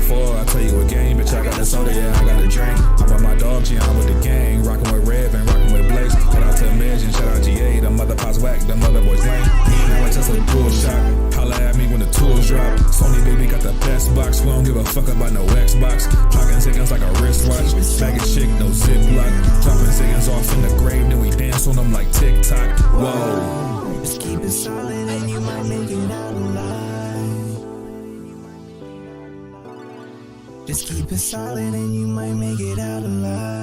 before, I tell you a game, bitch, I got the soda, yeah, I got a drink. I brought my dog, G, I'm with the gang, rockin' with Rev and rockin' with Blaze. Shout out to Midge and shout out GA, the mother pops whack, the mother boys lame. Now I just a dual shot, holla at me when the tools drop. Sony baby got the best box, we don't give a fuck about no Xbox. Clocking seconds like a wristwatch, bagging chick, no ziplock. Dropping seconds off in the grave, then we dance on them like TikTok. Whoa. Just keep it solid and you might make it out alive. Just keep it solid and you might make it out alive.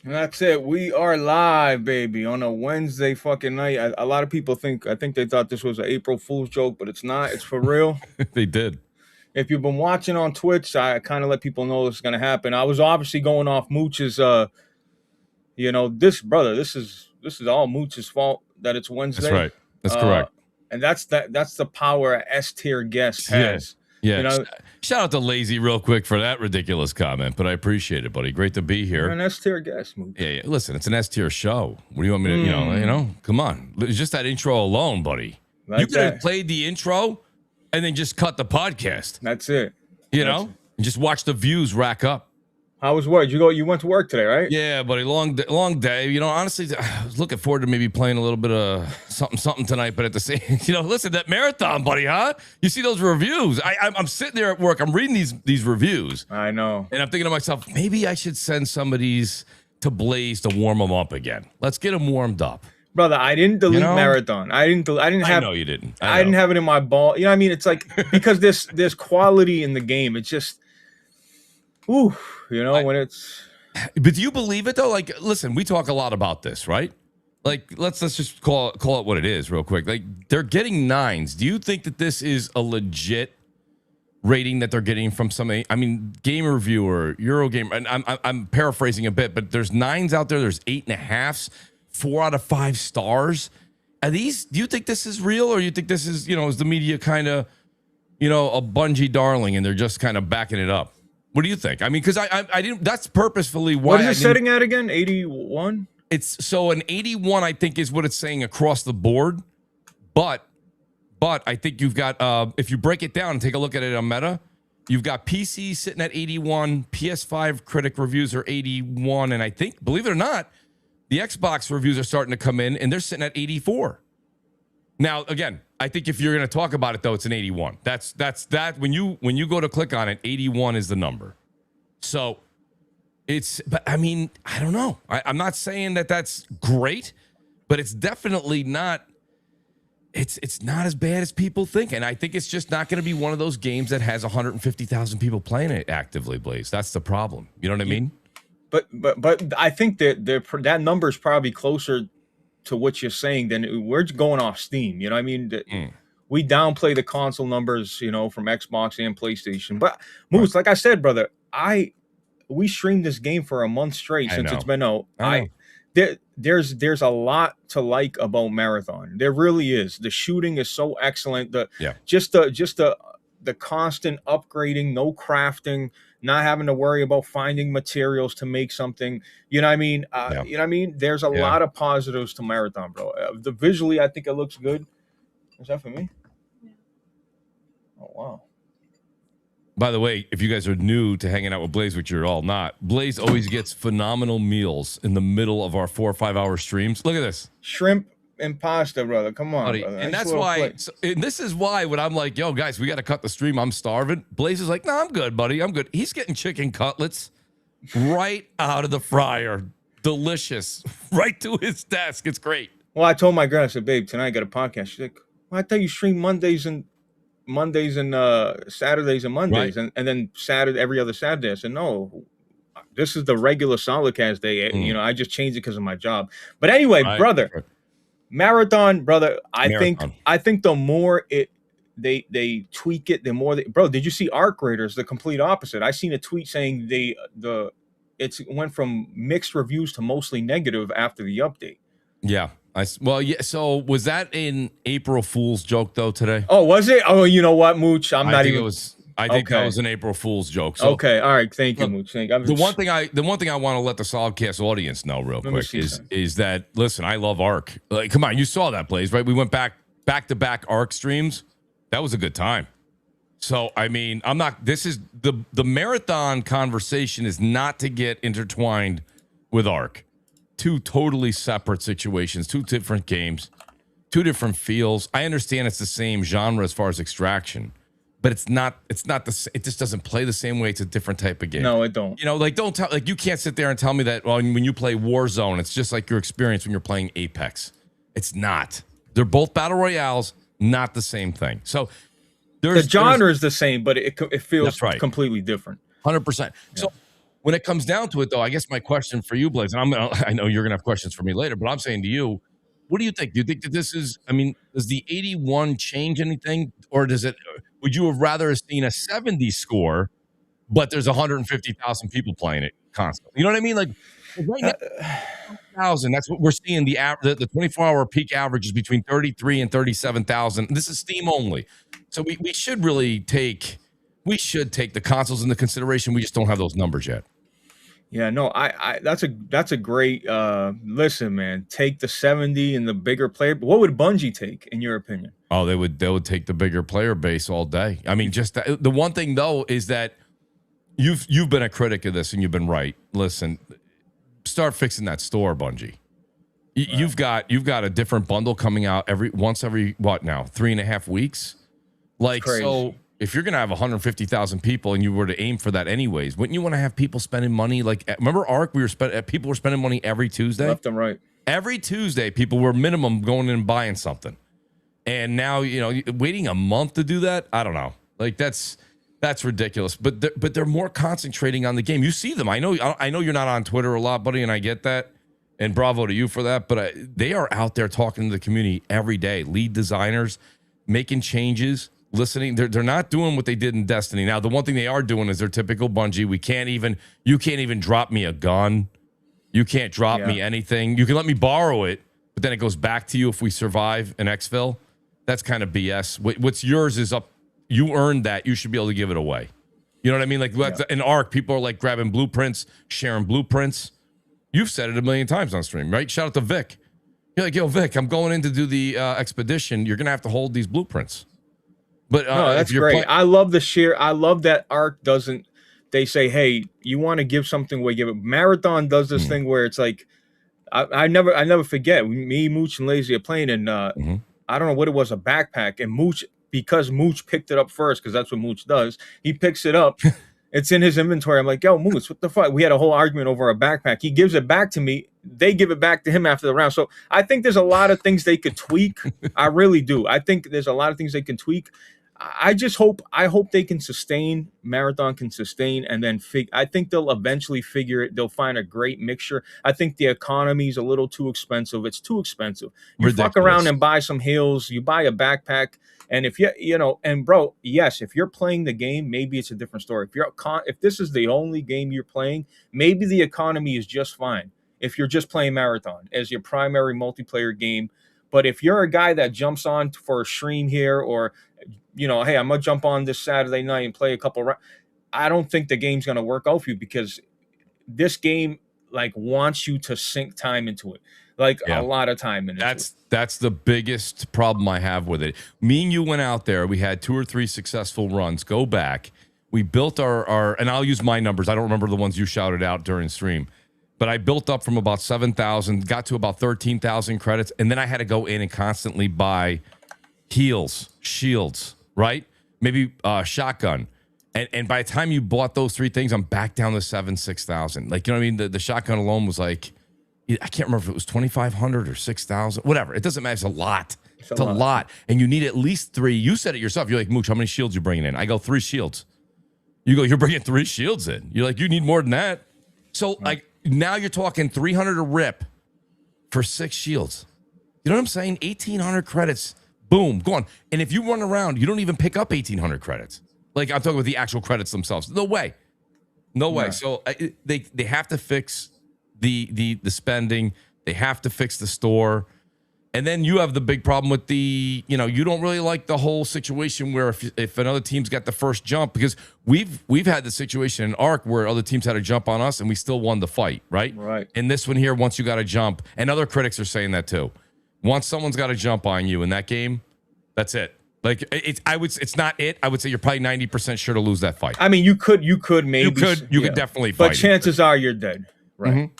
And that's it. We are live, baby, on a Wednesday fucking night. A lot of people think they thought this was an April Fool's joke, but it's not. It's for real. They did. If you've been watching on Twitch, I kind of let people know this is going to happen. I was obviously going off Mooch's, this is all Mooch's fault that it's Wednesday. That's right. That's correct. And that's the power a S-tier guest has. Yeah. You know, shout out to Lazy real quick for that ridiculous comment, but I appreciate it, buddy. Great to be here. you're an S-tier guest, Mooch. Yeah. Listen, it's an S-tier show. What do you want me to, come on. It's just that intro alone, buddy. Like you could have played the intro and then just cut the podcast. That's it. And just watch the views rack up. How was work? You went to work today, right? Yeah, buddy. Long day. Honestly, I was looking forward to maybe playing a little bit of something tonight. But at the same, listen, that marathon, buddy, huh? You see those reviews? I'm sitting there at work. I'm reading these reviews. I know. And I'm thinking to myself, maybe I should send some of these to Blaze to warm them up again. Let's get them warmed up. Brother, I didn't delete Marathon. I didn't have. I know you didn't. I didn't have it in my ball. You know what I mean? It's like because there's quality in the game. It's just, when it's. But do you believe it though? Like, listen, we talk a lot about this, right? Like, let's just call it what it is, real quick. Like, they're getting 9s. Do you think that this is a legit rating that they're getting from somebody? I mean, Game Reviewer, Eurogamer, and I'm paraphrasing a bit, but there's 9s out there. There's 8.5s, 4 out of 5 stars. Are these? Do you think this is real, or you think this is, is the media kind of, a Bungie darling, and they're just kind of backing it up? What do you think? I mean, because I didn't. That's purposefully why. What is it setting at again? 81. It's so an 81. I think is what it's saying across the board. But I think you've got if you break it down and take a look at it on Meta, you've got PC sitting at 81. PS5 critic reviews are 81, and I think, believe it or not, the Xbox reviews are starting to come in, and they're sitting at 84. Now, again, I think if you're going to talk about it, though, it's an 81. That's that. When you go to click on it, 81 is the number. So but I mean, I don't know. I'm not saying that that's great, but it's definitely not. It's not as bad as people think, and I think it's just not going to be one of those games that has 150,000 people playing it actively. Blaze, that's the problem. You know what I mean? But I think that number is probably closer to what you're saying than we're going off Steam. You know what I mean? We downplay the console numbers, from Xbox and PlayStation. But Moose, like I said, brother, we streamed this game for a month straight since it's been out. There's a lot to like about Marathon. There really is. The shooting is so excellent. The constant upgrading, no crafting, not having to worry about finding materials to make something. You know what I mean? You know what I mean? There's a lot of positives to Marathon, bro. Visually, I think it looks good. Is that for me? Yeah. Oh, wow. By the way, if you guys are new to hanging out with Blaze, which you're all not, Blaze always gets phenomenal meals in the middle of our 4 or 5 hour streams. Look at this. Shrimp and pasta, brother. Come on, buddy. brother. And that's why, and this is why when I'm like, yo, guys, we got to cut the stream. I'm starving. Blaze is like, no, I'm good, buddy. I'm good. He's getting chicken cutlets right out of the fryer. Delicious. Right to his desk. It's great. Well, I told my girl, I said, babe, tonight I got a podcast. She's like, well, I thought you stream Mondays and Saturdays and Mondays, right. and then every other Saturday. I said, no, this is the regular Solidcast day. I just changed it because of my job. But anyway, brother, Marathon, brother, I think the more they tweak it, the more bro, did you see Arc Raiders? The complete opposite. I seen a tweet saying it went from mixed reviews to mostly negative after the update. Yeah. So was that an April Fool's joke though today? Oh, was it? Oh, you know what, Mooch? I'm not even. I think that Okay. was an April Fool's joke. So, Okay, all right. Thank you, look, Mooch. the one thing I want to let the Solidcast audience know real Let me quick see is that, listen, I love Arc. Like, come on, you saw that, Blaze, right? We went back to back Arc streams. That was a good time. So, I mean, this is the marathon conversation is not to get intertwined with Arc. Two totally separate situations, two different games, two different feels. I understand it's the same genre as far as Extraction, but it's not it just doesn't play the same way. It's a different type of game. No, it don't. You know, like you can't sit there and tell me that when you play Warzone, it's just like your experience when you're playing Apex. It's not. They're both battle royales, not the same thing. So The genre is the same, but it feels completely different. 100%. So when it comes down to it, though, I guess my question for you, Blaze, and I know you're gonna have questions for me later, but I'm saying to you, what do you think? Do you think that this is? I mean, does the 81 change anything, or does it? Would you have rather seen a 70 score, but there's 150,000 people playing it constantly? You know what I mean? Like right now, 1,000. That's what we're seeing. The 24-hour peak average is between 33 and 37,000. This is Steam only, so we should really take the consoles into consideration. We just don't have those numbers yet. Yeah, no, I that's a great listen, man. Take the 70 and the bigger player. But what would Bungie take, in your opinion? Oh, they would take the bigger player base all day. I mean, just the one thing though is that you've been a critic of this and you've been right. Listen, start fixing that store, Bungie. You've got a different bundle coming out every 3.5 weeks. Like, so if you're gonna have 150,000 people and you were to aim for that anyways, wouldn't you want to have people spending money? Like, remember Arc? People were spending money every Tuesday, left and right. Every Tuesday, people were minimum going in and buying something. And now, waiting a month to do that, I don't know. Like that's ridiculous. But they're more concentrating on the game. You see them. I know you're not on Twitter a lot, buddy, and I get that. And bravo to you for that. But they are out there talking to the community every day. Lead designers, making changes, listening. They're not doing what they did in Destiny. Now, the one thing they are doing is their typical Bungie. You can't even drop me a gun. You can't drop me anything. You can let me borrow it, but then it goes back to you if we survive an exfil. That's kind of BS. What's yours is up. You earned that. You should be able to give it away. You know what I mean? Like in Arc, people are like grabbing blueprints, sharing blueprints. You've said it a million times on stream, right? Shout out to Vic. You're like, yo, Vic, I'm going in to do the expedition. You're going to have to hold these blueprints. But no, that's great. I love I love that Arc doesn't. They say, hey, you want to give something away, give it. Marathon does this thing where it's like, I never forget. Me, Mooch, and Lazy are playing, and I don't know what it was, a backpack, and Mooch, because Mooch picked it up first, because that's what Mooch does. He picks it up. It's in his inventory. I'm like, yo, Mooch, what the fuck? We had a whole argument over a backpack. He gives it back to me. They give it back to him after the round. So I think there's a lot of things they could tweak. I really do. I think there's a lot of things they can tweak. I hope they can sustain. Marathon can sustain, and then I think they'll eventually figure it. They'll find a great mixture. I think the economy is a little too expensive. It's too expensive. You fuck around and buy some heals. You buy a backpack, and if and bro, yes, if you're playing the game, maybe it's a different story. If this is the only game you're playing, maybe the economy is just fine. If you're just playing Marathon as your primary multiplayer game, but if you're a guy that jumps on for a stream here, or hey, I'm gonna jump on this Saturday night and play a couple rounds, I don't think the game's gonna work out for you, because this game wants you to sink time into it, a lot of time into it. That's the biggest problem I have with it. Me and you went out there. We had 2 or 3 successful runs. Go back. We built our and I'll use my numbers. I don't remember the ones you shouted out during stream, but I built up from about 7,000, got to about 13,000 credits, and then I had to go in and constantly buy heals, shields, right? Maybe shotgun. And by the time you bought those 3 things, I'm back down to 6,000. Like, you know what I mean? The shotgun alone was like, I can't remember if it was 2,500 or 6,000, whatever. It doesn't matter. It's a lot. It's a lot. And you need at least 3. You said it yourself. You're like, Mooch, how many shields you bringing in? I go, 3 shields. You go, you're bringing 3 shields in. You're like, you need more than that. So now you're talking 300 a rip for 6 shields. You know what I'm saying? 1,800 credits. Boom, go on. And if you run around, you don't even pick up 1,800 credits. Like, I'm talking about the actual credits themselves. No way. Yeah. So they have to fix the spending. They have to fix the store. And then you have the big problem with the, you don't really like the whole situation where if another team's got the first jump, because we've had the situation in Ark where other teams had to jump on us and we still won the fight, right? Right. And this one here, once you got to jump, and other critics are saying that too. Once someone's got to jump on you in that game, that's it. Like it's not it. I would say you're probably 90% sure to lose that fight. I mean, you could maybe you could definitely fight. But chances are you're dead. Right. Mm-hmm.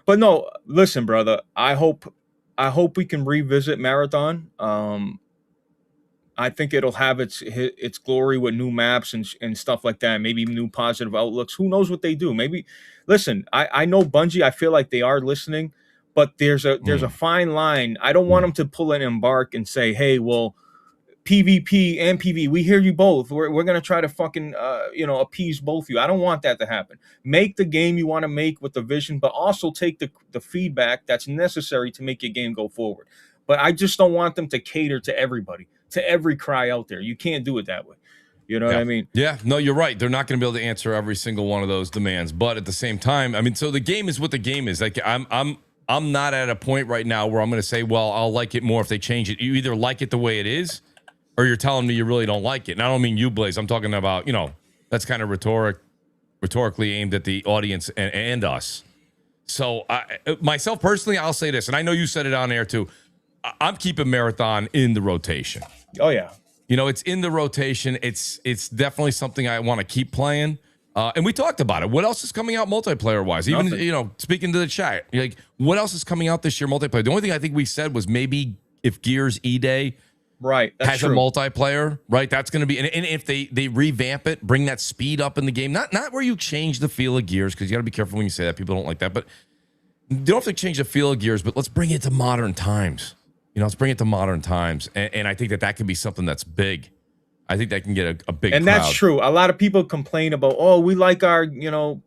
But no, listen, brother, I hope we can revisit Marathon. I think it'll have its glory with new maps and stuff like that. Maybe new positive outlooks. Who knows what they do? Maybe, listen, I know Bungie, I feel like they are listening, but there's a fine line. I don't want them to pull an Embark and say, hey, well, PvP and PV, we hear you both. We're going to try to fucking, appease both of you. I don't want that to happen. Make the game you want to make with the vision, but also take the feedback that's necessary to make your game go forward. But I just don't want them to cater to everybody, to every cry out there. You can't do it that way. You know what I mean? Yeah, no, you're right. They're not going to be able to answer every single one of those demands. But at the same time, I mean, so the game is what the game is. Like I'm not at a point right now where I'm going to say, well, I'll like it more if they change it. You either like it the way it is, or you're telling me you really don't like it. And I don't mean you, Blaze. I'm talking about, that's kind of rhetorically aimed at the audience and us. So myself personally, I'll say this, and I know you said it on air too. I'm keeping Marathon in the rotation. Oh yeah. It's in the rotation. It's definitely something I want to keep playing. And we talked about it. What else is coming out multiplayer wise? Even, Nothing. Speaking to the chat, like what else is coming out this year multiplayer? The only thing I think we said was maybe if Gears E-Day right, that's has true. a multiplayer, right? That's going to be, and if they revamp it, bring that speed up in the game, not where you change the feel of Gears, because you got to be careful when you say that. People don't like that, but you don't have to change the feel of Gears, but let's bring it to modern times. Let's bring it to modern times, and I think that could be something that's big. I think that can get a big and crowd. That's true. A lot of people complain about, oh, we like our,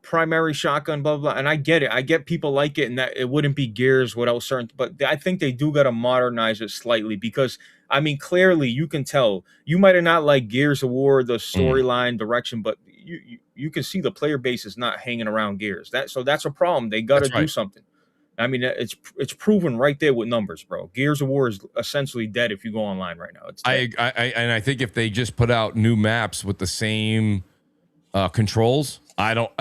primary shotgun, blah, blah, and I get it. I get people like it, and that it wouldn't be Gears without certain, but I think they do got to modernize it slightly because, I mean, clearly you can tell. You might have not liked Gears of War, the storyline direction, but you can see the player base is not hanging around Gears. So that's a problem. They got to do something. I mean, it's proven right there with numbers, bro. Gears of War is essentially dead if you go online right now. It's dead. I think if they just put out new maps with the same controls,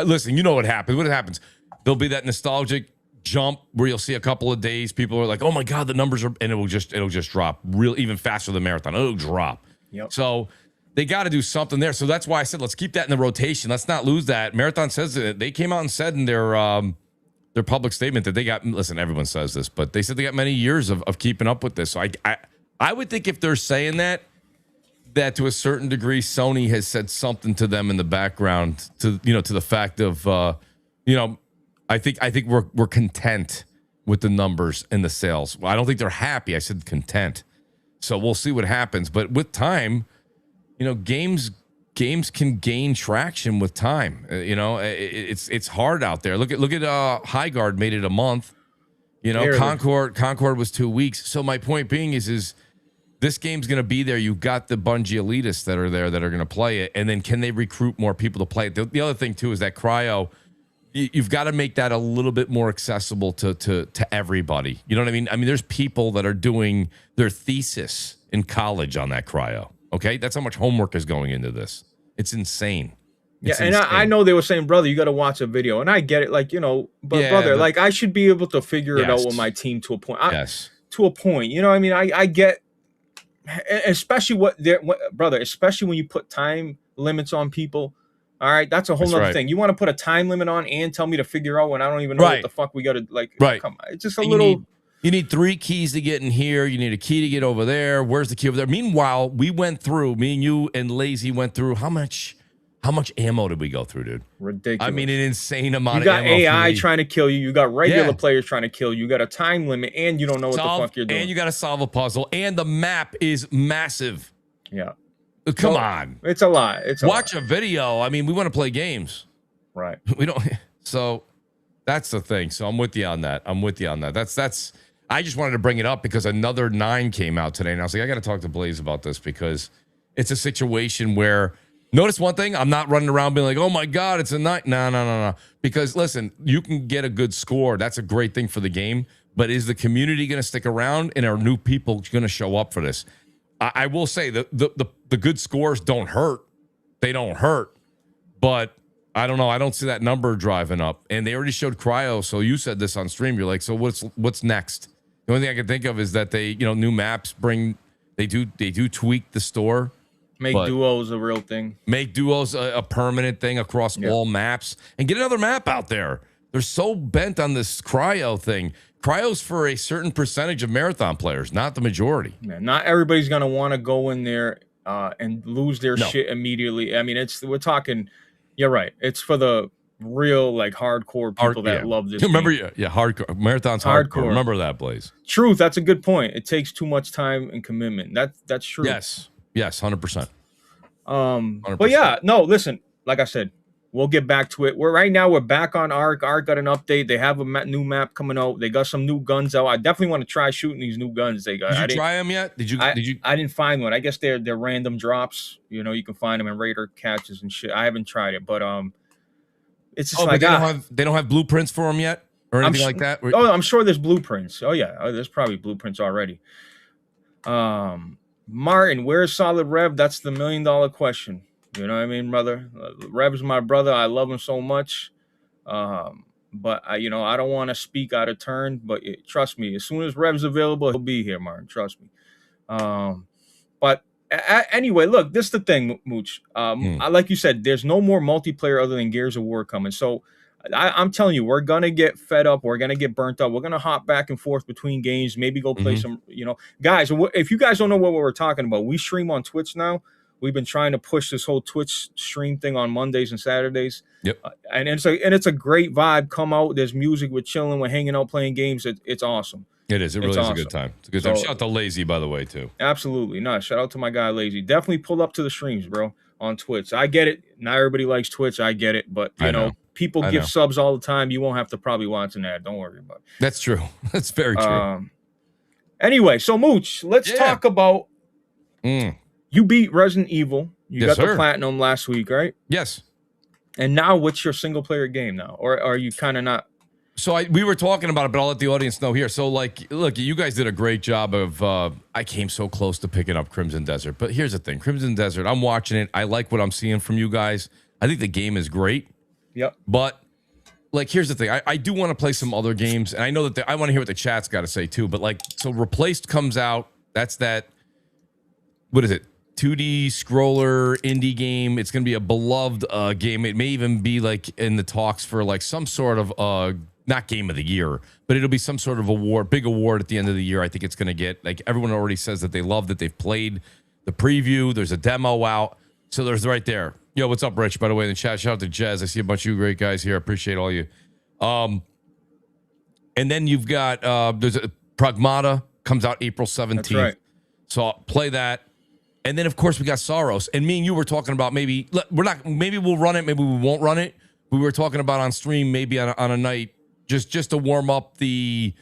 listen. You know what happens? What happens? There'll be that nostalgic jump where you'll see a couple of days. People are like, "Oh my god, the numbers are," and it'll just drop even faster than Marathon. It'll drop. Yep. So they got to do something there. So that's why I said let's keep that in the rotation. Let's not lose that. Marathon says that they came out and said in their public statement that they got, listen, everyone says this, but they said they got many years of keeping up with this. So I would think if they're saying that to a certain degree, Sony has said something to them in the background to the fact of, I think we're content with the numbers and the sales. Well, I don't think they're happy. I said content. So we'll see what happens. But with time, games can gain traction with time. It's hard out there. Look at High Guard made it a month. Barely. Concord was 2 weeks. So my point being is this game's going to be there. You've got the Bungie elitists that are there that are going to play it, and then can they recruit more people to play it? The other thing too is that cryo. You've got to make that a little bit more accessible to everybody. You know what I mean? I mean, there's people that are doing their thesis in college on that cryo. Okay, that's how much homework is going into this. It's insane. It's insane. I know they were saying, brother, you got to watch a video, and I get it, brother, like I should be able to figure it out with my team to a point. To a point, you know what I mean? I get, especially especially when you put time limits on people. All right, that's a whole nother thing. You want to put a time limit on and tell me to figure out when I don't even know what the fuck we got to Come on, it's just a little. You need 3 keys to get in here. You need a key to get over there. Where's the key over there? Meanwhile, me and you and Lazy went through how much ammo did we go through, dude? Ridiculous. I mean, an insane amount of ammo. You got AI free. trying to kill you. You got regular players trying to kill you. You got a time limit, and you don't know what the fuck you're doing. And you got to solve a puzzle. And the map is massive. Yeah. Come on. It's a lot. Watch a video. I mean, we want to play games. Right. We don't. So that's the thing. So I'm with you on that. That's. I just wanted to bring it up because another 9 came out today, and I was like, I got to talk to Blaze about this because it's a situation where, notice one thing, I'm not running around being like, oh my God, it's a 9. No. Because listen, you can get a good score. That's a great thing for the game. but is the community going to stick around, and are new people going to show up for this? I will say the good scores don't hurt. They don't hurt, but I don't know. I don't see that number driving up. And they already showed cryo. So you said this on stream. You're like, so what's next? The only thing I can think of is that they, new maps they do tweak the store. Make duos a real thing. Make duos a permanent thing across all maps, and get another map out there. They're so bent on this cryo thing. Cryo's for a certain percentage of marathon players, not the majority. Yeah, not everybody's gonna want to go in there and lose their shit immediately. I mean, we're talking. You're right. It's for the real hardcore people that love this. Remember, hardcore marathons. Hardcore. Remember that, Blaze. Truth. That's a good point. It takes too much time and commitment. That's true. Yes, 100%. But yeah, no. Listen, like I said, we'll get back to it. We're back on Ark. Ark got an update. They have a new map coming out. They got some new guns out. I definitely want to try shooting these new guns they got. Did you try them yet? Did you? I didn't find one. I guess they're random drops. You can find them in Raider catches and shit. I haven't tried it, but it's just they don't have blueprints for them yet or anything like that. Oh, I'm sure there's blueprints. Oh yeah, there's probably blueprints already. Martin, where's Solid Rev? That's the $1 million question. You know what I mean, brother? Rev's my brother. I love him so much. But I don't want to speak out of turn. But trust me, as soon as Rev's available, he'll be here, Martin. Trust me. But anyway, look, this is the thing, Mooch. Like you said, there's no more multiplayer other than Gears of War coming. So I'm telling you, we're gonna get fed up. We're gonna get burnt out. We're gonna hop back and forth between games. Maybe go play some. Guys, if you guys don't know what we're talking about, we stream on Twitch now. We've been trying to push this whole Twitch stream thing on Mondays and Saturdays. Yep. And it's a great vibe. Come out. There's music. We're chilling. We're hanging out, playing games. It's awesome. It is. It really is a good time. It's a good time. Shout out to Lazy, by the way, too. Absolutely. No, shout out to my guy Lazy. Definitely pull up to the streams, bro, on Twitch. I get it. Not everybody likes Twitch. I get it. But, you know, people give subs all the time. You won't have to probably watch an ad. Don't worry about it. That's true. That's very true. Anyway, so Mooch, let's talk about you beat Resident Evil. You got the platinum last week, right? Yes. And now what's your single player game now? Or are you kind of not? So we were talking about it, but I'll let the audience know here. So look, you guys did a great job of, I came so close to picking up Crimson Desert, but here's the thing. Crimson Desert, I'm watching it. I like what I'm seeing from you guys. I think the game is great. Yep. But here's the thing. I do want to play some other games, and I know that I want to hear what the chat's got to say too. But so Replaced comes out. That's that. What is it? 2D scroller indie game. It's going to be a beloved game. It may even be in the talks for some sort of not game of the year, but it'll be some sort of award, big award at the end of the year. I think it's going to get everyone already says that they love that they've played the preview. There's a demo out. So there's right there. Yo, what's up, Rich? By the way, in the chat, shout out to Jez. I see a bunch of you great guys here. I appreciate all you. And then you've got there's a Pragmata comes out April 17th. That's right. So I'll play that. And then of course we got Sorrowos. And me and you were talking about maybe we'll run it, maybe we won't run it. We were talking about on stream maybe on a night just to warm up the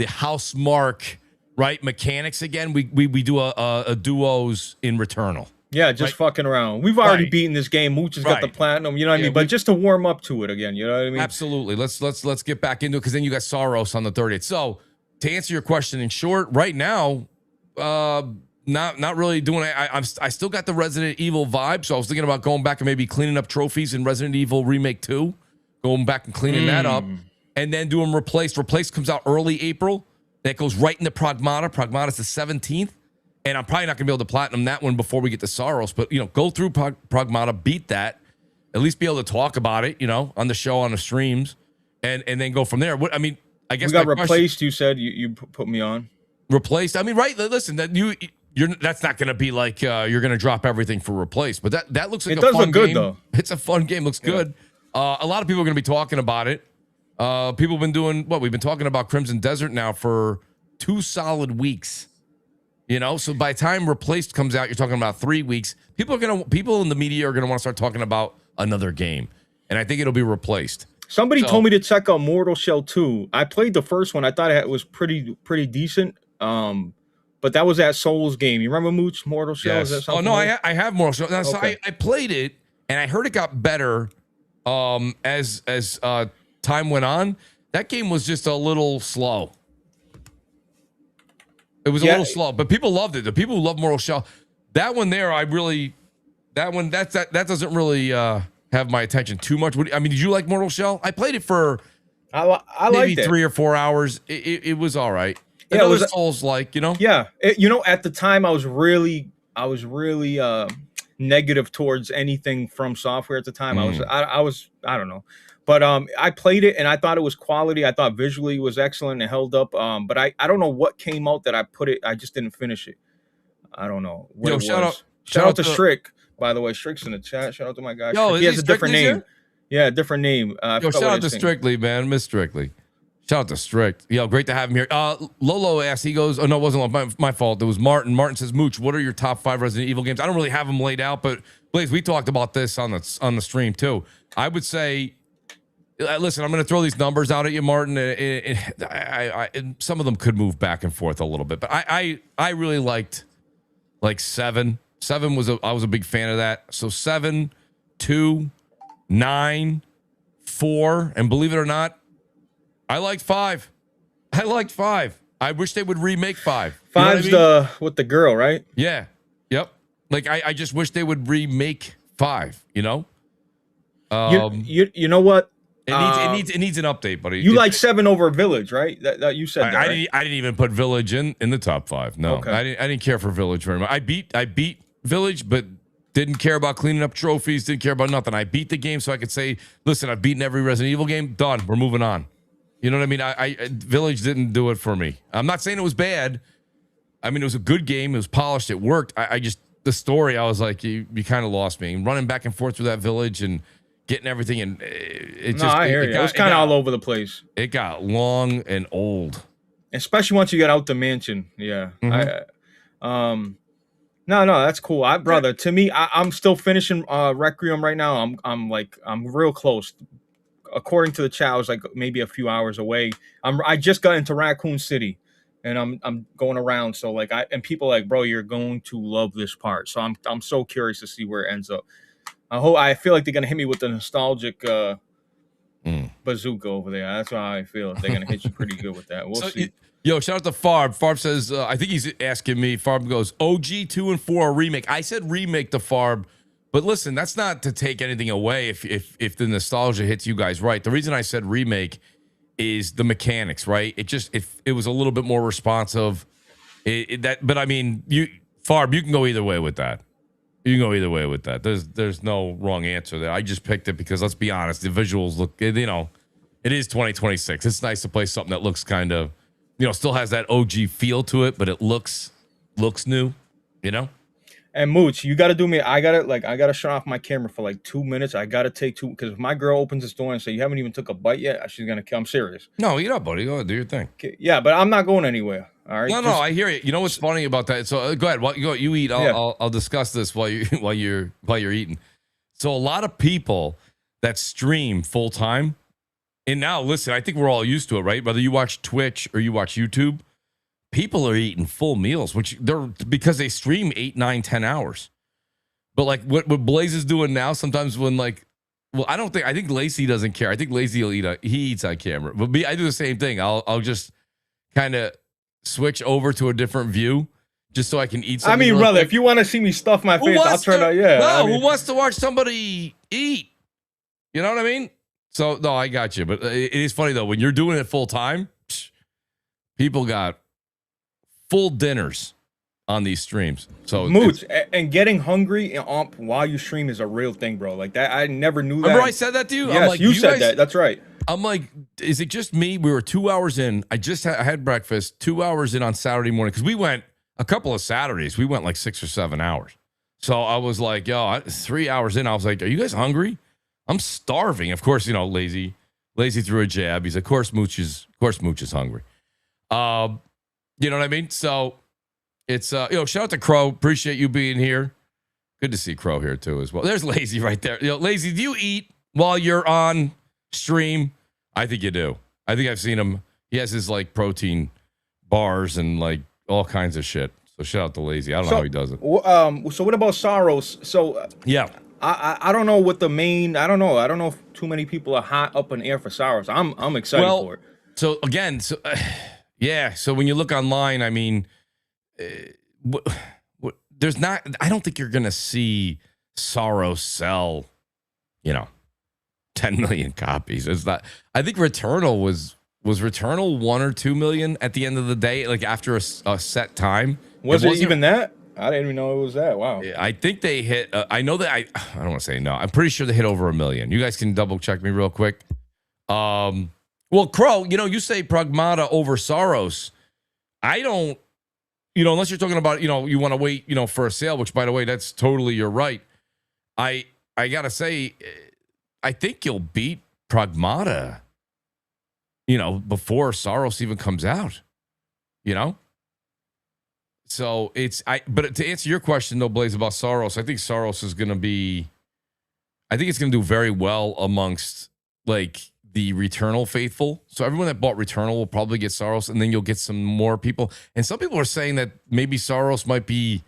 house mark, right? Mechanics again. We do a duos in Returnal. Yeah, just fucking around. We've already beaten this game. Mooch has got the platinum, you know what I mean? But just to warm up to it again, you know what I mean? Absolutely. Let's get back into it because then you got Sorrowos on the 30th. So to answer your question in short, right now, not really doing it. I still got the Resident Evil vibe, so I was thinking about going back and maybe cleaning up trophies in Resident Evil Remake 2, going back and cleaning that up, and then doing Replaced. Replaced comes out early April. That goes right into Pragmata. Pragmata's the 17th. And I'm probably not going to be able to platinum that one before we get to Sorrows. But, go through Pragmata, beat that, at least be able to talk about it, on the show, on the streams, and then go from there. I guess we got Replaced, you said. You put me on. Replaced. Right. Listen, that's not going to be you're going to drop everything for Replaced. But that looks like it does fun look good, game. though. It's a fun game. Looks good. A lot of people are going to be talking about it. People have been doing we've been talking about Crimson Desert now for 2 solid weeks. So by the time Replaced comes out, you're talking about 3 weeks. People in the media are gonna want to start talking about another game, and I think it'll be Replaced. Somebody told me to check out Mortal Shell 2. I played the first one. I thought it was pretty decent. But that was that Souls game. You remember Mooch Mortal Shell? Yes. Is that something? Oh no, I have Mortal Shell. So I played it, and I heard it got better as time went on. That game was just a little slow. It was a little slow, but people loved it. The people who love Mortal Shell, that one there, that doesn't really have my attention too much. I mean, did you like Mortal Shell? I played it for I maybe liked it. 3 or 4 hours. It was all right. Yeah, it was Souls-like, you know. Yeah, at the time I was really negative towards anything from Software at the time. I don't know, but I played it and I thought it was quality. I thought visually it was excellent and held up. But I don't know what came out that I just didn't finish it. I don't know what it was. Shout out to Strick, by the way. Strick's in the chat. Shout out to my guy. He has a different name. Here? Yeah, different name. Shout out to Strictly, man. Miss Strictly. Shout out to Strict. Great to have him here. Lolo asked, he goes, oh, no, it wasn't my fault. It was Martin. Martin says, Mooch, what are your top 5 Resident Evil games? I don't really have them laid out, but Blaze, we talked about this on the stream too. I would say, listen, I'm going to throw these numbers out at you, Martin. Some of them could move back and forth a little bit, but I really liked like 7. 7 I was a big fan of that. So 7, 2, 9, 4, and believe it or not, I liked 5. I wish they would remake 5. 5's the with the girl, right? Yeah. Yep. Like I just wish they would remake 5. You know. You know what? It needs an update, buddy. You like 7 over Village, right? That you said. I didn't even put Village in the top 5. No, okay. I didn't care for Village very much. I beat Village, but didn't care about cleaning up trophies. Didn't care about nothing. I beat the game so I could say, listen, I've beaten every Resident Evil game. Done. We're moving on. You know what I mean? I Village didn't do it for me. I'm not saying it was bad. I mean, it was a good game. It was polished. It worked. I just, the story, I was like, you kind of lost me. Running back and forth through that village and getting everything. And I hear you. It was kind of all over the place. It got long and old. Especially once you get out the mansion. Yeah. Mm-hmm. No, that's cool. Brother, to me, I'm still finishing Requiem right now. I'm real close. According to the chat, I was like maybe a few hours away. I just got into Raccoon City, and I'm going around. So like and people are like, bro, you're going to love this part. So I'm so curious to see where it ends up. I feel like they're gonna hit me with the nostalgic bazooka over there. That's how I feel. They're gonna hit you pretty good with that. We'll see. Shout out to Farb. Farb says, I think he's asking me. Farb goes, OG 2 and 4 remake. I said remake to Farb. But listen, that's not to take anything away if the nostalgia hits you guys right. The reason I said remake is the mechanics, right? It was a little bit more responsive. But I mean, Farb, you can go either way with that. You can go either way with that. There's no wrong answer there. I just picked it because let's be honest, the visuals look, it is 2026. It's nice to play something that looks kind of, still has that OG feel to it, but it looks new, And Mooch, you got to do me. I got to shut off my camera for like 2 minutes. I got to take 2 because if my girl opens this door and say you haven't even took a bite yet, she's gonna kill. I'm serious. No, eat up, buddy. Go ahead, do your thing. Okay. Yeah, but I'm not going anywhere. All right. No, I hear you. You know what's funny about that? So go ahead. You eat. I'll discuss this while you're eating. So a lot of people that stream full time, and now listen, I think we're all used to it, right? Whether you watch Twitch or you watch YouTube. People are eating full meals, because they stream 8, 9, 10 hours. But like what Blaze is doing now, sometimes when I think Lacey doesn't care. I think Lacey will he eats on camera. But I do the same thing. I'll just kind of switch over to a different view just so I can eat something. I mean, brother, if you want to see me stuff my face, I'll turn out. Yeah. No, who wants to watch somebody eat? You know what I mean? So no, I got you. But it is funny though, when you're doing it full time, people got full dinners on these streams. So Mooch, and getting hungry while you stream is a real thing, bro. Like that, I never knew that. Remember I said that to you? Yes, I'm like, you said that. That's right. I'm like, is it just me? We were 2 hours in. I just had breakfast 2 hours in on Saturday morning because we went a couple of Saturdays. We went like 6 or 7 hours. So I was like, 3 hours in. I was like, are you guys hungry? I'm starving. Of course, Lazy threw a jab. He's of course Mooch is hungry. You know what I mean? So it's shout out to Crow. Appreciate you being here. Good to see Crow here too as well. There's Lazy right there. Lazy, do you eat while you're on stream? I think you do. I think I've seen him. He has his like protein bars and like all kinds of shit. So shout out to Lazy. I don't know how he does it. So what about Sorrows? So yeah. I don't know what the main. I don't know if too many people are hot up in air for Sorrows. I'm excited for it. So again, yeah. So when you look online, I mean, there's not. I don't think you're gonna see Sorrows sell, 10 million copies. It's not. I think Returnal was Returnal 1 or 2 million at the end of the day, like after a set time. Was it even that? I didn't even know it was that. Wow. I think they hit. I know that I don't want to say no. I'm pretty sure they hit over 1 million. You guys can double check me real quick. Well, Crow, you say Pragmata over Sorrows. I don't, unless you're talking about, you want to wait, for a sale, which by the way, that's totally, you're right. I gotta say, I think you'll beat Pragmata, before Sorrows even comes out, So but to answer your question though, Blaze, about Sorrows, I think Sorrows is going to be, I think it's going to do very well amongst like the Returnal faithful. So everyone that bought Returnal will probably get Sorrows, and then you'll get some more people. And some people are saying that maybe Sorrows might be,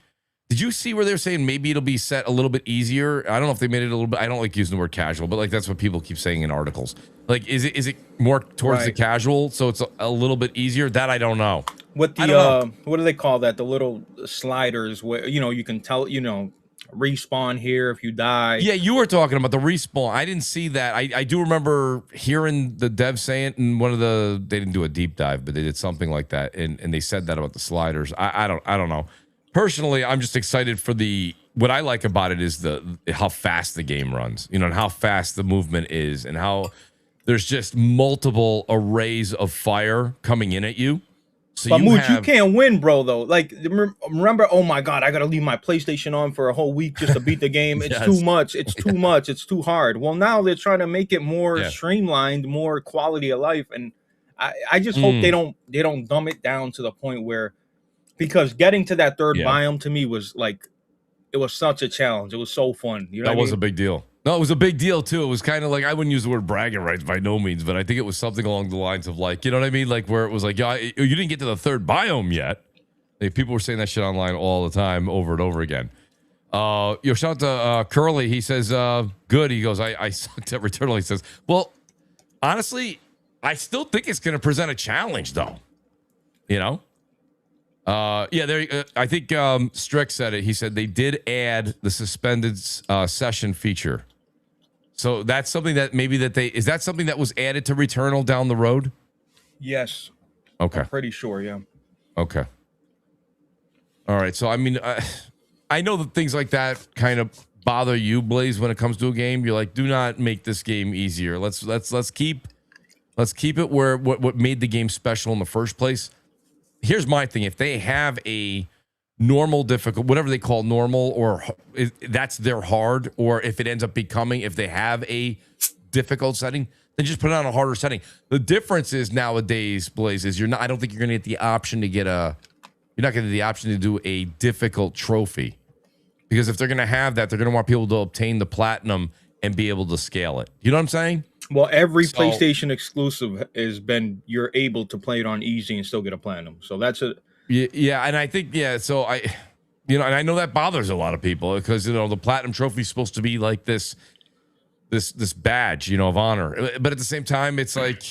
did you see where they're saying maybe it'll be set a little bit easier? I don't know if they made it a little bit, I don't like using the word casual, but like that's what people keep saying in articles. Like, is it more towards the casual, so it's a little bit easier? That I don't know. What what do they call that? The little sliders where you can tell respawn here if you die. Yeah, you were talking about the respawn. I didn't see that. I do remember hearing the dev say it in they didn't do a deep dive, but they did something like that, and they said that about the sliders. I don't know. Personally, I'm just excited for what I like about it is how fast the game runs, and how fast the movement is, and how there's just multiple arrays of fire coming in at you. So but you can't win, bro, though. Like, remember, oh my God, I got to leave my PlayStation on for a whole week just to beat the game. It's too much. It's too much. It's too hard. Well, now they're trying to make it more streamlined, more quality of life. And I just hope they don't dumb it down to the point where, because getting to that third biome to me was like, it was such a challenge. It was so fun. You know that was a big deal. No, it was a big deal too. It was kind of like, I wouldn't use the word bragging rights by no means, but I think it was something along the lines of like, you know what I mean? Like where it was like, yeah, you didn't get to the third biome yet. Like, people were saying that shit online all the time, over and over again. Shout out to Curly. He says, good. He goes, I sucked at Returnal. He says, well, honestly, I still think it's going to present a challenge though. I think Strick said it. He said they did add the suspended session feature. So that's something that is that something that was added to Returnal down the road? Yes. Okay. I'm pretty sure, yeah. Okay. All right. So, I mean, I know that things like that kind of bother you, Blaze, when it comes to a game. You're like, do not make this game easier. Let's keep it where what made the game special in the first place. Here's my thing. If they have a normal, difficult, whatever they call normal, or that's their hard, or if it ends up becoming, if they have a difficult setting, then just put it on a harder setting. The difference is nowadays, Blaze, is I don't think you're going to get the option to you're not going to get the option to do a difficult trophy. Because if they're going to have that, they're going to want people to obtain the platinum and be able to scale it. You know what I'm saying? Well, every PlayStation exclusive has been, you're able to play it on easy and still get a platinum. So that's a... Yeah, and I think, so and I know that bothers a lot of people because, the platinum trophy is supposed to be like this badge, of honor. But at the same time, it's like,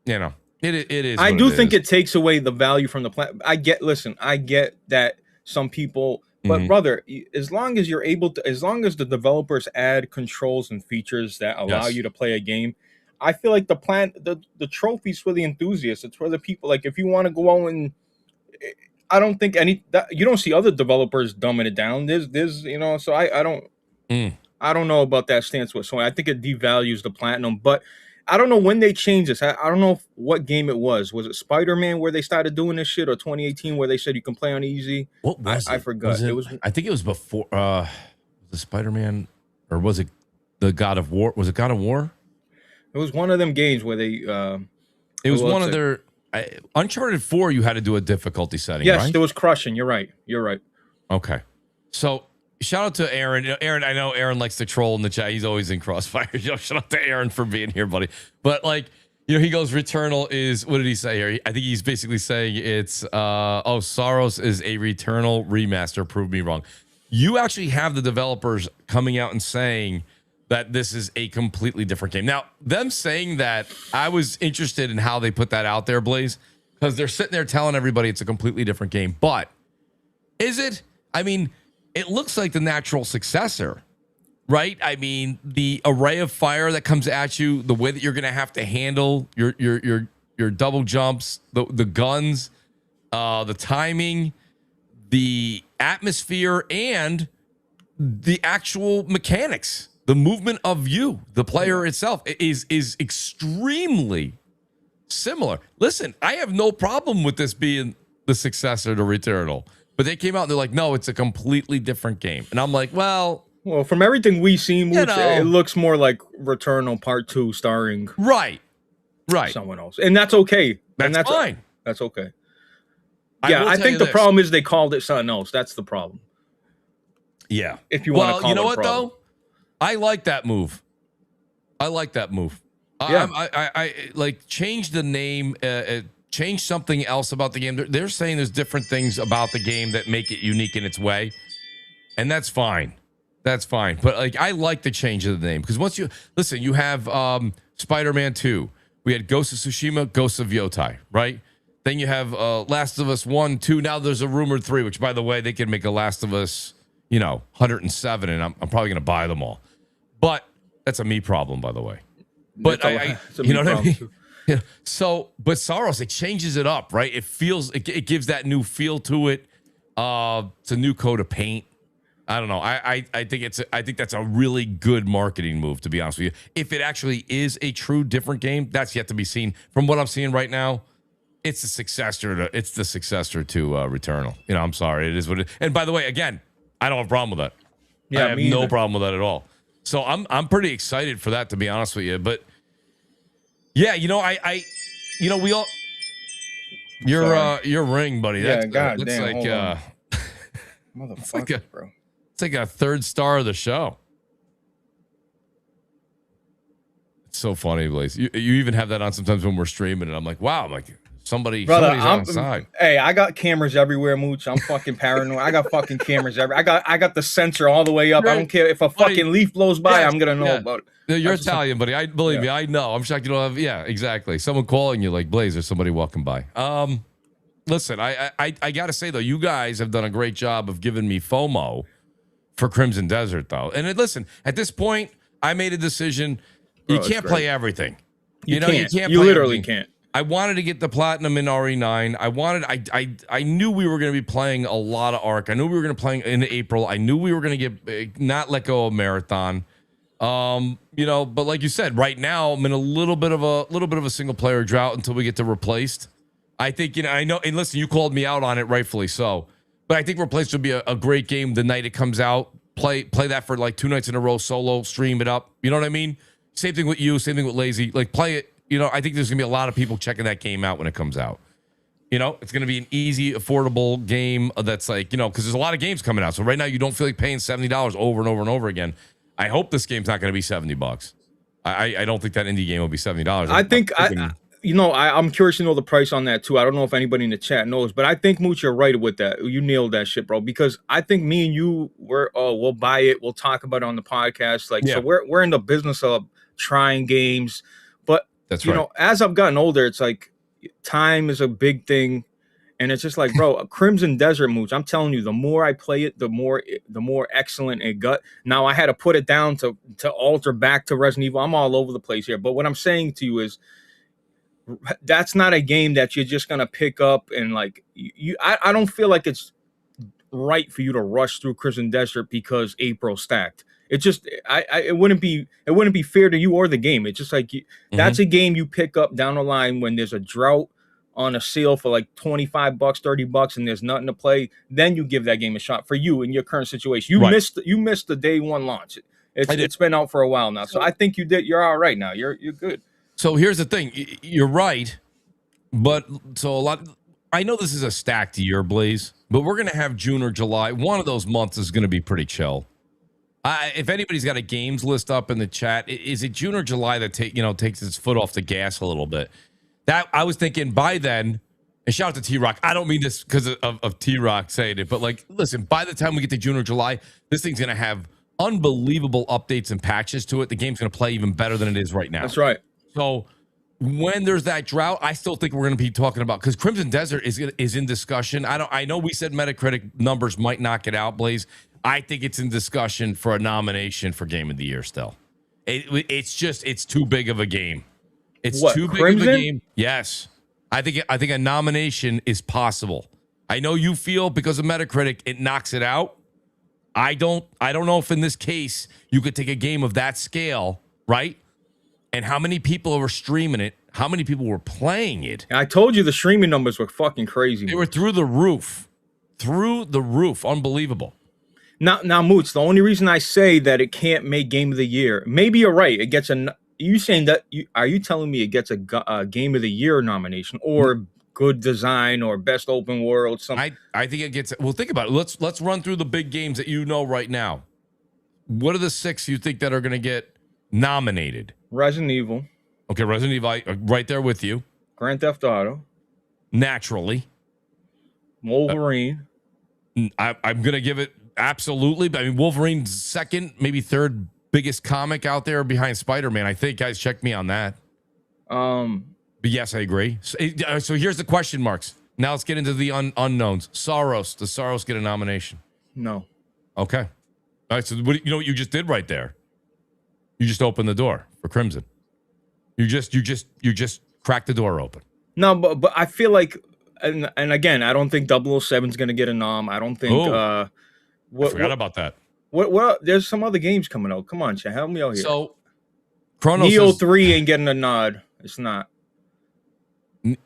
it is. I do think it takes away the value from the platinum. I get that some people... But brother, as long as the developers add controls and features that allow you to play a game, I feel like the trophy's for the enthusiasts. It's for the people. Like, if you want to go out and, I don't think you don't see other developers dumbing it down. There's so I don't know about that stance with Sony. I think it devalues the platinum, but I don't know when they changed this. I don't know what game it was. Was it Spider-Man where they started doing this shit, or 2018 where they said you can play on easy? What was I forgot. It was. I think it was before the Spider-Man, or was it the God of War? Was it God of War? It was one of them games where they. It was one of their Uncharted 4. You had to do a difficulty setting. Yes, right? There was crushing. You're right. Okay, so. Shout out to Aaron. Aaron, I know Aaron likes to troll in the chat. He's always in Crossfire. Shout out to Aaron for being here, buddy. But he goes, Returnal is, what did he say here? I think he's basically saying it's, Sorrows is a Returnal remaster. Prove me wrong. You actually have the developers coming out and saying that this is a completely different game. Now, them saying that, I was interested in how they put that out there, Blaze, because they're sitting there telling everybody it's a completely different game. But Is it? I mean, it looks like the natural successor, right? I mean, the array of fire that comes at you, the way that you're going to have to handle your double jumps, the guns, the timing, the atmosphere, and the actual mechanics, the movement of you, the player itself is extremely similar. Listen, I have no problem with this being the successor to Returnal, but they came out and they're like, no, it's a completely different game. And I'm like, well, from everything we've seen, it looks more like Returnal Part 2 starring right. someone else. And that's okay. That's fine. That's okay. Yeah, I think the problem is they called it something else. That's the problem. Yeah. If you want to call it a problem. Well, you know what, though? I like that move. Yeah. I like change the name, change something else about the game. They're saying there's different things about the game that make it unique in its way. And that's fine. That's fine. But like, I like the change of the name because once you have Spider-Man 2, we had Ghost of Tsushima, Ghost of Yotai, right? Then you have Last of Us 1, 2. Now there's a rumored 3, which by the way, they can make a Last of Us, 107, and I'm probably going to buy them all. But that's a me problem, by the way. But you know what I mean? Yeah. So, but Sorrows, it changes it up, right? It gives that new feel to it. It's a new coat of paint. I don't know. I think that's a really good marketing move, to be honest with you. If it actually is a true different game, that's yet to be seen. From what I'm seeing right now, it's the successor to Returnal. I'm sorry, it is what it is. And by the way, again, I don't have a problem with that. Yeah, I have no problem with that at all. So I'm pretty excited for that, to be honest with you. But yeah, we all your ring, buddy. Yeah, that's damn, like motherfucker, bro. It's like a third star of the show. It's so funny, Blaze. You even have that on sometimes when we're streaming, and I'm like, wow, I'm like somebody's outside. Hey, I got cameras everywhere, Mooch. I'm fucking paranoid. I got fucking cameras everywhere. I got the sensor all the way up. I don't care if a fucking leaf blows by. I'm gonna know about it. You're Italian, buddy. Believe me, I know. I'm shocked you don't have. Yeah, exactly. Someone calling you like, Blaze, there's somebody walking by. Listen, I gotta say though, you guys have done a great job of giving me FOMO for Crimson Desert though. And listen, at this point, I made a decision. You can't play everything. You can't. You literally can't. I wanted to get the platinum in RE9. I knew we were going to be playing a lot of Arc. I knew we were going to play in April. I knew we were going to get not let go of Marathon. But like you said, right now I'm in a little bit of a single player drought until we get to Replaced. I think I know. And listen, you called me out on it, rightfully so. But I think Replaced would be a great game the night it comes out. Play that for like 2 nights in a row, solo, stream it up. You know what I mean? Same thing with you. Same thing with Lazy. Like play it. I think there's going to be a lot of people checking that game out when it comes out. It's going to be an easy, affordable game that's like, because there's a lot of games coming out. So right now you don't feel like paying $70 over and over and over again. I hope this game's not going to be $70. I don't think that indie game will be $70. I'm curious to know the price on that too. I don't know if anybody in the chat knows, but I think Mooch, you're right with that. You nailed that shit, bro. Because I think me and you, we'll buy it. We'll talk about it on the podcast. So we're in the business of trying games. But that's right. As I've gotten older, it's like time is a big thing, and it's just like, bro, Crimson Desert, Mooch. I'm telling you, the more I play it, the more excellent it got. Now I had to put it down to alter back to Resident Evil. I'm all over the place here, but what I'm saying to you is, that's not a game that you're just gonna pick up and like I don't feel like it's right for you to rush through Crimson Desert because April stacked. It just it wouldn't be fair to you or the game. It's just like that's a game you pick up down the line when there's a drought on a sale for like $25, $30, and there's nothing to play. Then you give that game a shot for you in your current situation. You missed the day one launch. It's been out for a while now, so I think you're all right now. You're good. So here's the thing. You're right, but I know this is a stacked year, Blaze, but we're going to have June or July. One of those months is going to be pretty chill. If anybody's got a games list up in the chat, is it June or July that takes its foot off the gas a little bit? That I was thinking by then, and shout out to T-Rock. I don't mean this because of T-Rock saying it, but like, listen, by the time we get to June or July, this thing's going to have unbelievable updates and patches to it. The game's going to play even better than it is right now. That's right. So when there's that drought, I still think we're going to be talking about, because Crimson Desert is in discussion. I know we said Metacritic numbers might knock it out, Blaze. I think it's in discussion for a nomination for Game of the Year still. It's too big of a game. It's too big of a game. Yes. I think a nomination is possible. I know you feel because of Metacritic it knocks it out. I don't know if in this case you could take a game of that scale, right? And how many people were streaming it? How many people were playing it? I told you the streaming numbers were fucking crazy. They were through the roof. Through the roof. Unbelievable. Now, Moots, the only reason I say that it can't make Game of the Year, maybe you're right. It gets you saying that? Are you telling me it gets a Game of the Year nomination or good design or best open world? Something? I think it gets. Well, think about it. Let's run through the big games that you know right now. What are the 6 you think that are going to get nominated? Resident Evil. Okay, Resident Evil, right there with you. Grand Theft Auto. Naturally. Wolverine. I'm going to give it absolutely. I mean, Wolverine's second, maybe third biggest comic out there behind Spider-Man. I think, guys, check me on that. But yes, I agree. So here's the question marks. Now let's get into the unknowns. Sorrowos. Does Sorrowos get a nomination? No. Okay. All right. So you know what you just did right there? You just opened the door for Crimson. You just cracked the door open. No, but I feel like, and again, I don't think 007's going to get a nom. I don't think. I forgot about that. What? There's some other games coming out. Come on, Chan, help me out here. So, Chronos Neo 3 ain't getting a nod. It's not.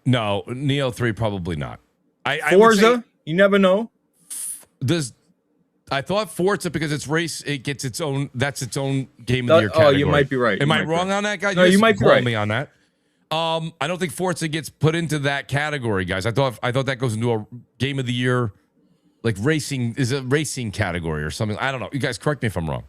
No, Neo 3 probably not. Forza, you never know. I thought Forza, because it's race, it gets its own. That's its own Game of the Year category. Oh, you might be right. Am I wrong on that, guys? No, you might be right. Me on that. I don't think Forza gets put into that category, guys. I thought that goes into a Game of the Year, like racing is a racing category or something. I don't know. You guys correct me if I'm wrong.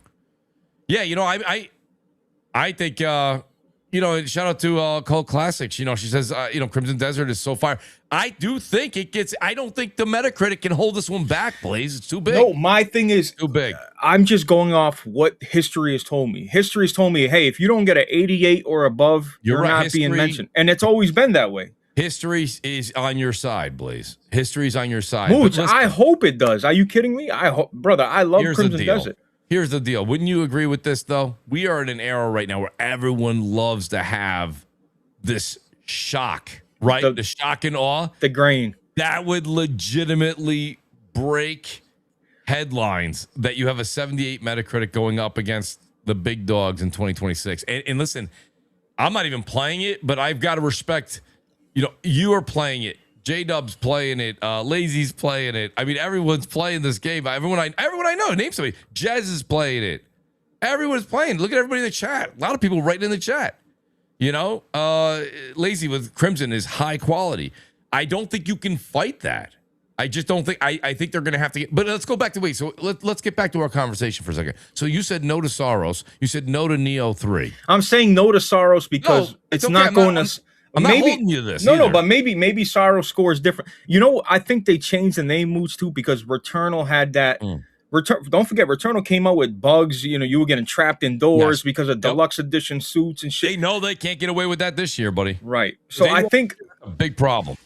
Yeah, you know, I think shout out to Cult Classics. You know, she says Crimson Desert is so fire. I do think it gets. I don't think the Metacritic can hold this one back, Blaze. It's too big. No, my thing is too big. I'm just going off what history has told me. History has told me, hey, if you don't get an 88 or above, you're right, not being mentioned, and it's always been that way. History is on your side, Blaze. History's on your side. Moods, I hope it does. Are you kidding me? I hope, brother. I love Crimson Desert. Here's the deal. Wouldn't you agree with this, though? We are in an era right now where everyone loves to have this shock, right? The shock and awe. The grain. That would legitimately break headlines that you have a 78 Metacritic going up against the big dogs in 2026. And listen, I'm not even playing it, but I've got to respect, you are playing it. J-Dub's playing it. Lazy's playing it. I mean, everyone's playing this game. Everyone I know, name somebody. Jez is playing it. Everyone's playing. Look at everybody in the chat. A lot of people writing in the chat. Lazy with Crimson is high quality. I don't think you can fight that. I just don't think. I think they're going to have to get. But let's go back to So let's get back to our conversation for a second. So you said no to Sorrowos. You said no to Neo 3. I'm saying no to Sorrowos because it's okay. Not going to. I'm not holding you to this. No, but maybe Sorrow scores different. I think they changed the name moods too because Returnal had that. Don't forget, Returnal came out with bugs. You were getting trapped indoors because of deluxe edition suits and shit. They know they can't get away with that this year, buddy. Right. So I think a big problem.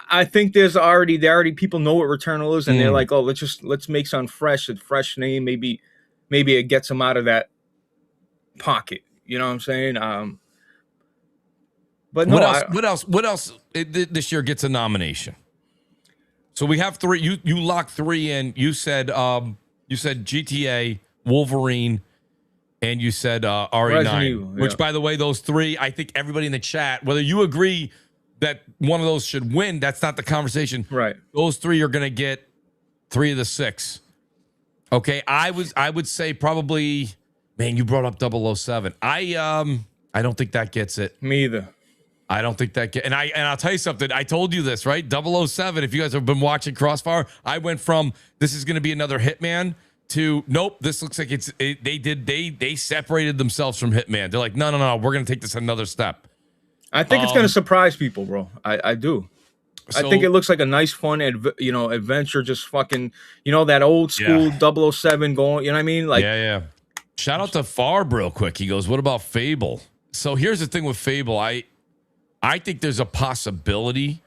I think there's already people know what Returnal is, and they're like, oh, let's make something fresh, a fresh name. Maybe it gets them out of that pocket. You know what I'm saying? But no, what else this year gets a nomination? So we have 3. You locked 3 in. You said GTA, Wolverine, and you said RE9. Which, by the way, those 3, I think everybody in the chat, whether you agree that one of those should win, that's not the conversation. Right. Those 3 are going to get 3 of the 6. Okay. I would say probably, man, you brought up 007. I don't think that gets it. Me either. I don't think that and I'll tell you something. I told you this, right? 007. If you guys have been watching Crossfire, I went from this is going to be another Hitman to nope. This looks like they separated themselves from Hitman. They're like, no. We're going to take this another step. I think it's going to surprise people, bro. I do. So, I think it looks like a nice, fun, adventure. Just fucking, that old school 007 going. You know what I mean? Like, yeah. Shout out to Farb real quick. He goes, "What about Fable?" So here's the thing with Fable. I think there's a possibility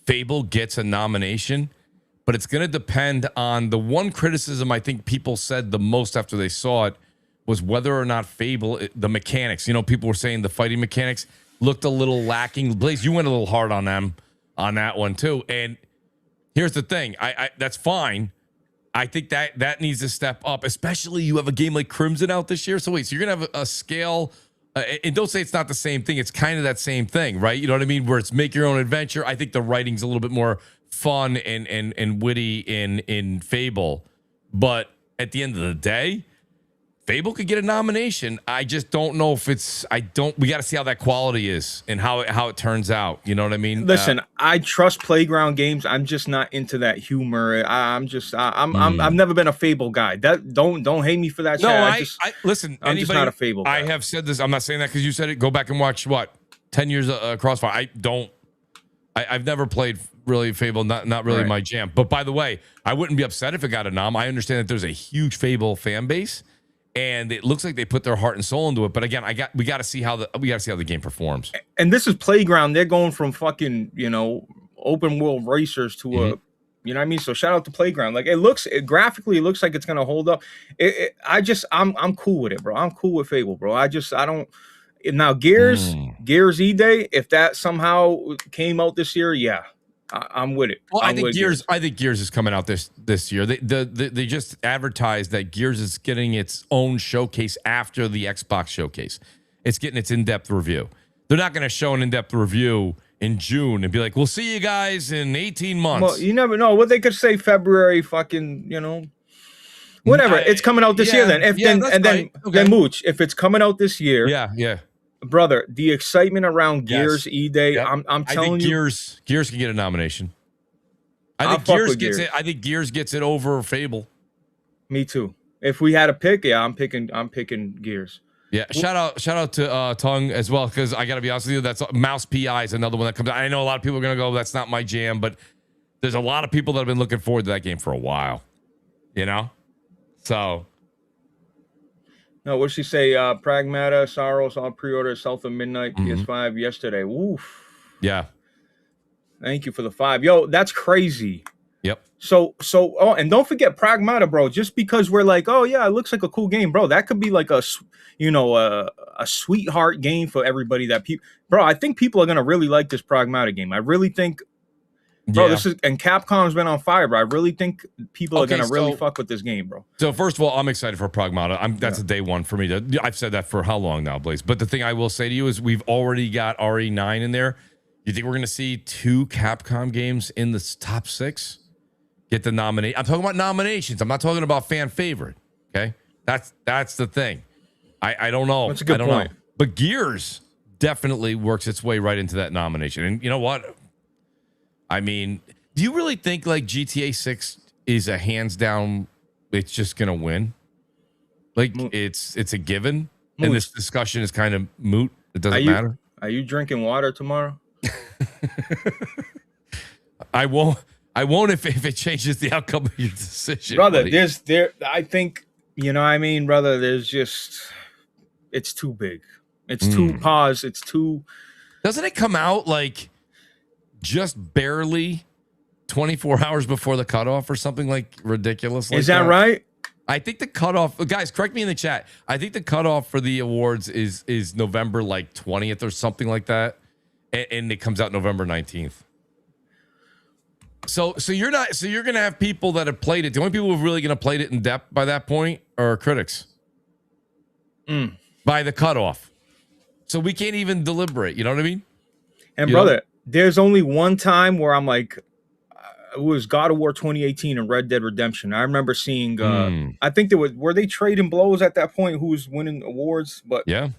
Fable gets a nomination, but it's going to depend on the one criticism I think people said the most after they saw it was whether or not Fable, the mechanics, people were saying the fighting mechanics looked a little lacking. Blaze, you went a little hard on them on that one too. And here's the thing. I that's fine. I think that needs to step up, especially you have a game like Crimson out this year. So wait, so you're going to have a scale, and don't say it's not the same thing. It's kind of that same thing, right? You know what I mean? Where it's make your own adventure. I think the writing's a little bit more fun and witty in Fable. But at the end of the day, Fable could get a nomination. I just don't know if we got to see how that quality is and how it turns out. You know what I mean? Listen, I trust Playground Games. I'm just not into that humor. I've never been a Fable guy. Don't hate me for that. No, I listen. I'm just not a Fable guy. I have said this. I'm not saying that because you said it. Go back and watch 10 years Crossfire. I've never played really Fable. Not really my jam. But by the way, I wouldn't be upset if it got a nom. I understand that there's a huge Fable fan base. And it looks like they put their heart and soul into it. But again, we got to see how the game performs. And this is Playground. They're going from fucking, open world racers to a, you know what I mean? So shout out to Playground. Like graphically, it looks like it's going to hold up. I'm cool with it, bro. I'm cool with Fable, bro. I don't. Now Gears E-Day, if that somehow came out this year, yeah. I'm with it. Well, I think Gears is coming out this year. They just advertised that Gears is getting its own showcase after the Xbox showcase. It's getting its in-depth review. They're not going to show an in-depth review in June and be like, "We'll see you guys in 18 months." Well, you never know. What they could say February, fucking, whatever. It's coming out this year. Then Mooch, if it's coming out this year, yeah. Brother, the excitement around Gears E-Day, I'm telling you. Gears can get a nomination. I think Gears gets it over Fable. Me too. If we had a pick, I'm picking Gears. Yeah, shout out to Tongue as well, because I got to be honest with you, that's Mouse PI is another one that comes out. I know a lot of people are going to go, that's not my jam, but there's a lot of people that have been looking forward to that game for a while, So... No, what did she say? Pragmata, Sorrowos, all pre-order, South of Midnight, PS5 yesterday. Woof. Yeah. Thank you for the 5. Yo, that's crazy. Yep. So, and don't forget Pragmata, bro. Just because we're like, oh yeah, it looks like a cool game, bro. That could be like a sweetheart game for everybody. Bro, I think people are gonna really like this Pragmata game. I really think. Bro, and Capcom's been on fire, bro. I really think people are gonna really fuck with this game, bro. So first of all, I'm excited for Pragmata. That's a day one for me. I've said that for how long now, Blaze? But the thing I will say to you is we've already got RE9 in there. You think we're gonna see 2 Capcom games in the top 6 get the nominate? I'm talking about nominations. I'm not talking about fan favorite. Okay, that's the thing. I don't know. That's a good point. But Gears definitely works its way right into that nomination. And you know what? I mean, do you really think like GTA 6 is a hands down, it's just going to win? Like it's a given and this discussion is kind of moot. It doesn't matter. Are you drinking water tomorrow? I won't if it changes the outcome of your decision. Brother, I think, brother, it's too big. It's too pause. It's too. Doesn't it come out like just barely 24 hours before the cutoff or something like ridiculous? Like is that right? I think the cutoff, guys, correct me in the chat. I think the cutoff for the awards is November like 20th or something like that, and it comes out November 19th. So you're gonna have people that have played it. The only people who are really gonna played it in depth by that point are critics. By the cutoff, so we can't even deliberate. You know what I mean? And brother, there's only one time where I'm like, it was God of War 2018 and Red Dead Redemption. I remember seeing. I think were they trading blows at that point? Who was winning awards? But yeah,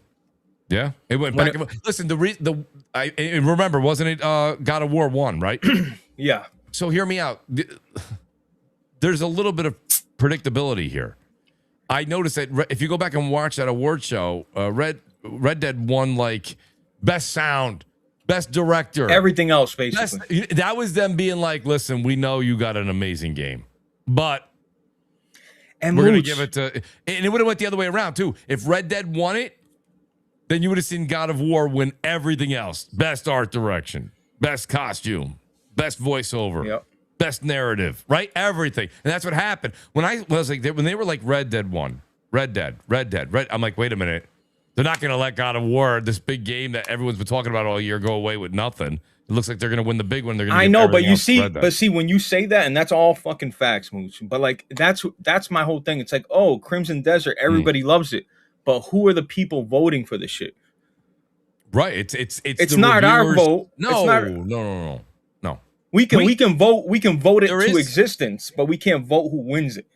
it went back. Listen, remember, wasn't it God of War 1, right? Yeah. So hear me out. There's a little bit of predictability here. I noticed that if you go back and watch that award show, Red Dead won like best sound, best director, everything else basically. That was them being like, "Listen, we know you got an amazing game, but we're gonna give it to." And it would have went the other way around too. If Red Dead won it, then you would have seen God of War win everything else. Best art direction, best costume, best voiceover, Yep. best narrative, right? Everything. And that's what happened. When they were like Red Dead 1, Red Dead, I'm like, wait a minute. They're not going to let God of War, this big game that everyone's been talking about all year, go away with nothing. It looks like they're going to win the big one. They're going to I know, but see, when you say that, and that's all fucking facts, Mooch. But like, that's my whole thing. It's like, oh, Crimson Desert, everybody loves it, but who are the people voting for this shit? Right. It's not our vote. No. We can vote it to existence, but we can't vote who wins it.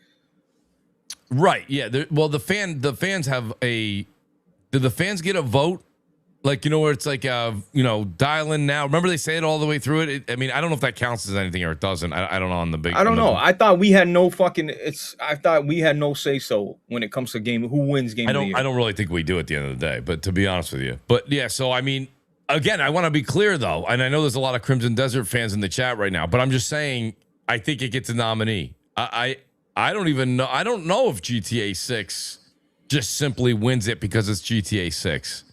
Right. Yeah. The fans have a. Did the fans get a vote? Like, where it's like, dial in now. Remember they say it all the way through it? I mean, I don't know if that counts as anything or it doesn't. I don't know on the big. I don't know. I thought we had no I thought we had no say so when it comes to who wins game of the year. I don't really think we do at the end of the day, but to be honest with you. But yeah, so I mean, again, I want to be clear though, and I know there's a lot of Crimson Desert fans in the chat right now, but I'm just saying I think it gets a nominee. I don't even know. I don't know if GTA 6 just simply wins it because it's GTA 6.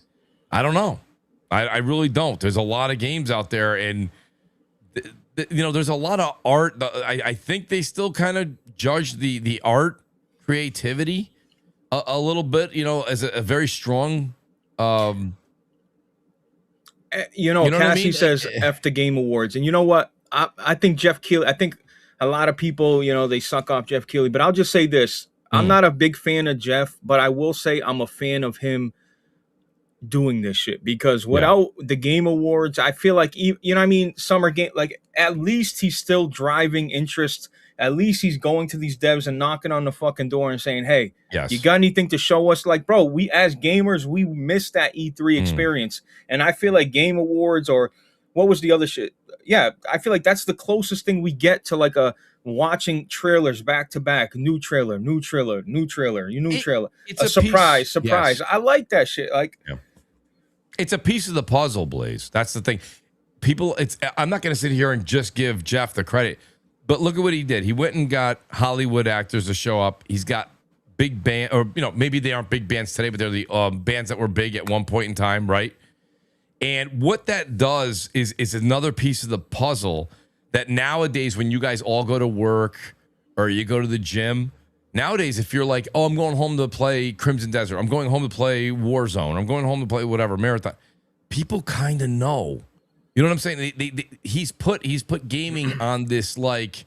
I don't know. I really don't. There's a lot of games out there, and there's a lot of art. I think they still kind of judge the art creativity a little bit, as a very strong. Cassie what I mean? says F the Game Awards, and you know what? I think Jeff Keighley. I think a lot of people, they suck off Jeff Keighley, but I'll just say this: I'm not a big fan of Jeff, but I will say I'm a fan of him doing this shit, because without the Game Awards, I feel like, summer game, like, at least he's still driving interest. At least he's going to these devs and knocking on the fucking door and saying, hey, you got anything to show us? Like, bro, we as gamers, we missed that E3 experience. And I feel like Game Awards, or what was the other shit? Yeah, I feel like that's the closest thing we get to like watching trailers back to back, new trailer. It's a surprise. Yes. I like that shit. Like, it's a piece of the puzzle, Blaze. That's the thing. I'm not going to sit here and just give Jeff the credit, but look at what he did. He went and got Hollywood actors to show up. He's got big band, or maybe they aren't big bands today, but they're the bands that were big at one point in time, right? And what that does is another piece of the puzzle that nowadays, when you guys all go to work or you go to the gym, nowadays, if you're like, oh, I'm going home to play Crimson Desert, I'm going home to play Warzone, I'm going home to play whatever, Marathon, people kind of know. You know what I'm saying? He's put gaming on this, like,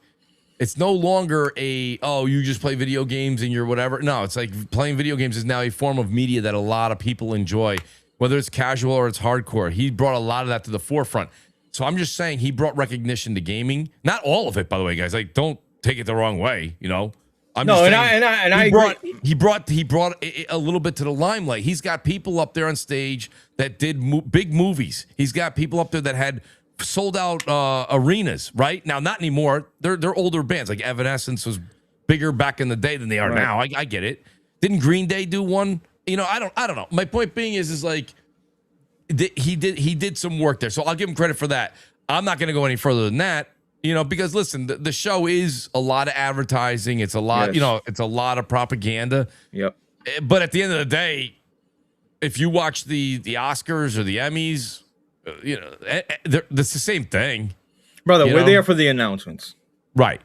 it's no longer you just play video games and you're whatever. No, it's like playing video games is now a form of media that a lot of people enjoy, whether it's casual or it's hardcore. He brought a lot of that to the forefront. So I'm just saying he brought recognition to gaming. Not all of it, by the way, guys. Like, don't take it the wrong way, I'm no, just and saying, I agree. He brought a little bit to the limelight. He's got people up there on stage that did big movies. He's got people up there that had sold out arenas. Right now, not anymore. They're older bands. Like Evanescence was bigger back in the day than they are now. I get it. Didn't Green Day do one? I don't know. My point being is like he did some work there. So I'll give him credit for that. I'm not going to go any further than that. Because listen, the show is a lot of advertising. It's a lot, it's a lot of propaganda. Yep. But at the end of the day, if you watch the Oscars or the Emmys, it's the same thing. Brother, we're there for the announcements. Right.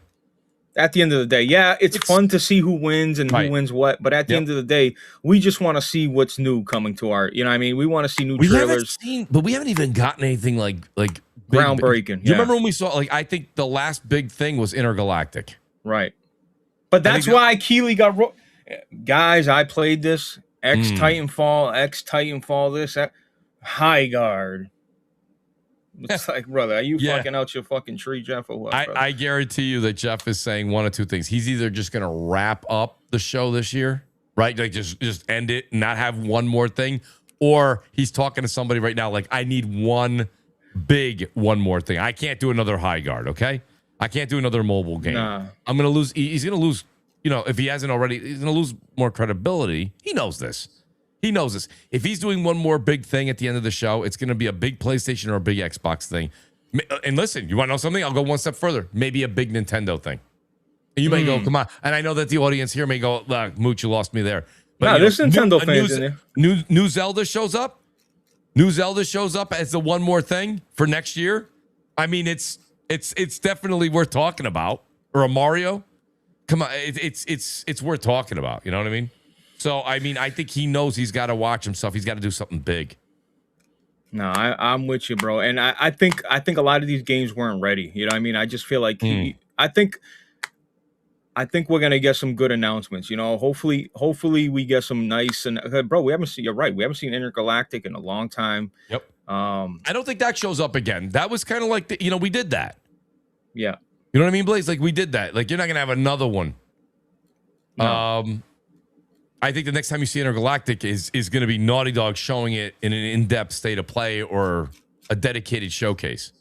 At the end of the day, it's fun to see who wins and who wins what. But at the end of the day, we just want to see what's new coming to our, we want to see new trailers. But we haven't even gotten anything like groundbreaking. You remember when we saw, I think the last big thing was Intergalactic. Right. But that's why Keighley got guys, I played this X Titanfall, this High Guard. It's like, brother, are you fucking out your fucking tree, Jeff, or what? I guarantee you that Jeff is saying one of two things. He's either just going to wrap up the show this year, right? Like just end it and not have one more thing, or he's talking to somebody right now like, I need one more thing. I can't do another High Guard, okay? I can't do another mobile game. Nah. I'm going to lose. He's going to lose, if he hasn't already, he's going to lose more credibility. He knows this. If he's doing one more big thing at the end of the show, it's going to be a big PlayStation or a big Xbox thing. And listen, you want to know something? I'll go one step further. Maybe a big Nintendo thing. And you may go, come on. And I know that the audience here may go, look, Mooch, you lost me there. No, you there's know, Nintendo fans in there. New Zelda shows up. New Zelda shows up as the one more thing for next year. I mean, it's definitely worth talking about. Or a Mario. Come on, it's worth talking about. You know what I mean? So I mean, I think he knows he's got to watch himself. He's got to do something big. No, I'm with you, bro. And I think a lot of these games weren't ready. You know what I mean? I just feel like I think we're gonna get some good announcements. You know, hopefully we get some nice and bro. We haven't seen. You're right. We haven't seen Intergalactic in a long time. Yep. I don't think that shows up again. That was kind of like we did that. Yeah. You know what I mean, Blaze? Like we did that. Like you're not gonna have another one. No. I think the next time you see Intergalactic is going to be Naughty Dog showing it in an in-depth state of play or a dedicated showcase.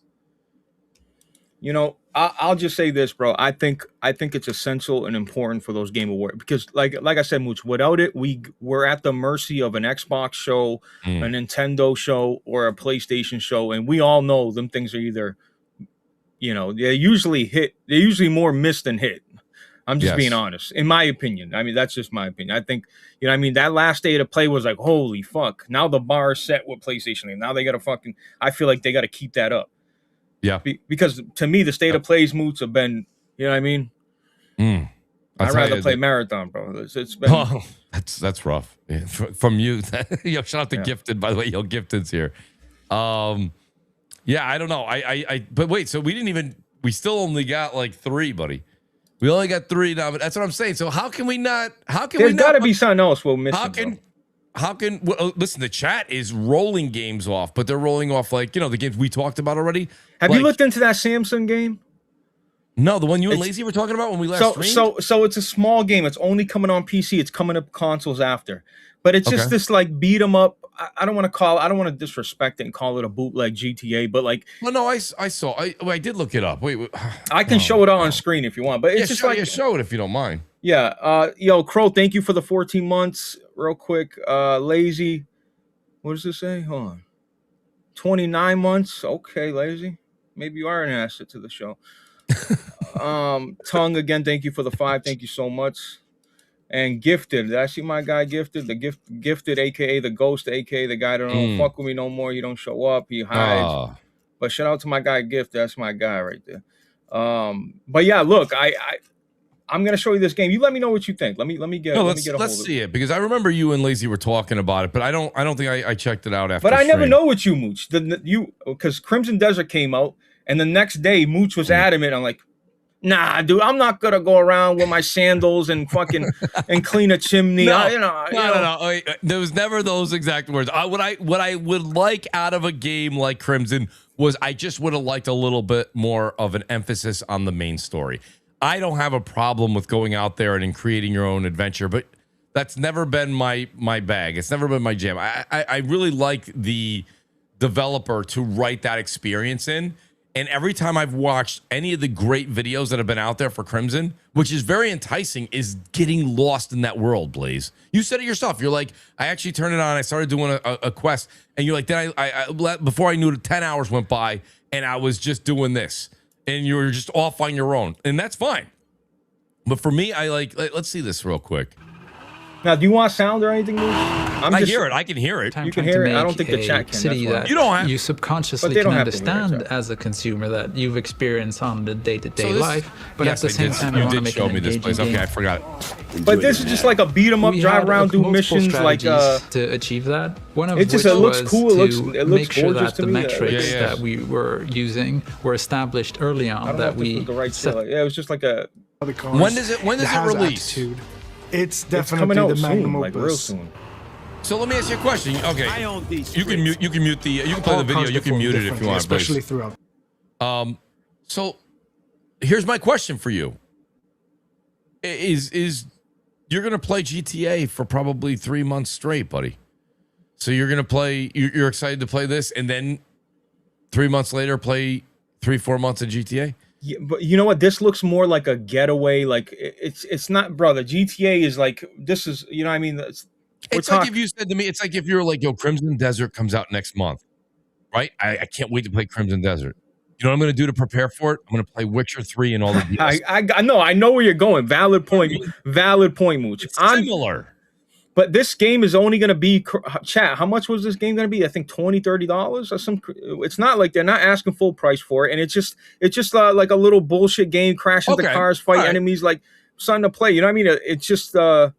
You know, I'll just say this, bro. I think it's essential and important for those Game Awards because, like I said, Mooch, without it, we're at the mercy of an Xbox show, a Nintendo show, or a PlayStation show, and we all know them things are either, you know, they're usually more miss than hit. I'm just being honest, in my opinion. I mean, that's just my opinion. I think, you know, I mean, that last day of play was like, holy fuck. Now the bar is set with PlayStation. And now they got to I feel like they got to keep that up. Yeah. Because to me, the state of plays moods have been, you know what I mean? I'd rather play Marathon, bro. It's been. Oh, that's rough. Yeah, from you. Yo, shout out to Gifted, by the way. Yo, Gifted's here. Yeah, I don't know. But wait, so we still only got like 3, buddy. We only got 3 now, but that's what I'm saying. So how can we not? There's got to be something else we're missing. Listen, the chat is rolling games off, but they're rolling off like, you know, the games we talked about already. Have you looked into that Samson game? No, the one you and Lazy were talking about when we last streamed? So it's a small game. It's only coming on PC. It's coming up consoles after. But it's just this like beat 'em up. I don't want to disrespect it and call it a bootleg GTA, but like. Well, no, I did look it up. Wait. I can show it on screen if you want, but it's just show it if you don't mind. Yeah. Yo, Crow, thank you for the 14 months. Real quick. Lazy. What does it say? Hold on. 29 months. Okay, Lazy. Maybe you are an asset to the show. Tongue again, thank you for the 5. Thank you so much. And Gifted, did I see my guy Gifted? Gifted, aka the Ghost, aka the guy that don't fuck with me no more. You don't show up, he hides. But shout out to my guy Gifted. That's my guy right there. But yeah, look, I'm gonna show you this game. You let me know what you think. Let's see it, because I remember you and Lazy were talking about it, but I don't think I checked it out after. But I never know what you Mooch. Because Crimson Desert came out, and the next day Mooch was adamant. I'm like, nah, dude, I'm not gonna go around with my sandals and fucking and clean a chimney. No. There was never those exact words. What I would like out of a game like Crimson was I just would have liked a little bit more of an emphasis on the main story. I don't have a problem with going out there and creating your own adventure, but that's never been my bag. It's never been my jam. I really like the developer to write that experience in. And every time I've watched any of the great videos that have been out there for Crimson, which is very enticing, is getting lost in that world, Blaze. You said it yourself. You're like, I actually turned it on. I started doing a quest. And you're like, then I before I knew it, 10 hours went by and I was just doing this. And you were just off on your own. And that's fine. But for me, let's see this real quick. Now, do you want sound or anything? I hear it. I can hear it. You can hear it. I don't think the chat can. City that you don't have. You subconsciously can understand as a consumer that you've experienced on the day-to-day life, but at the same time, you want to make show an me this place. engaging Okay, I game. forgot. But this is just like a beat 'em up, drive around, do missions like. To achieve that, one of it which looks was cool. to Make sure that the metrics that we were using were established early on. That we it was just like a. When does it release? Attitude. It's definitely coming out the magnum soon, like real opus. soon. So let me ask you a question. Okay, you can mute you can play the video. You can mute it if you want, especially throughout. So here's my question for you: Is you're gonna play GTA for probably 3 months straight, buddy? So you're gonna play. You're excited to play this, and then 3 months later, play 3-4 months of GTA. Yeah, but you know what? This looks more like a getaway. Like it's not, brother. GTA is like this is. You know what I mean? It's like if you said to me, it's like if you're like, yo, Crimson Desert comes out next month, right? I can't wait to play Crimson Desert. You know what I'm going to do to prepare for it? I'm going to play Witcher 3 and all the DLC. I know where you're going. Valid point, Mooch. It's similar. But this game is only going to be, chat, how much was this game going to be? I think $20, $30 or some. It's not like they're not asking full price for it. And it's just like a little bullshit game, crash into cars, fight enemies, like something to play. You know what I mean? It's just, it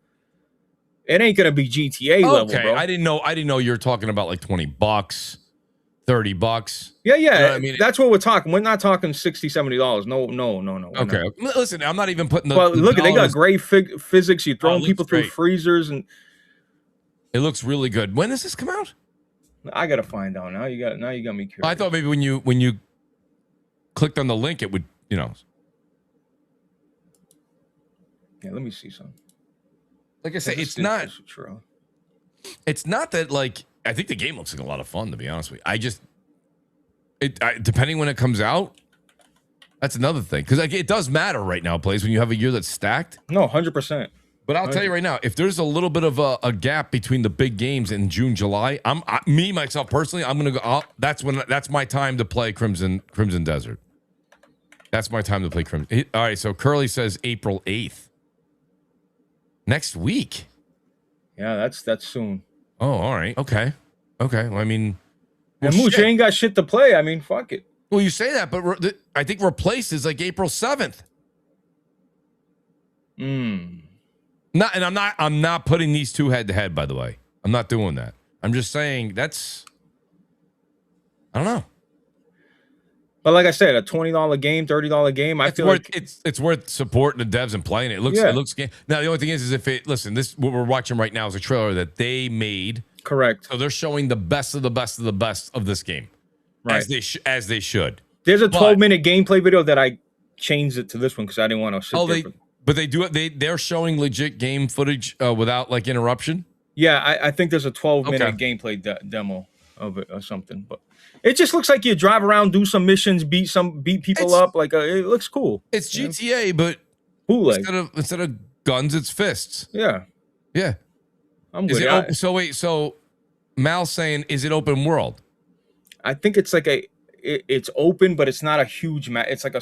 ain't going to be GTA level, bro. I didn't know you were talking about like $20, $30. Yeah. You know what I mean? That's what we're talking. We're not talking $60, $70. No. Okay. Not. Listen, I'm not even putting the. Well, look, the they got great physics. You're throwing people through freezers and. It looks really good. When does this come out? I gotta find out. Now you got me curious. I thought maybe when you clicked on the link, it would, you know. Yeah, let me see something. Like I say, it's not that like I think the game looks like a lot of fun, to be honest with you. Depending when it comes out, that's another thing. Because like, it does matter right now, plays when you have a year that's stacked. No, 100%. But I'll tell you right now, if there's a little bit of a gap between the big games in June, July, myself personally, I'm gonna go. That's my time to play Crimson Desert. That's my time to play Crimson. All right, so Curly says April 8th, next week. Yeah, that's soon. Oh, all right, okay. Well, I mean, and Mooch, you ain't got shit to play. I mean, fuck it. Well, you say that, but I think Replaced is like April 7th. Not, and I'm not putting these two head to head, by the way. I'm not doing that. I'm just saying I don't know. But like I said, a $20 game, $30 game, I feel like it's worth supporting the devs and playing it. It looks game. Now the only thing is if what we're watching right now is a trailer that they made. Correct. So they're showing the best of the best of the best of this game. Right. As they should. There's a 12-minute gameplay video that I changed it to this one because I didn't want to sit there. But they do it. They're showing legit game footage without like interruption. Yeah, I think there's a 12-minute gameplay demo of it or something. But it just looks like you drive around, do some missions, beat people up. Like it looks cool. It's GTA, but instead of guns, it's fists. Yeah. I'm good. So Mal's saying, is it open world? I think it's like it's open, but it's not a huge map. It's like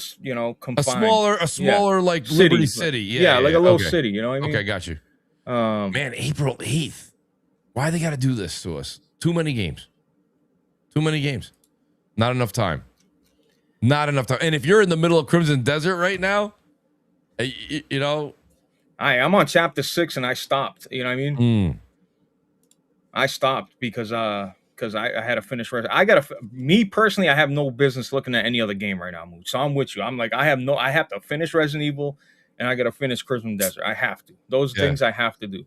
confined. A smaller like city. Liberty City. Yeah, like a little city. You know what I mean? Okay, got you. Man, April 8th. Why they got to do this to us? Too many games. Not enough time. And if you're in the middle of Crimson Desert right now, you know. I'm on chapter 6 and I stopped. You know what I mean? I stopped because I had to finish. Me personally, I have no business looking at any other game right now, Mooch. So I'm with you. I'm like, I have to finish Resident Evil and I got to finish Crimson Desert. I have to. Those things I have to do.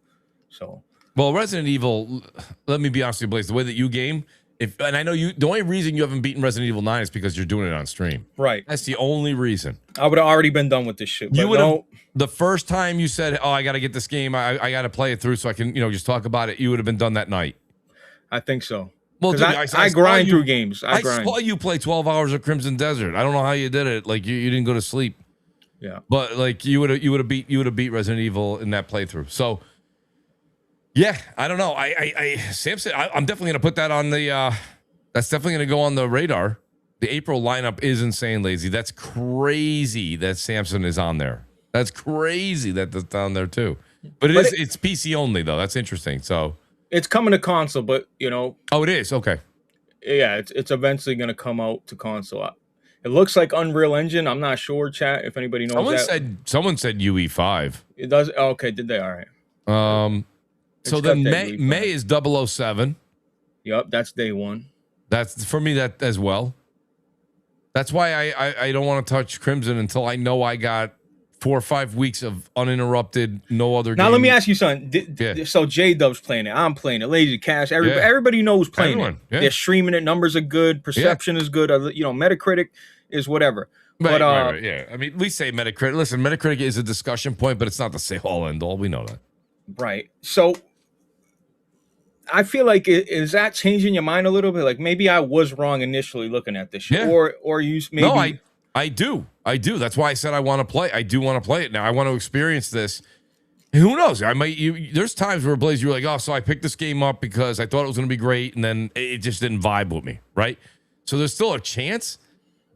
So. Well, Resident Evil, let me be honest with you, Blaze, the way that you game, and I know the only reason you haven't beaten Resident Evil 9 is because you're doing it on stream. Right. That's the only reason. I would have already been done with this shit. You would have, the first time you said, I got to get this game, I got to play it through so I can, just talk about it, you would have been done that night. I think so. Well, dude, I grind through games. I saw you play 12 hours of Crimson Desert. I don't know how you did it. Like you didn't go to sleep. Yeah. But like you would have beat Resident Evil in that playthrough. So yeah, I don't know. Samson, I'm definitely gonna put that on the that's definitely gonna go on the radar. The April lineup is insane, Lazy. That's crazy that Samson is on there. That's crazy that that's down there too. But it's PC only though. That's interesting. So it's coming to console, but Oh, it is? Okay. Yeah, it's eventually gonna come out to console. It looks like Unreal Engine. I'm not sure, chat, if anybody knows Someone said UE5. It does. Oh, okay, did they? All right. So then May is 007. Yep, that's day one. That's for me that as well. That's why I don't want to touch Crimson until I know I got 4 or 5 weeks of uninterrupted, no other. Now let me ask you something. So J-Dub's playing it. I'm playing it. Lazy Cash. Everybody knows playing it. Yeah. They're streaming it. Numbers are good. Perception is good. Metacritic is whatever. Right. Yeah. I mean, we say Metacritic. Listen, Metacritic is a discussion point, but it's not the say all end all. We know that. Right. So I feel like is that changing your mind a little bit? Like maybe I was wrong initially looking at this shit, or you maybe. No, I do. That's why I said I want to play. I do want to play it now. I want to experience this. Who knows? I might. There's times where Blaze, you're like, oh, so I picked this game up because I thought it was going to be great, and then it just didn't vibe with me, right? So there's still a chance,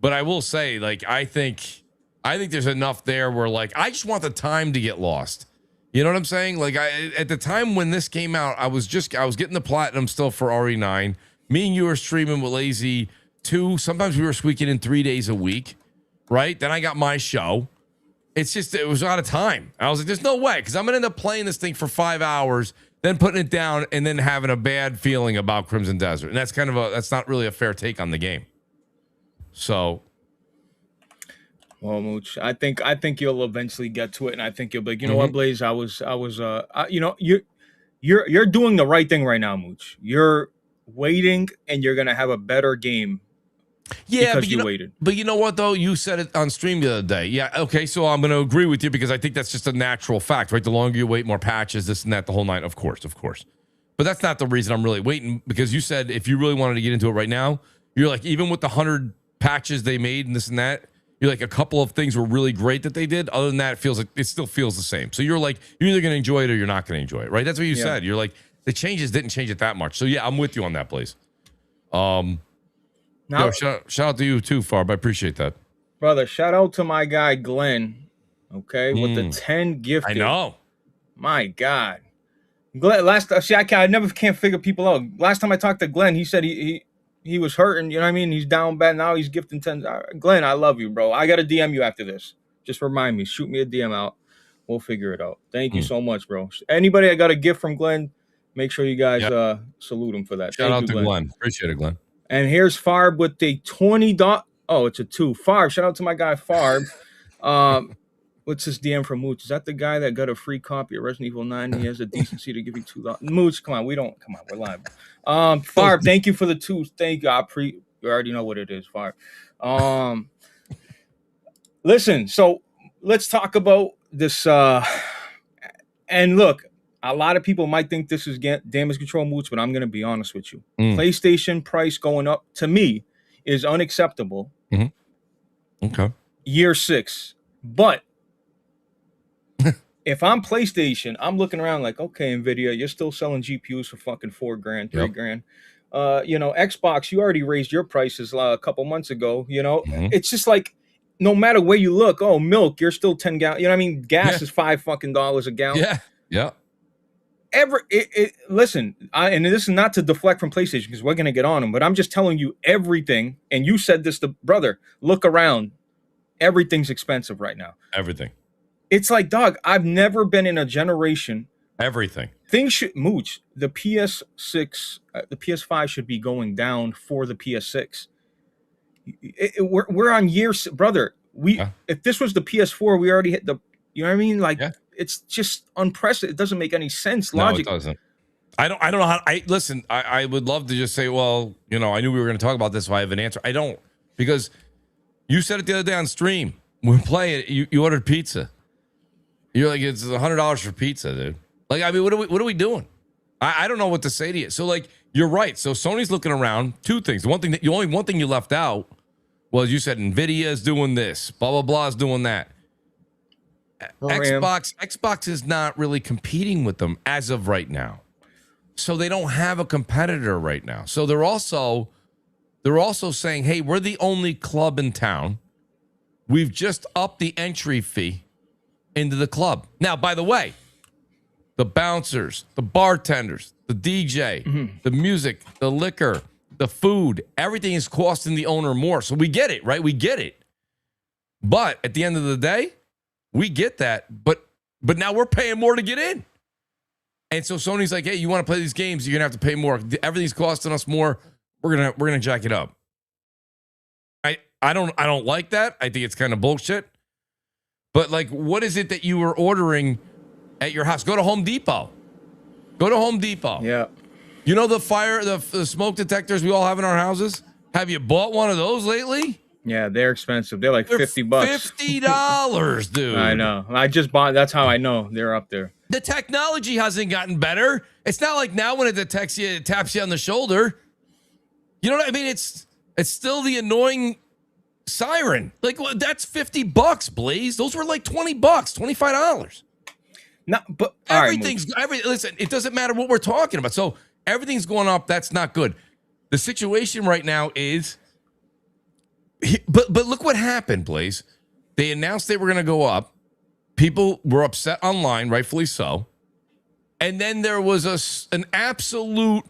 but I will say, like, I think there's enough there where, like, I just want the time to get lost. You know what I'm saying? Like at the time when this came out, I was getting the platinum still for RE9. Me and you were streaming with Lazy 2. Sometimes we were squeaking in 3 days a week, right? Then I got my show. It's just, it was out of time. I was like, there's no way, because I'm going to end up playing this thing for 5 hours, then putting it down, and then having a bad feeling about Crimson Desert. And that's not really a fair take on the game. So. Well, Mooch, I think you'll eventually get to it, and I think you'll be like, you know what, Blaze, you're doing the right thing right now, Mooch. You're waiting, and you're going to have a better game. Yeah, because you waited. But you know what, though? You said it on stream the other day. Yeah, okay, so I'm going to agree with you because I think that's just a natural fact, right? The longer you wait, more patches, this and that, the whole night. Of course. But that's not the reason I'm really waiting, because you said if you really wanted to get into it right now, you're like, even with the 100 patches they made and this and that, you're like, a couple of things were really great that they did. Other than that, it still feels the same. So you're like, you're either going to enjoy it or you're not going to enjoy it, right? That's what you said. You're like, the changes didn't change it that much. So yeah, I'm with you on that, Blaze. Now, shout out to you too, Farb. I appreciate that, brother. Shout out to my guy Glenn. Okay, with the 10 gifted. I know. My God, Glenn. I never can't figure people out. Last time I talked to Glenn, he said he was hurting. You know what I mean? He's down bad now. He's gifting 10. Glenn, I love you, bro. I gotta DM you after this. Just remind me. Shoot me a DM out. We'll figure it out. Thank you so much, bro. Anybody I got a gift from Glenn, make sure you guys salute him for that. Shout out to Glenn. Appreciate it, Glenn. And here's Farb with the $20. Oh, it's a 2. Farb, shout out to my guy Farb. What's his DM from Mooch? Is that the guy that got a free copy of Resident Evil 9? He has a decency to give you $2. Mooch, come on, we're live. Farb, thank you for the 2. Thank you. You already know what it is, Farb. Listen, so let's talk about this. And look, a lot of people might think this is damage control, Mooch, but I'm going to be honest with you. PlayStation price going up, to me, is unacceptable. Okay. Year 6. But if I'm PlayStation, I'm looking around like, okay, NVIDIA, you're still selling GPUs for fucking $4,000, $3,000. Xbox, you already raised your prices a couple months ago. It's just like, no matter where you look, milk, you're still 10 gallons. You know what I mean? Gas is $5 a gallon. Yeah. Listen, and this is not to deflect from PlayStation because we're going to get on them, but I'm just telling you everything. And you said this to brother, look around. Everything's expensive right now. Everything. It's like, dog, I've never been in a generation. Everything. Things should, Mooch, the PS6, the PS5 should be going down for the PS6. We're on years, brother. If this was the PS4, we already hit the, you know what I mean? Like, it's just unprecedented. It doesn't make any sense. Logic. No, it doesn't. I don't know how. Listen. I would love to just say, well, I knew we were going to talk about this, so I have an answer. I don't, because you said it the other day on stream. We're playing. You ordered pizza. You're like, it's $100 for pizza, dude. Like, I mean, what are we doing? I don't know what to say to you. So, like, you're right. So Sony's looking around. 2 things. The only one thing you left out was you said Nvidia is doing this. Blah blah blah is doing that. Xbox is not really competing with them as of right now. So they don't have a competitor right now. So they're also saying, hey, we're the only club in town. We've just upped the entry fee into the club. Now, by the way, the bouncers, the bartenders, the DJ, the music, the liquor, the food, everything is costing the owner more. So we get it, right? We get it. But at the end of the day, we get that, but now we're paying more to get in. And so Sony's like, hey, you want to play these games, you're gonna have to pay more. Everything's costing us more. We're gonna jack it up. I don't like that. I think it's kind of bullshit. But like, what is it that you were ordering at your house? Go to Home Depot. Yeah. You know the smoke detectors we all have in our houses? Have you bought one of those lately? Yeah, they're expensive. They're like $50. $50, dude. I know. I just bought. That's how I know they're up there. The technology hasn't gotten better. It's not like now when it detects you, it taps you on the shoulder. You know what I mean? It's still the annoying siren. Like, well, that's $50, Blaze. Those were like $20, $25. No, but listen, it doesn't matter what we're talking about. So everything's going up. That's not good. The situation right now is. But look what happened, Blaze. They announced they were going to go up. people were upset online, rightfully so. And then there was an absolute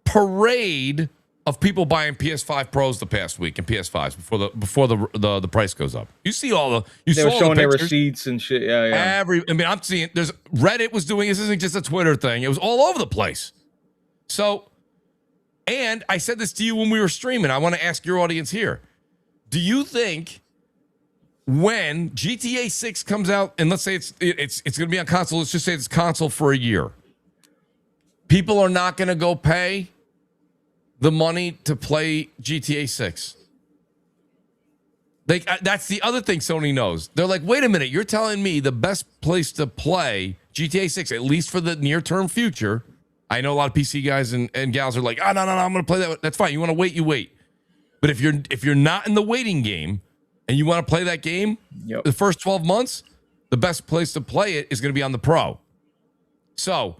parade of people buying PS5 Pros the past week and PS5s before the price goes up. You see they were showing their receipts and shit. Yeah. I'm seeing there's Reddit was doing this isn't just a Twitter thing. It was all over the place. So, and I said this to you when we were streaming. I want to ask your audience here. Do you think when GTA 6 comes out, and let's say it's going to be on console, let's just say it's console for a year, people are not going to go pay the money to play GTA 6. That's the other thing Sony knows. They're like, wait a minute, you're telling me the best place to play GTA 6, at least for the near-term future. I know a lot of PC guys and gals are like, oh, no, I'm going to play that. That's fine. You want to wait, you wait. But if you're not in the waiting game and you want to play that game, the first 12 months, the best place to play it is going to be on the Pro. So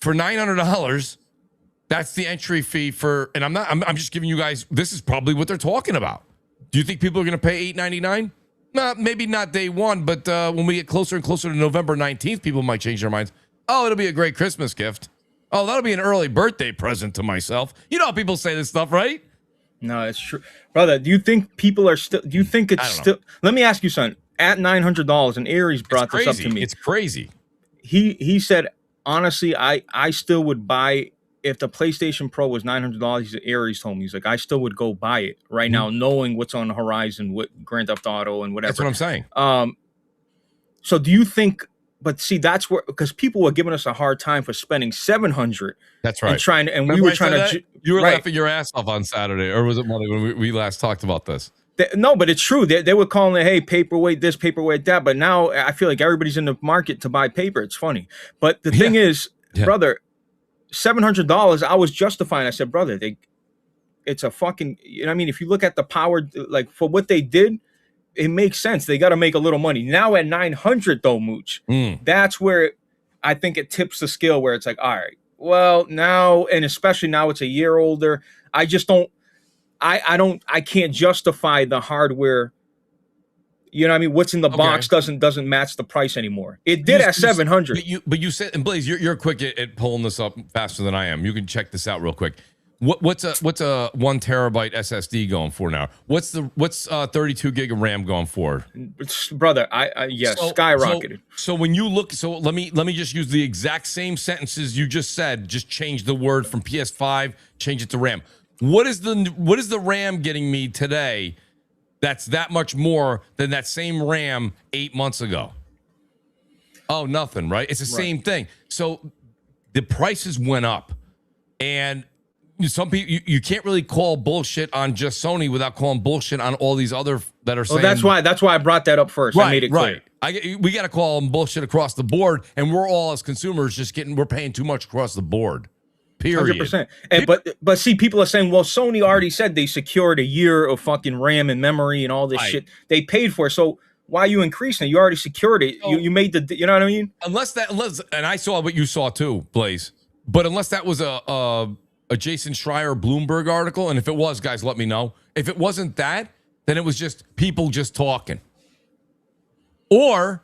for $900, that's the entry fee for, and I'm just giving you guys, this is probably what they're talking about. Do you think people are going to pay $8.99? No, maybe not day one, but when we get closer and closer to November 19th, people might change their minds. Oh, it'll be a great Christmas gift. Oh, that'll be an early birthday present to myself. You know how people say this stuff, right? No, it's true. Brother, do you think people are still, do you think it's still, let me ask you something. At $900, and Aries brought this up to me. It's crazy. He said, honestly, I still would buy, if the PlayStation Pro was $900, Aries told me, he's like, I still would go buy it right now, knowing what's on the horizon with Grand Theft Auto and whatever. That's what I'm saying. So do you think, but see, that's where, because people were giving us a hard time for spending $700. That's right. And we were trying to. You were laughing your ass off on Saturday, or was it Monday when we last talked about this? No, but it's true. They were calling it, hey, paperweight this, paperweight that. But now I feel like everybody's in the market to buy paper. It's funny. But the thing is, brother, $700, I was justifying. I said, brother, it's a fucking, you know what I mean? If you look at the power, like for what they did, it makes sense. They got to make a little money. Now at $900 though, Mooch, that's where I think it tips the scale where it's like, all right, well now, and especially now it's a year older. I just don't, I can't justify the hardware. You know what I mean? What's in the box doesn't match the price anymore. It did at $700. But you said, and Blaze, you're quick at pulling this up faster than I am. You can check this out real quick. What's a 1 terabyte SSD going for now? What's 32 gig of RAM going for? Brother, skyrocketed. So when you look, let me just use the exact same sentences you just said. Just change the word from PS5, change it to RAM. What is the RAM getting me today? That's that much more than that same RAM 8 months ago. Oh, nothing, right? It's the same thing. So the prices went up, and some people you can't really call bullshit on just Sony without calling bullshit on all these other that are saying. That's why I brought that up first. Right, I made it clear. We got to call them bullshit across the board, and we're all as consumers we're paying too much across the board. Period. 100%. And but see, people are saying, well, Sony already said they secured a year of fucking RAM and memory and all this shit they paid for. So why are you increasing it? You already secured it. So, you made you know what I mean? Unless and I saw what you saw too, Blaze. But unless that was a Jason Schreier Bloomberg article, and if it was, guys, let me know. If it wasn't that, then it was just people just talking. Or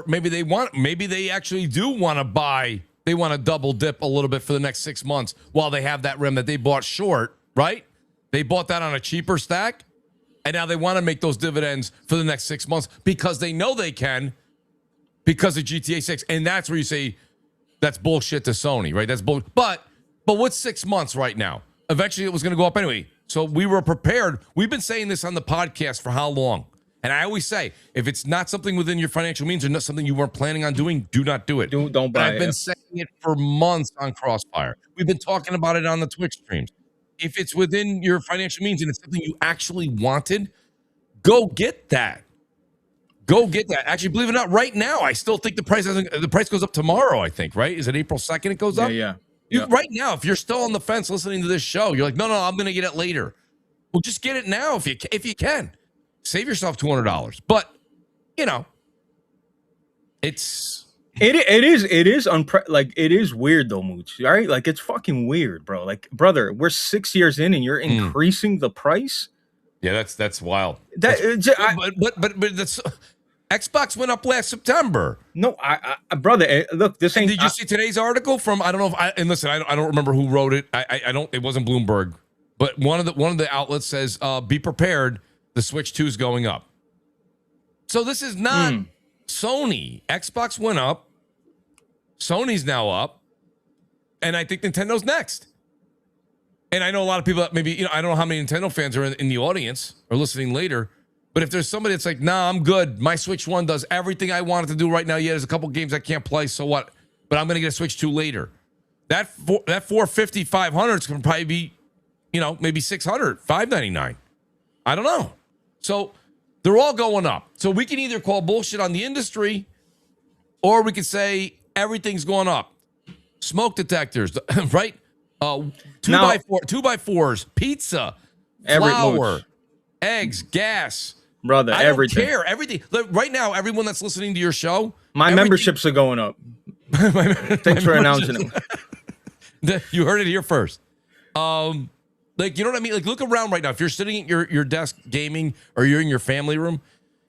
maybe they actually do want to buy. They want to double dip a little bit for the next 6 months while they have that RAM that they bought short, right? They bought that on a cheaper stack, and now they want to make those dividends for the next 6 months because they know they can because of GTA 6. And that's where you say that's bullshit to Sony, right? That's bull. But what's 6 months right now? Eventually it was going to go up anyway. So we were prepared. We've been saying this on the podcast for how long? And I always say, if it's not something within your financial means or not something you weren't planning on doing, do not do it. Don't buy it. I've been saying it for months on Crossfire. We've been talking about it on the Twitch streams. If it's within your financial means and it's something you actually wanted, go get that. Go get that. Actually, believe it or not, right now, I still think the price goes up tomorrow, I think, right? Is it April 2nd it goes up? Yeah. Right now, if you're still on the fence listening to this show, you're like, no, I'm going to get it later. Well, just get it now if you can. Save yourself $200, but you know, it is weird though, Mooch. All right, like it's fucking weird, bro. Like, brother, we're 6 years in and you're increasing the price. Yeah, that's wild. But that's Xbox went up last September. No, brother, look, this ain't. Did you see today's article from? I don't know if and listen, I don't remember who wrote it. I don't. It wasn't Bloomberg, but one of the outlets says, "Be prepared. The Switch 2 is going up." So this is not Sony. Xbox went up. Sony's now up, and I think Nintendo's next. And I know a lot of people that maybe, I don't know how many Nintendo fans are in the audience or listening later, but if there's somebody that's like, nah, I'm good. My Switch 1 does everything I want it to do right now. Yeah, there's a couple games I can't play, so what? But I'm going to get a Switch 2 later. That 450, 500 is going to probably be, maybe 600, 599. I don't know. So they're all going up. So we can either call bullshit on the industry, or we could say everything's going up. Smoke detectors, right? 2x4s, pizza, flour, eggs, gas. Brother, I everything. don't care. Everything. Look, right now, everyone that's listening to your show, my memberships are going up. Thanks for announcing it. You heard it here first. You know what I mean? Like, look around right now. If you're sitting at your desk gaming, or you're in your family room,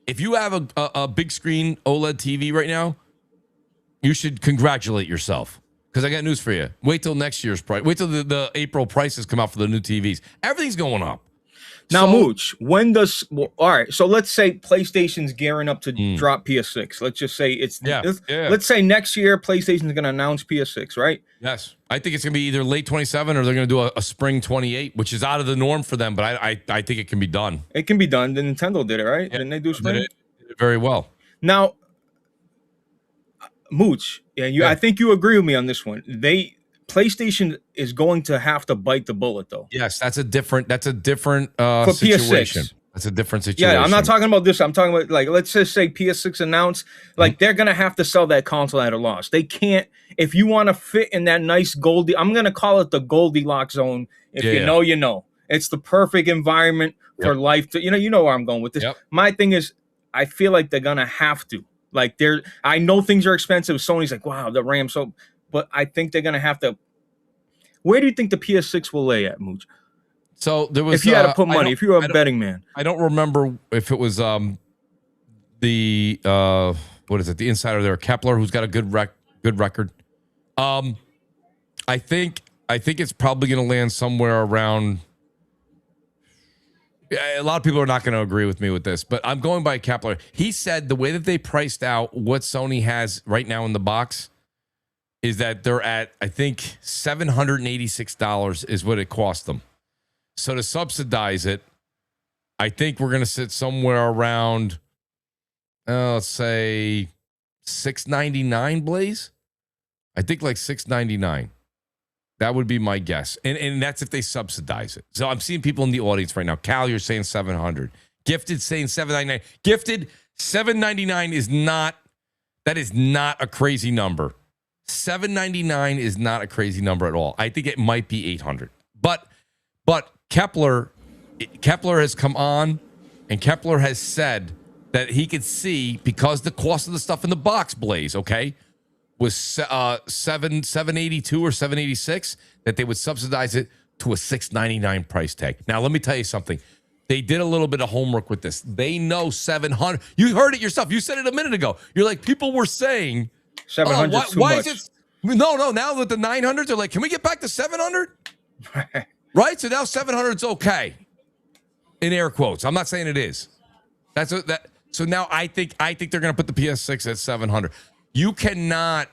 if you have a big screen OLED TV right now, you should congratulate yourself. Because I got news for you. Wait till next year's price. Wait till the April prices come out for the new TVs. Everything's going up. Now, Mooch, when does... Well, all right, so let's say PlayStation's gearing up to drop PS6. Let's just say let's say next year PlayStation's going to announce PS6, right? Yes. I think it's going to be either late 27 or they're going to do a spring 28, which is out of the norm for them, but I think it can be done. It can be done. The Nintendo did it, right? Yeah, didn't they do spring? Did it very well. Now, Mooch, I think you agree with me on this one. PlayStation is going to have to bite the bullet, though. Yes, that's a different for situation. PS6. That's a different situation. Yeah, I'm not talking about this. I'm talking about, like, let's just say PS6 announced, like, they're going to have to sell that console at a loss. They can't, if you want to fit in that nice I'm going to call it the Goldilocks zone. If you know, you know. It's the perfect environment for life. You know where I'm going with this. Yep. My thing is, I feel like they're going to have to. Like, I know things are expensive. Sony's like, wow, the RAM, but I think they're going to have to. Where do you think the PS6 will lay at, Mooch? So there was, if you had to put money, if you were a betting man. I don't remember if it was what is it? The insider there, Kepler, who's got a good record. I think it's probably going to land somewhere around. A lot of people are not going to agree with me with this, but I'm going by Kepler. He said the way that they priced out what Sony has right now in the box is that they're at, I think, $786 is what it cost them. So to subsidize it, I think we're going to sit somewhere around, let's say, $699, Blaze. I think like $699. That would be my guess. And that's if they subsidize it. So I'm seeing people in the audience right now. Cal, you're saying 700. Gifted saying 799. Gifted 799 is not a crazy number. 799 is not a crazy number at all. I think it might be 800. But Kepler has come on, and Kepler has said that he could see, because the cost of the stuff in the box, Blaze, okay, was $782 or $786, that they would subsidize it to a $699 price tag. Now, let me tell you something. They did a little bit of homework with this. They know 700. You heard it yourself. You said it a minute ago. You're like, people were saying 700 is too much. Is it? No. Now with the 900s, they're like, can we get back to 700? Right? So now 700 is okay. In air quotes. I'm not saying it is. So now I think they're going to put the PS6 at 700. You cannot,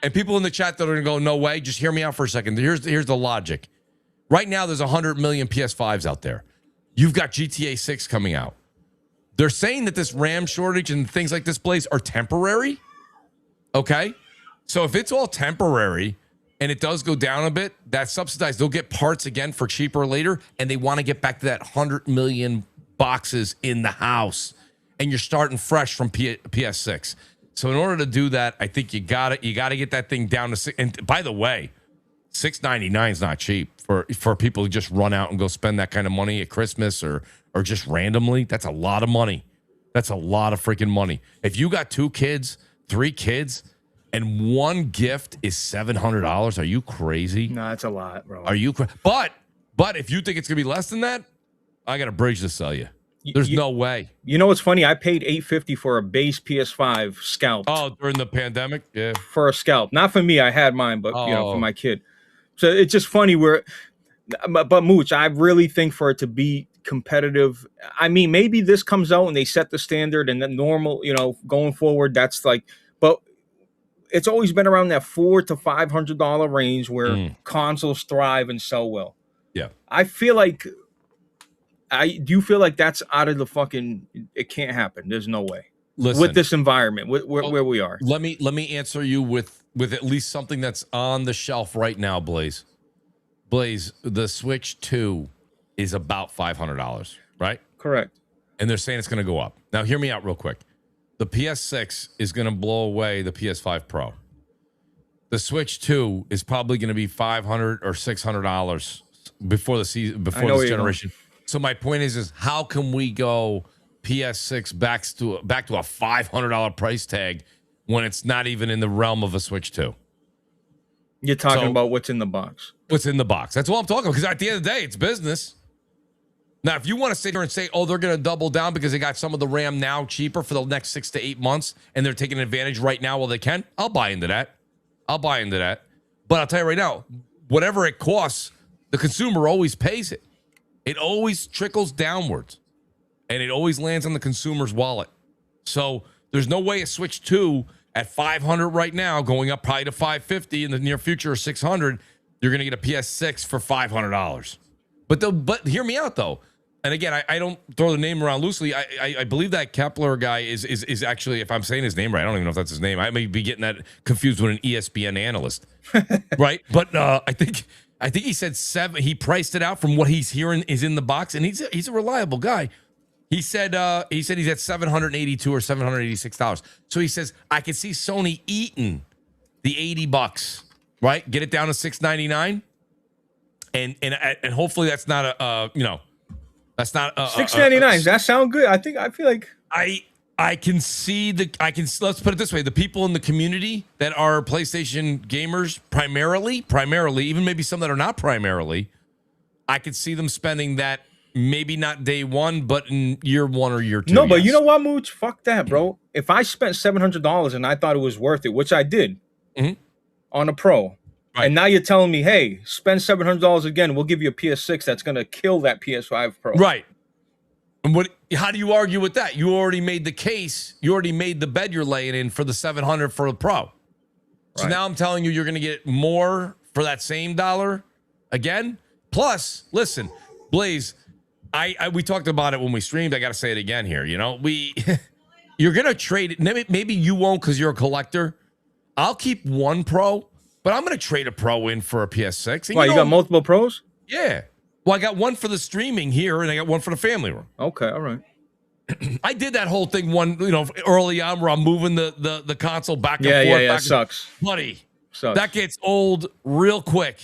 and people in the chat that are going to go, no way, just hear me out for a second. Here's the logic. Right now, there's 100 million PS5s out there. You've got GTA 6 coming out. They're saying that this RAM shortage and things like this, Blaze, are temporary. Okay? So if it's all temporary and it does go down a bit, that's subsidized. They'll get parts again for cheaper later, and they want to get back to that 100 million boxes in the house. And you're starting fresh from PS6. So in order to do that, I think you gotta get that thing down to $6. And by the way, $699 is not cheap for people to just run out and go spend that kind of money at Christmas or just randomly. That's a lot of money. That's a lot of freaking money. If you got 2 kids, 3 kids, and one gift is $700, are you crazy? No, that's a lot, bro. Are you? But if you think it's gonna be less than that, I got a bridge to sell you. There's no way. You know what's funny? I paid $850 for a base PS5 scalped. Oh, during the pandemic? Yeah. For a scalp. Not for me. I had mine, but for my kid. So it's just funny but Mooch, I really think for it to be competitive, I mean, maybe this comes out and they set the standard and then normal, going forward, that's like, but it's always been around that $400 to $500 range where consoles thrive and sell well. Yeah. I feel like, do you feel like that's out of the fucking, it can't happen. There's no way. Listen, with this environment, where we are. Let me answer you with at least something that's on the shelf right now, Blaze. Blaze, the Switch 2 is about $500, right? Correct. And they're saying it's going to go up. Now, hear me out real quick. The PS6 is going to blow away the PS5 Pro. The Switch 2 is probably going to be $500 or $600 before the season, before this generation. So my point is how can we go PS6 back to a $500 price tag when it's not even in the realm of a Switch 2? You're talking about what's in the box. What's in the box. That's all I'm talking about, because at the end of the day, it's business. Now, if you want to sit here and say, oh, they're going to double down because they got some of the RAM now cheaper for the next 6 to 8 months and they're taking advantage right now while they can, I'll buy into that. But I'll tell you right now, whatever it costs, the consumer always pays it. It always trickles downwards, and it always lands on the consumer's wallet. So there's no way a Switch 2 at $500 right now, going up probably to $550 in the near future, or $600, you're going to get a PS6 for $500. But hear me out, though. And again, I don't throw the name around loosely. I believe that Kepler guy is actually, if I'm saying his name right, I don't even know if that's his name. I may be getting that confused with an ESPN analyst, right? But I think he said 7. He priced it out from what he's hearing is in the box, and he's a reliable guy. He said he's at $782 or $786. So he says I can see Sony eating the $80, right? Get it down to $699, and hopefully that's not that's not $699. Does that sound good? I feel like I can see let's put it this way, the people in the community that are PlayStation gamers primarily, even maybe some that are not primarily, I could see them spending that, maybe not day one, but in year 1 or year 2. No, but you know what, Mooch? Fuck that, bro. If I spent $700 and I thought it was worth it, which I did on a Pro, right, and now you're telling me, hey, spend $700 again, we'll give you a PS6 that's going to kill that PS5 Pro. Right. And how do you argue with that? You already made the case. You already made the bed you're laying in for the $700 for the Pro. So now I'm telling you, you're going to get more for that same dollar again. Plus, listen, Blaze, we talked about it when we streamed. I got to say it again here. You're going to trade it. Maybe you won't because you're a collector. I'll keep one Pro, but I'm going to trade a Pro in for a PS6. Why, you got multiple Pros? Yeah. Well, I got one for the streaming here, and I got one for the family room. Okay, all right. I did that whole thing early on where I'm moving the console back and forth. Yeah, it sucks. Buddy, sucks. That gets old real quick.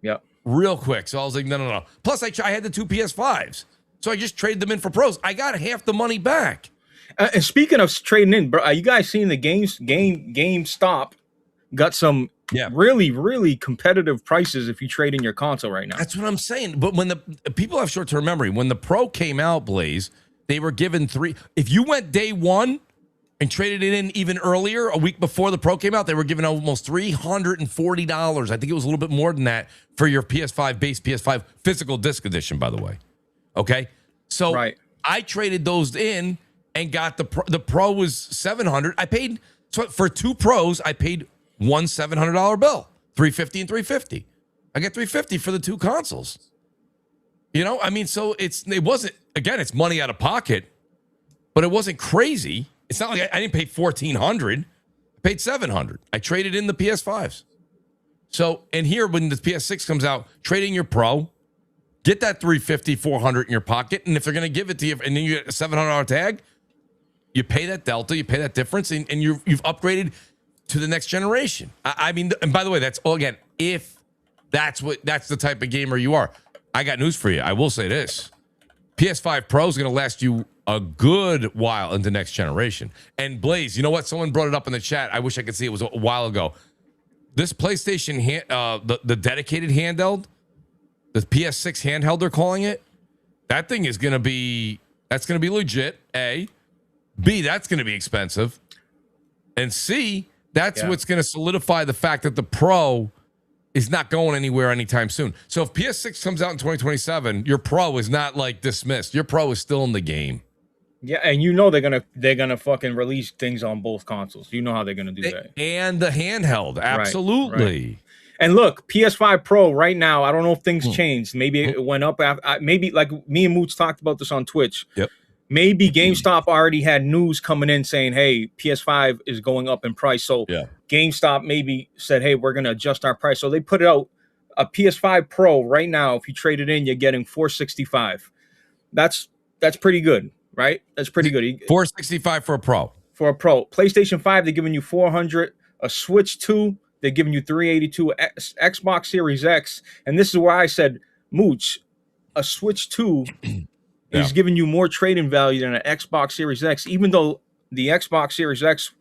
Yep. Real quick. So I was like, no. Plus, I had the 2 PS5s. So I just traded them in for Pros. I got half the money back. And speaking of trading in, bro, you guys seen the GameStop got some really, really competitive prices if you trade in your console right now. That's what I'm saying. But when the people have short-term memory, when the Pro came out, Blaze, they were given 3. If you went day one and traded it in even earlier, a week before the Pro came out, they were giving almost $340. I think it was a little bit more than that for your PS5 base PS5 physical disc edition, by the way. Okay? So I traded those in and got the Pro was $700. I paid, so for 2 Pros, I paid one $700 bill, $350 and $350. I get $350 for the 2 consoles. So it wasn't, again, it's money out of pocket, but it wasn't crazy. It's not like I didn't pay $1,400. I paid $700. I traded in the PS5s. So, and here when the PS6 comes out, trading your Pro, get that $350, $400 in your pocket, and if they're going to give it to you, and then you get a $700 tag, you pay that delta, you pay that difference, and you've upgraded to the next generation. I mean, and by the way, that's all, again, if that's the type of gamer you are. I got news for you. I will say this. PS5 Pro is going to last you a good while into next generation. And Blaze, you know what? Someone brought it up in the chat. I wish I could see it. Was a while ago. This PlayStation, the dedicated handheld, the PS6 handheld they're calling it, that thing is going to be That's going to be legit, A. B, that's going to be expensive. And C, that's what's going to solidify the fact that the Pro is not going anywhere anytime soon. So if PS6 comes out in 2027, your Pro is not like dismissed. Your Pro is still in the game. Yeah, and you know they're gonna fucking release things on both consoles. You know how they're gonna do that. And the handheld, absolutely. Right. And look, PS5 Pro right now, I don't know if things changed. Maybe it went up. Maybe like me and Moots talked about this on Twitch. Yep. Maybe GameStop already had news coming in saying, hey, PS5 is going up in price. So GameStop maybe said, hey, we're going to adjust our price. So they put it out. A PS5 Pro right now, if you trade it in, you're getting $465. That's pretty good, right? That's pretty good. $465 for a Pro. For a Pro. PlayStation 5, they're giving you $400. A Switch 2, they're giving you $382. Xbox Series X. And this is where I said, Mooch, a Switch 2 is giving you more trading value than an Xbox Series X, even though the Xbox Series X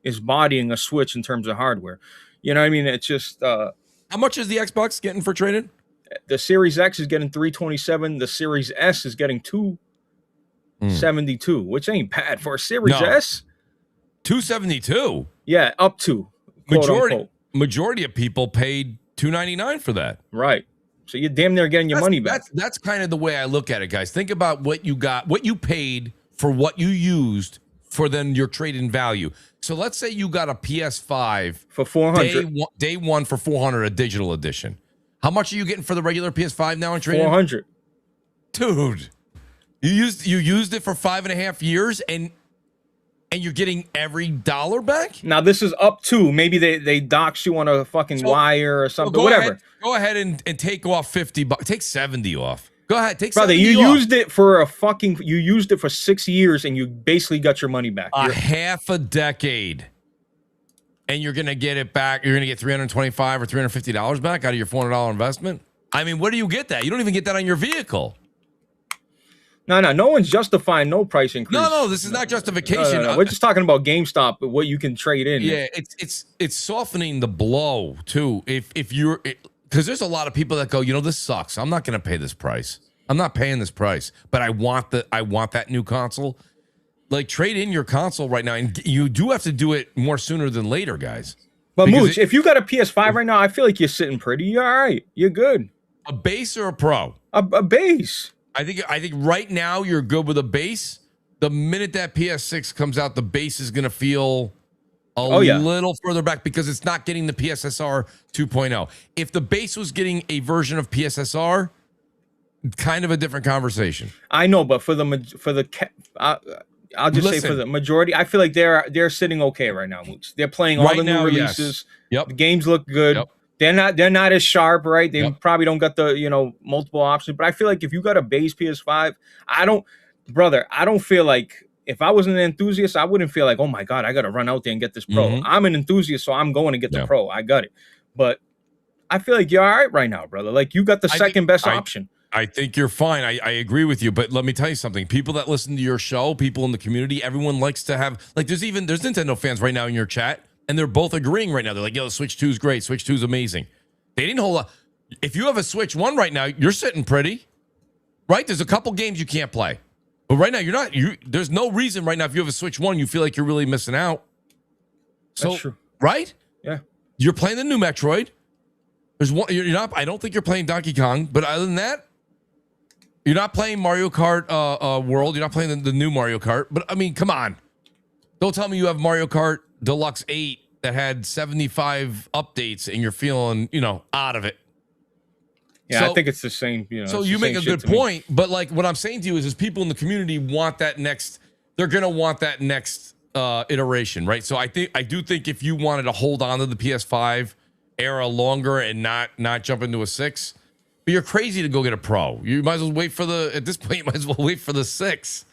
is bodying a Switch in terms of hardware. You know what I mean? It's just... how much is the Xbox getting for trading? The Series X is getting $327. The Series S is getting $272, which ain't bad for a Series S. $272? Yeah, up to. Majority of people paid $299 for that. Right. So you're damn near getting your money back. That's kind of the way I look at it, guys. Think about what you got, what you paid for what you used for then your trade-in value. So let's say you got a PS5 for $400. Day one for $400, a digital edition. How much are you getting for the regular PS5 now in trade-in? $400. Dude, you used it for 5.5 years and you're getting every dollar back? Now this is up to, maybe they dox you on a fucking wire or something, whatever. Go ahead and take off $50. Take 70 off. Go ahead, take Brother, 70 you off. You used it for 6 years and you basically got your money back. Half a decade. And you're going to get it back. You're going to get $325 or $350 back out of your $400 investment. I mean, where do you get that? You don't even get that on your vehicle. No one's justifying no price increase. No, this is not justification. No. We're just talking about GameStop, what you can trade in. Yeah, it's softening the blow too. If you're, because there's a lot of people that go, this sucks. I'm not going to pay this price. I'm not paying this price, but I want that new console. Like, trade in your console right now, and you do have to do it more sooner than later, guys. But Mooch, if you got a PS5 right now, I feel like you're sitting pretty. You're all right. You're good. A base or a Pro? A base. I think right now you're good with a base. The minute that PS6 comes out, the base is going to feel a little further back because it's not getting the PSSR 2.0. If the base was getting a version of PSSR, kind of a different conversation. I know, but I'll just say for the majority, I feel like they're sitting okay right now, Mooch. They're playing all the new releases. Yes. Yep. The games look good. Yep. They're not as sharp, right? They probably don't got the multiple options. But I feel like if you got a base PS5, I don't feel like, if I was an enthusiast, I wouldn't feel like, oh my God, I got to run out there and get this Pro. I'm an enthusiast, so I'm going to get the Pro. I got it. But I feel like you're all right right now, brother. Like, you got the second best option. I think you're fine. I agree with you. But let me tell you something. People that listen to your show, people in the community, everyone likes to have, like, there's Nintendo fans right now in your chat, and they're both agreeing right now. They're like, yo, Switch 2 is great. Switch 2 is amazing. They didn't hold up. If you have a Switch 1 right now, you're sitting pretty, right? There's a couple games you can't play. But right now, you're not. There's no reason right now, if you have a Switch 1, you feel like you're really missing out. So, that's true. Right? Yeah. You're playing the new Metroid. There's one. You're not. I don't think you're playing Donkey Kong. But other than that, you're not playing Mario Kart World. You're not playing the new Mario Kart. But I mean, come on. Don't tell me you have Mario Kart Deluxe 8 that had 75 updates and you're feeling, out of it. Yeah, so, I think it's the same. So you make a good point, but like what I'm saying to you is people in the community want that next. They're gonna want that next iteration, right? So I do think if you wanted to hold on to the PS5 era longer and not jump into a 6, but you're crazy to go get a Pro. You might as well wait for at this point, you might as well wait for the 6.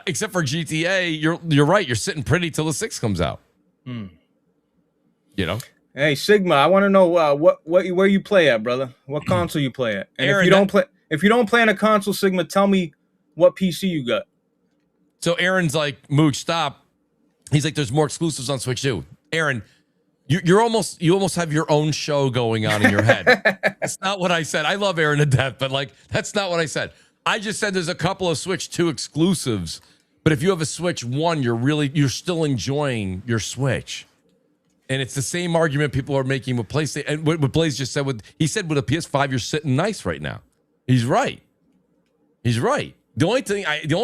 Except for GTA, you're right. You're sitting pretty till the 6 comes out. Hey Sigma, I want to know where you play at, brother. What console you play at? And Aaron, if you don't play on a console, Sigma, tell me what PC you got. So Aaron's like, Mooch, stop. He's like, there's more exclusives on Switch 2. Aaron, you almost have your own show going on in your head. That's not what I said. I love Aaron to death, but like that's not what I said. I just said there's a couple of Switch 2 exclusives, but if you have a Switch 1, you're still enjoying your Switch. And it's the same argument people are making with PlayStation. And what Blaze just said, he said with a PS5, you're sitting nice right now. He's right. He's right. The only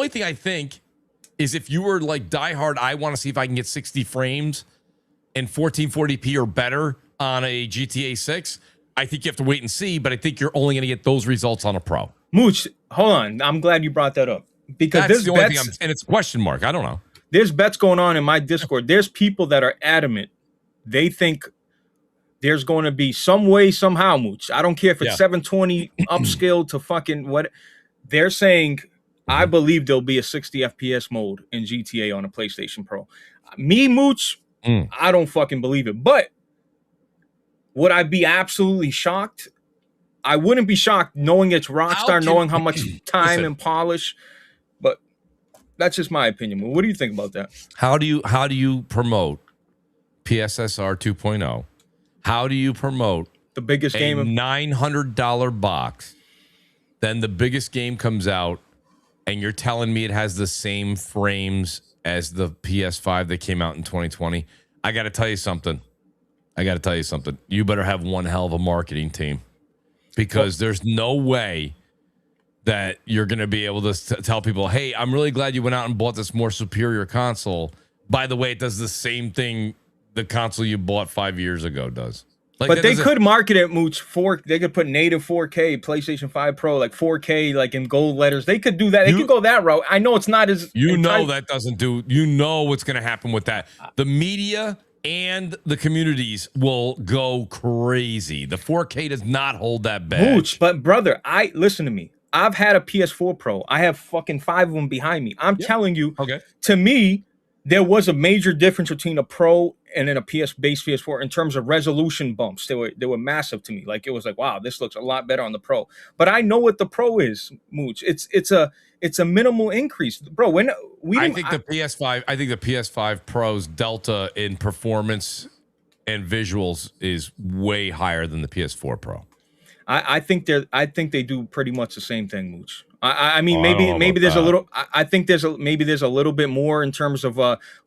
thing I think is if you were like diehard, I want to see if I can get 60 frames and 1440p or better on a GTA 6. I think you have to wait and see, but I think you're only going to get those results on a Pro. Mooch, hold on. I'm glad you brought that up because That's the only thing and it's a question mark. I don't know. There's bets going on in my Discord. There's people that are adamant. They think there's going to be some way, somehow, Mooch. I don't care if it's 720 upscaled to fucking what. They're saying, I believe there'll be a 60 FPS mode in GTA on a PlayStation Pro. Me, Mooch, I don't fucking believe it. But would I be absolutely shocked? I wouldn't be shocked knowing it's Rockstar, knowing how much time and polish. But that's just my opinion. What do you think about that? How do you promote PSSR 2.0? How do you promote the biggest game of $900 box? Then the biggest game comes out, and you're telling me it has the same frames as the PS5 that came out in 2020. I got to tell you something. You better have one hell of a marketing team, because there's no way that you're going to be able to tell people, hey, I'm really glad you went out and bought this more superior console. By the way, it does the same thing the console you bought 5 years ago does. Like, but they could market it, Mooch. They could put native 4K, PlayStation 5 Pro, like 4K, like in gold letters. They could do that. They could go that route. I know it's not as... that doesn't do... You know what's going to happen with that. The media and the communities will go crazy. The 4K does not hold that badge. Mooch, but brother, listen to me. I've had a PS4 Pro. I have fucking 5 of them behind me. I'm telling you, to me, there was a major difference between a Pro and then a base PS4 in terms of resolution bumps. They were massive to me. Like, it was like, wow, this looks a lot better on the Pro. But I know what the Pro is, Mooch. It's a minimal increase, bro. I think the PS5 Pro's delta in performance and visuals is way higher than the PS4 Pro. I think they do pretty much the same thing, Mooch. I mean, maybe there's a little. I think there's a little bit more in terms of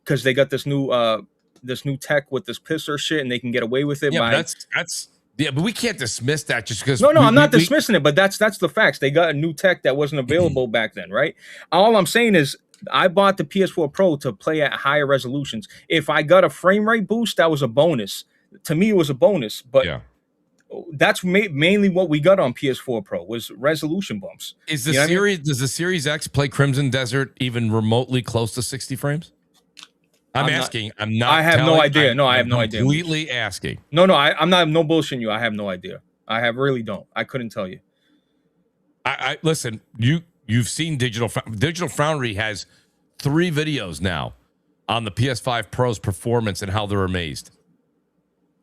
because they got this new tech with this pisser shit, and they can get away with it. Yeah, but we can't dismiss that just because. No, I'm not dismissing it, but that's the facts. They got a new tech that wasn't available back then, right? All I'm saying is, I bought the PS4 Pro to play at higher resolutions. If I got a frame rate boost, that was a bonus. To me, it was a bonus, but. Yeah. That's mainly what we got on PS4 Pro was resolution bumps. Does the Series X play Crimson Desert even remotely close to 60 frames? I'm asking. I have no idea. No, I have no idea. Completely asking. No, I'm not. No bullshitting you. I have no idea. I really don't. I couldn't tell you. I listen. You've seen Digital Foundry has 3 videos now on the PS5 Pro's performance and how they're amazed.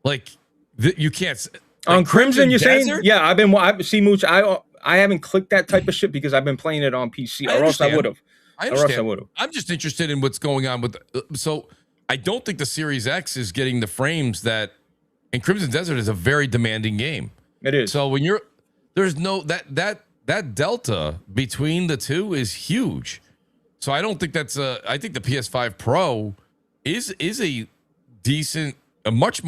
Like you can't. On Crimson, you're saying? Yeah, Mooch. I haven't clicked that type of shit because I've been playing it on PC, or else I would have. I'm just interested in what's going on with. So I don't think the Series X is getting the frames that. And Crimson Desert is a very demanding game. It is. So when there's no that delta between the two is huge. So I don't think I think the PS5 Pro is a decent. A much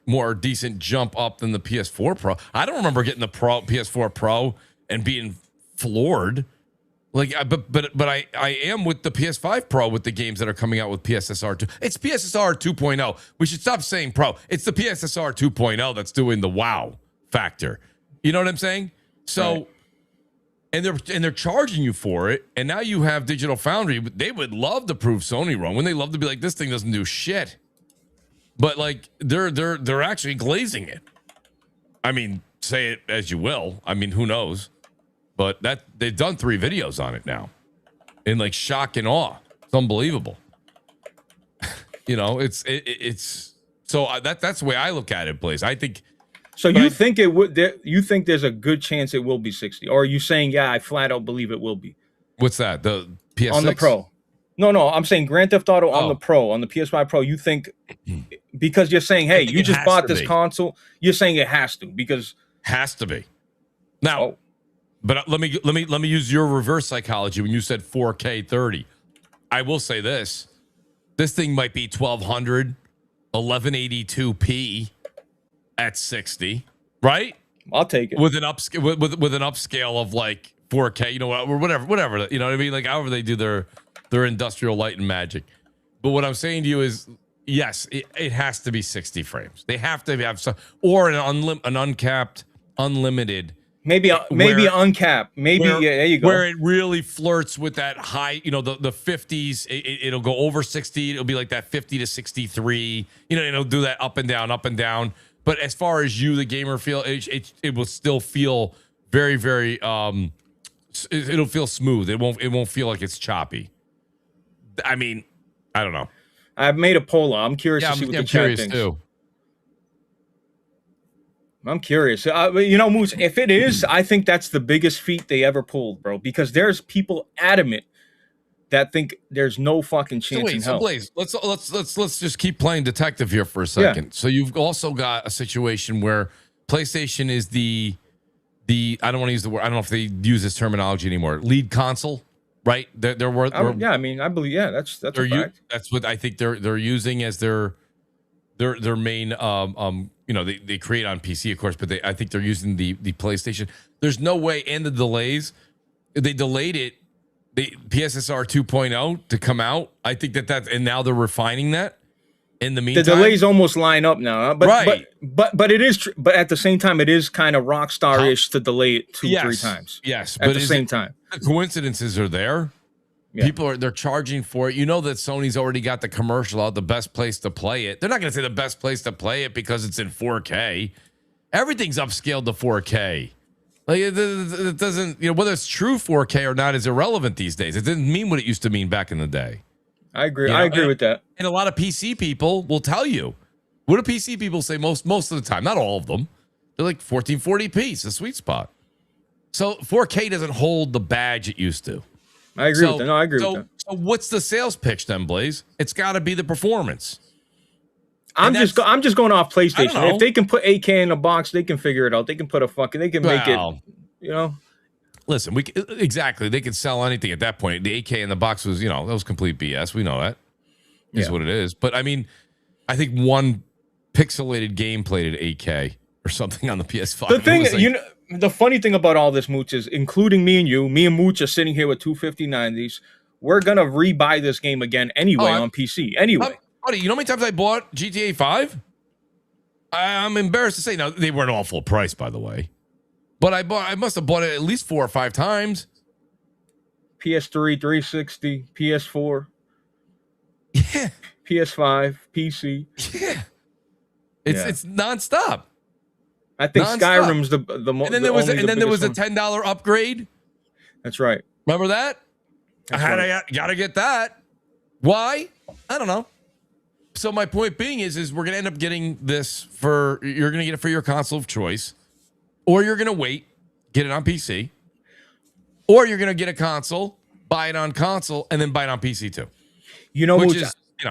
more decent jump up than the PS4 Pro. I don't remember getting the PS4 Pro and being floored. Like, but I am with the PS5 Pro with the games that are coming out with PSSR 2. It's PSSR 2.0. We should stop saying Pro. It's the PSSR 2.0 that's doing the wow factor. You know what I'm saying? So, right. and they're charging you for it. And now you have Digital Foundry. They would love to prove Sony wrong. When they love to be like, this thing doesn't do shit. But like they're actually glazing it. I mean, say it as you will. I mean, who knows? But that they've done 3 videos on it now, in like shock and awe. It's unbelievable. It's so that's the way I look at it, Blaze. I think. So you think it would? You think there's a good chance it will be 60, or are you saying I flat out believe it will be? What's that? The PS6? On the Pro. No, I'm saying Grand Theft Auto on the Pro, on the PS5 Pro. You think because you're saying, hey, you just bought this console, you're saying it has to because has to be. Now, But let me use your reverse psychology when you said 4K 30. I will say this thing might be 1200, 1182p at 60, right? I'll take it with an upscale with an upscale of like 4K, you know, or whatever, you know what I mean? Like however they do their industrial light and magic. But what I'm saying to you is, yes, it has to be 60 frames. They have to have some, or an uncapped, unlimited. Maybe uncapped. Maybe where, there you go. Where it really flirts with that high, you know, the 50s. It'll go over 60. It'll be like that 50 to 63. You know, it'll do that up and down, up and down. But as far as you, the gamer, feel, it will still feel very, very. It'll feel smooth. It won't feel like it's choppy. I mean, I don't know. I've made a poll. I'm curious to see what the chat thinks. Too. I'm curious. You know, Moose, if it is, I think that's the biggest feat they ever pulled, bro. Because there's people adamant that think there's no fucking chance in hell. Blaze, let's just keep playing detective here for a second. Yeah. So you've also got a situation where PlayStation is the I don't want to use the word. I don't know if they use this terminology anymore. Lead console, right? They're worth. Yeah, I mean, I believe. Yeah, that's a fact. That's what I think they're using as their main. You know, they create on PC, of course, but I think they're using the PlayStation. There's no way, and the delays. They delayed it. The PSSR 2.0 to come out. I think that's and now they're refining that. In the meantime, the delays almost line up now, but right. but it is. But at the same time, it is kind of Rockstar-ish to delay it 2-3 times. Yes, at the same time, the coincidences are there. Yeah. People they're charging for it. You know that Sony's already got the commercial out. The best place to play it. They're not going to say the best place to play it because it's in 4K. Everything's upscaled to 4K. Like it doesn't, you know, whether it's true 4K or not is irrelevant these days. It didn't mean what it used to mean back in the day. I agree. You know? I agree with that. And a lot of PC people will tell you. What do PC people say most of the time? Not all of them. They're like 1440p. It's a sweet spot. So 4K doesn't hold the badge it used to. I agree with that. No, I agree with that. So what's the sales pitch then, Blaze? It's got to be the performance. I'm just going off PlayStation. If they can put 8K in a box, they can figure it out. They can put they can make it, you know. Listen, exactly. They can sell anything at that point. The 8K in the box was, you know, that was complete BS. We know that. Is what it is. But I mean, I think one pixelated game played at 8K or something on the PS5. The thing, you know, the funny thing about all this, Mooch, is including me and Mooch are sitting here with 250-90s. We're gonna rebuy this game again anyway on PC. Anyway, buddy, you know how many times I bought GTA 5? I'm embarrassed to say. Now they weren't all full price, by the way, but I must have bought it at least 4 or 5 times. PS3, 360, PS4, yeah, PS5, PC. Yeah, it's nonstop. I think Skyrim's the most. And then there was a $10 upgrade. That's right. Remember that? I gotta get that. Why? I don't know. So my point being is we're gonna end up getting this you're gonna get it for your console of choice, or you're gonna wait, get it on PC, or you're gonna get a console, buy it on console, and then buy it on PC too. You know,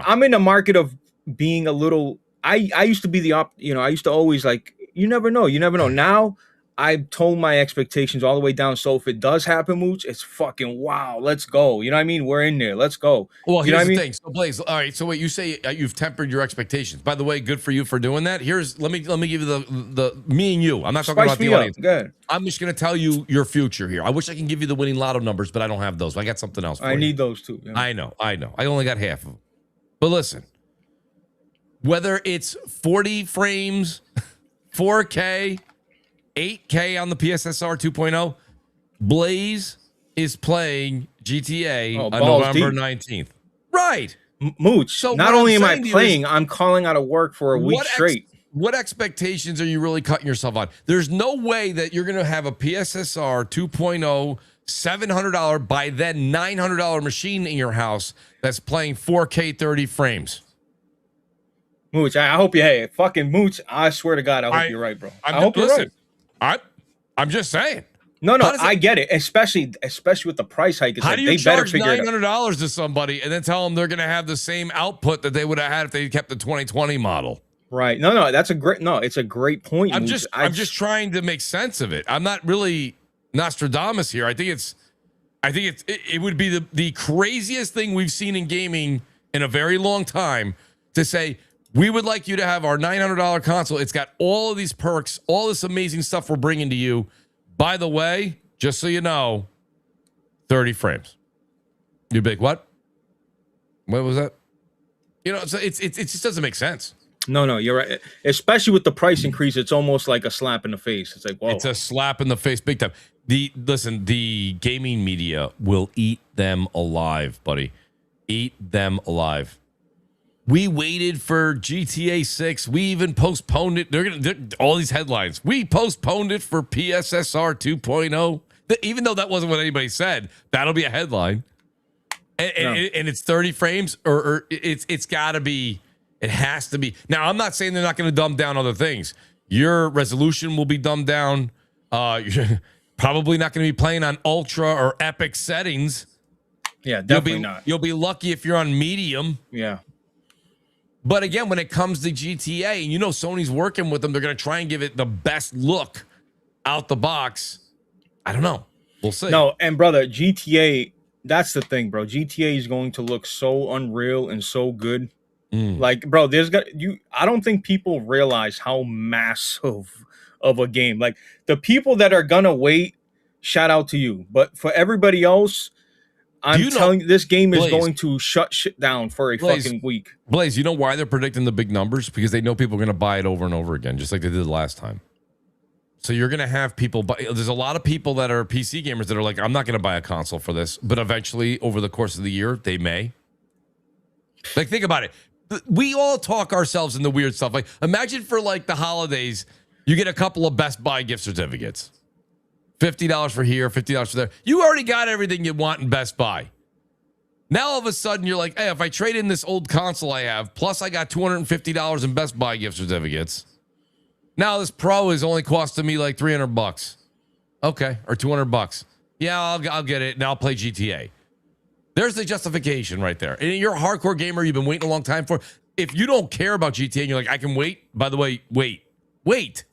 I'm in the market of being a little. I used to be I used to always like. You never know. Now I've toned my expectations all the way down. So if it does happen, Mooch, it's fucking wow. Let's go. You know what I mean? We're in there. Let's go. Well, here's the thing. So Blaze, all right. So wait, you say you've tempered your expectations. By the way, good for you for doing that. Let me give you the me and you. I'm not talking about the audience. Good. I'm just gonna tell you your future here. I wish I can give you the winning lotto numbers, but I don't have those. I got something else. I need those too. Yeah. I know. I only got half of them. But listen, whether it's 40 frames, 4K, 8K on the PSSR 2.0, Blaze is playing GTA on November 19th. Right. Mooch, so not only am I playing, I'm calling out of work for a week straight. What expectations are you really cutting yourself on? There's no way that you're going to have a PSSR 2.0 $700 by then $900 machine in your house that's playing 4K 30 frames. Mooch, I hope fucking Mooch. I swear to God, I hope you're right, bro. I hope you're right. I'm just saying. No, I get it. Especially with the price hike. It's how do you charge $900 to somebody and then tell them they're going to have the same output that they would have had if they kept the 2020 model? Right. No, it's a great point. I'm just trying to make sense of it. I'm not really. Nostradamus here. I think it would be the craziest thing we've seen in gaming in a very long time to say, we would like you to have our $900 console. It's got all of these perks, all this amazing stuff we're bringing to you. By the way, just so you know, 30 frames. You'd be like, what? What was that? You know, so it just doesn't make sense. No, you're right. Especially with the price increase, it's almost like a slap in the face. It's like, whoa. It's a slap in the face, big time. The gaming media will eat them alive, buddy. Eat them alive. We waited for GTA 6. We even postponed it. They're all these headlines. We postponed it for PSSR 2.0. Even though that wasn't what anybody said, that'll be a headline. And it's 30 frames, or it's got to be. It has to be. Now, I'm not saying they're not going to dumb down other things. Your resolution will be dumbed down. You're probably not going to be playing on ultra or epic settings. Yeah, definitely not. You'll be lucky if you're on medium. Yeah. But again, when it comes to GTA, and you know Sony's working with them, they're going to try and give it the best look out the box. I don't know. We'll see. No, and brother, GTA, that's the thing, bro. GTA is going to look so unreal and so good. Like, bro, I don't think people realize how massive of a game. Like, the people that are gonna wait, shout out to you. But for everybody else, I'm telling you, this game is going to shut shit down for a fucking week. Blaze, you know why they're predicting the big numbers? Because they know people are gonna buy it over and over again, just like they did last time. So you're gonna have people buy. There's a lot of people that are PC gamers that are like, I'm not gonna buy a console for this, but eventually, over the course of the year, they may. Like, think about it. We all talk ourselves into weird stuff. Like, imagine for like the holidays, you get a couple of Best Buy gift certificates. $50 for here, $50 for there. You already got everything you want in Best Buy. Now all of a sudden you're like, hey, if I trade in this old console I have, plus I got $250 in Best Buy gift certificates. Now this Pro is only costing me like $300. Okay, or $200. Yeah, I'll get it, and I'll play GTA. There's the justification right there. And you're a hardcore gamer. You've been waiting a long time for. If you don't care about GTA and you're like, I can wait. By the way, wait.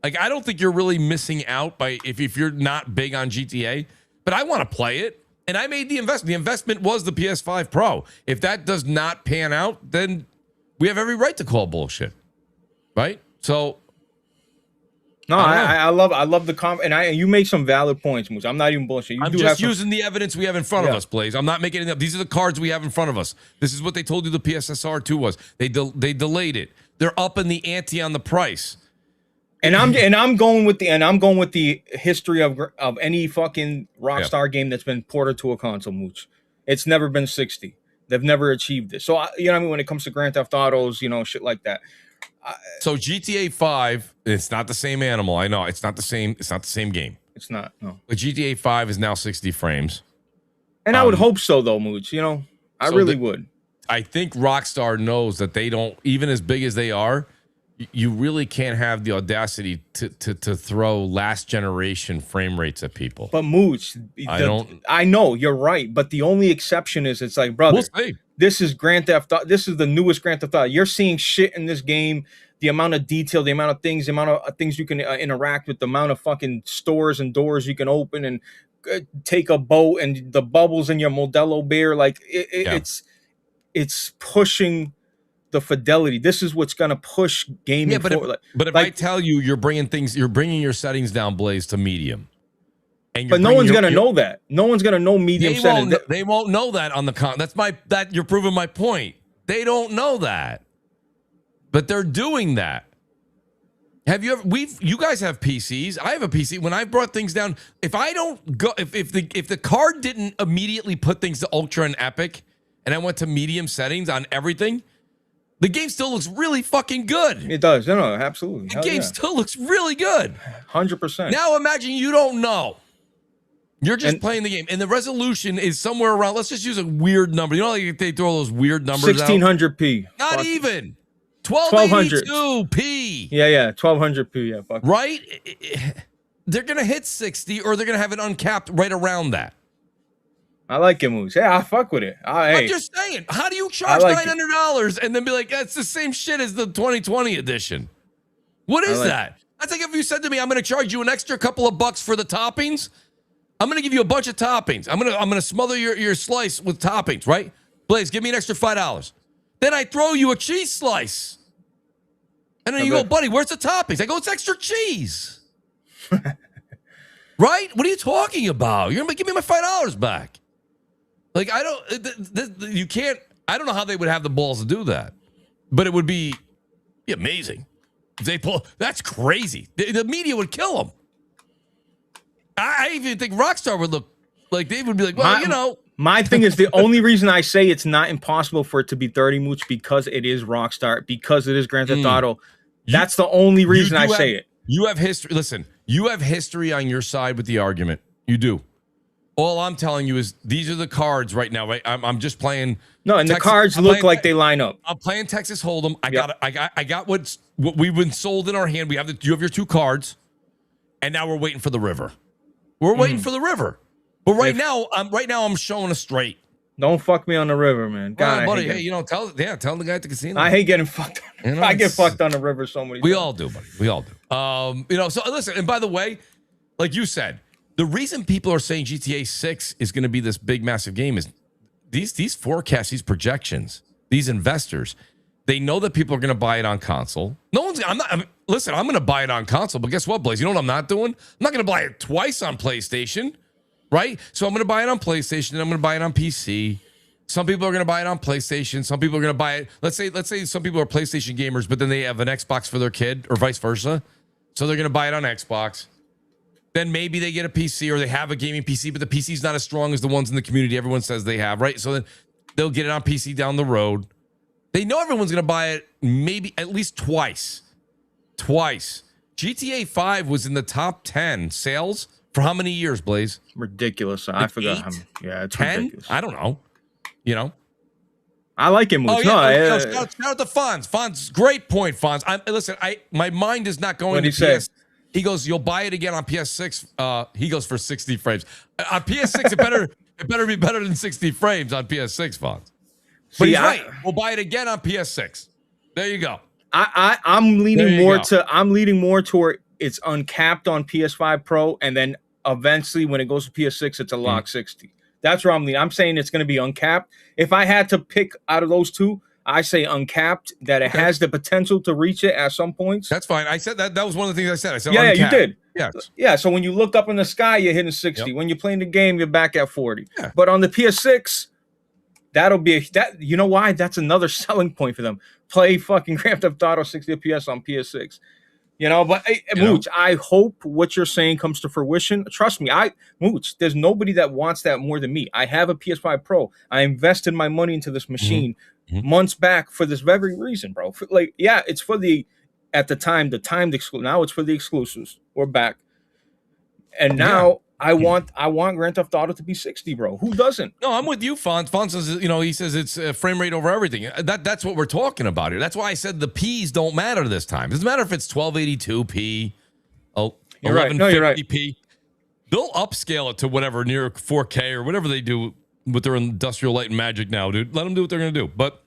Like, I don't think you're really missing out by if you're not big on GTA. But I want to play it, and I made the investment. The investment was the PS5 Pro. If that does not pan out, then we have every right to call bullshit, right? So. No, I love the comment, and you make some valid points, Moose. I'm not even bullshit. I'm just using the evidence we have in front of us, Blaze. I'm not making it up. These are the cards we have in front of us. This is what they told you the PSSR 2 was. They delayed it. They're upping the ante on the price. And I'm going with the history of any fucking Rockstar game that's been ported to a console, Mooch. It's never been 60. They've never achieved this. So you know what I mean, when it comes to Grand Theft Autos, you know, shit like that. So GTA 5, it's not the same animal. I know it's not the same. It's not the same game. It's not. No. But GTA 5 is now 60 frames. And I would hope so, though, Mooch. You know, I really would. I think Rockstar knows that they don't, even as big as they are, you really can't have the audacity to throw last generation frame rates at people. But Mooch, I know you're right, but the only exception is it's like, brother, this is Grand Theft Auto. This is the newest Grand Theft Auto. You're seeing shit in this game. The amount of detail, the amount of things you can interact with, the amount of fucking stores and doors you can open and take a boat, and the bubbles in your Modelo beer. Like it's pushing the fidelity. This is what's going to push gaming. Yeah, but if I tell you you're bringing your settings down, Blaze, to medium. But no one's going to know that. No one's going to know medium settings. They won't know that on the you're proving my point. They don't know that. But they're doing that. Have you ever you guys have PCs? I have a PC. When I brought things down, if I don't go if the card didn't immediately put things to ultra and epic and I went to medium settings on everything, the game still looks really fucking good. It does. No, absolutely. The game still looks really good. 100%. Now imagine you don't know. You're just playing the game, and the resolution is somewhere around. Let's just use a weird number. You know, like they throw those weird numbers 1600p. Not even 1282p. Yeah, 1200p. Yeah, fuck. Right? They're gonna hit 60, or they're gonna have it uncapped right around that. I like it, Moose. Yeah, I fuck with it. I'm just saying. How do you charge $900 and then be like, that's the same shit as the 2020 edition? What is that? That's like if you said to me, I'm going to charge you an extra couple of bucks for the toppings. I'm going to give you a bunch of toppings. I'm going to smother your slice with toppings, right? Blaze, give me an extra $5. Then I throw you a cheese slice. And then you go, buddy, where's the toppings? I go, it's extra cheese. Right? What are you talking about? You're going to give me my $5 back. Like, you can't, I don't know how they would have the balls to do that. But it would be amazing. If they pull, that's crazy. The media would kill them. I even think Rockstar would look like they would be like, well, My thing is, the only reason I say it's not impossible for it to be 30 mooch because it is Rockstar, because it is Grand Theft Auto. That's the only reason I say it. You have history. Listen, you have history on your side with the argument. You do. All I'm telling you is these are the cards right now, right? I'm just playing. No, and the cards look like they line up. I'm playing Texas Hold'em. I got what we've been sold in our hand. You have your 2 cards, and now we're waiting for the river. We're waiting for the river. But right now I'm showing a straight. Don't fuck me on the river, man. God, buddy, hey, tell the guy at the casino. I hate getting fucked. I get fucked on the river so many times. We all do, buddy. We all do. So listen, and by the way, like you said, the reason people are saying GTA 6 is going to be this big, massive game is these forecasts, these projections, these investors, they know that people are going to buy it on console. I'm going to buy it on console, but guess what, Blaze? You know what I'm not doing? I'm not going to buy it twice on PlayStation, right? So I'm going to buy it on PlayStation and I'm going to buy it on PC. Some people are going to buy it on PlayStation. Some people are going to buy it. Let's say some people are PlayStation gamers, but then they have an Xbox for their kid or vice versa. So they're going to buy it on Xbox. Then maybe they get a PC or they have a gaming PC, but the PC is not as strong as the ones in the community everyone says they have, right? So then they'll get it on PC down the road. They know everyone's going to buy it maybe at least twice. GTA 5 was in the top 10 sales for how many years, Blaze? Ridiculous. Like I forgot 8? how many. Yeah, it's 10? ridiculous. I don't know. I like him. Oh, yeah. Shout out to Fonz. Fonz, great point, Fonz. My mind is not going to PS. He goes, you'll buy it again on PS6. He goes for 60 frames. On PS6, it better be better than 60 frames on PS6, Fonz. But he's right. We'll buy it again on PS6. There you go. I'm leaning more toward it's uncapped on PS5 Pro, and then eventually when it goes to PS6, it's a lock 60. That's where I'm leaning. I'm saying it's going to be uncapped. If I had to pick out of those two, I say uncapped, that it has the potential to reach it at some points. That's fine. I said that. That was one of the things I said. I said yeah, uncapped. you did. Yes. Yeah, so when you look up in the sky, you're hitting 60. Yep. When you're playing the game, you're back at 40. Yeah. But on the PS6, that'll be you know why? That's another selling point for them. Play fucking Grand Theft Auto 60 FPS on PS6. But Mooch, I hope what you're saying comes to fruition. Trust me, Mooch, there's nobody that wants that more than me. I have a PS5 Pro. I invested my money into this machine months back for this very reason, bro. It's for the timed exclusive. Now it's for the exclusives. We're back. And now I want Grand Theft Auto to be 60, bro. Who doesn't? No, I'm with you, Fonz. Fonz says, he says it's frame rate over everything. That's what we're talking about here. That's why I said the P's don't matter this time. It doesn't matter if it's 1282p, 1150p. They'll upscale it to whatever, near 4K or whatever they do with their Industrial Light and Magic now, dude. Let them do what they're going to do. But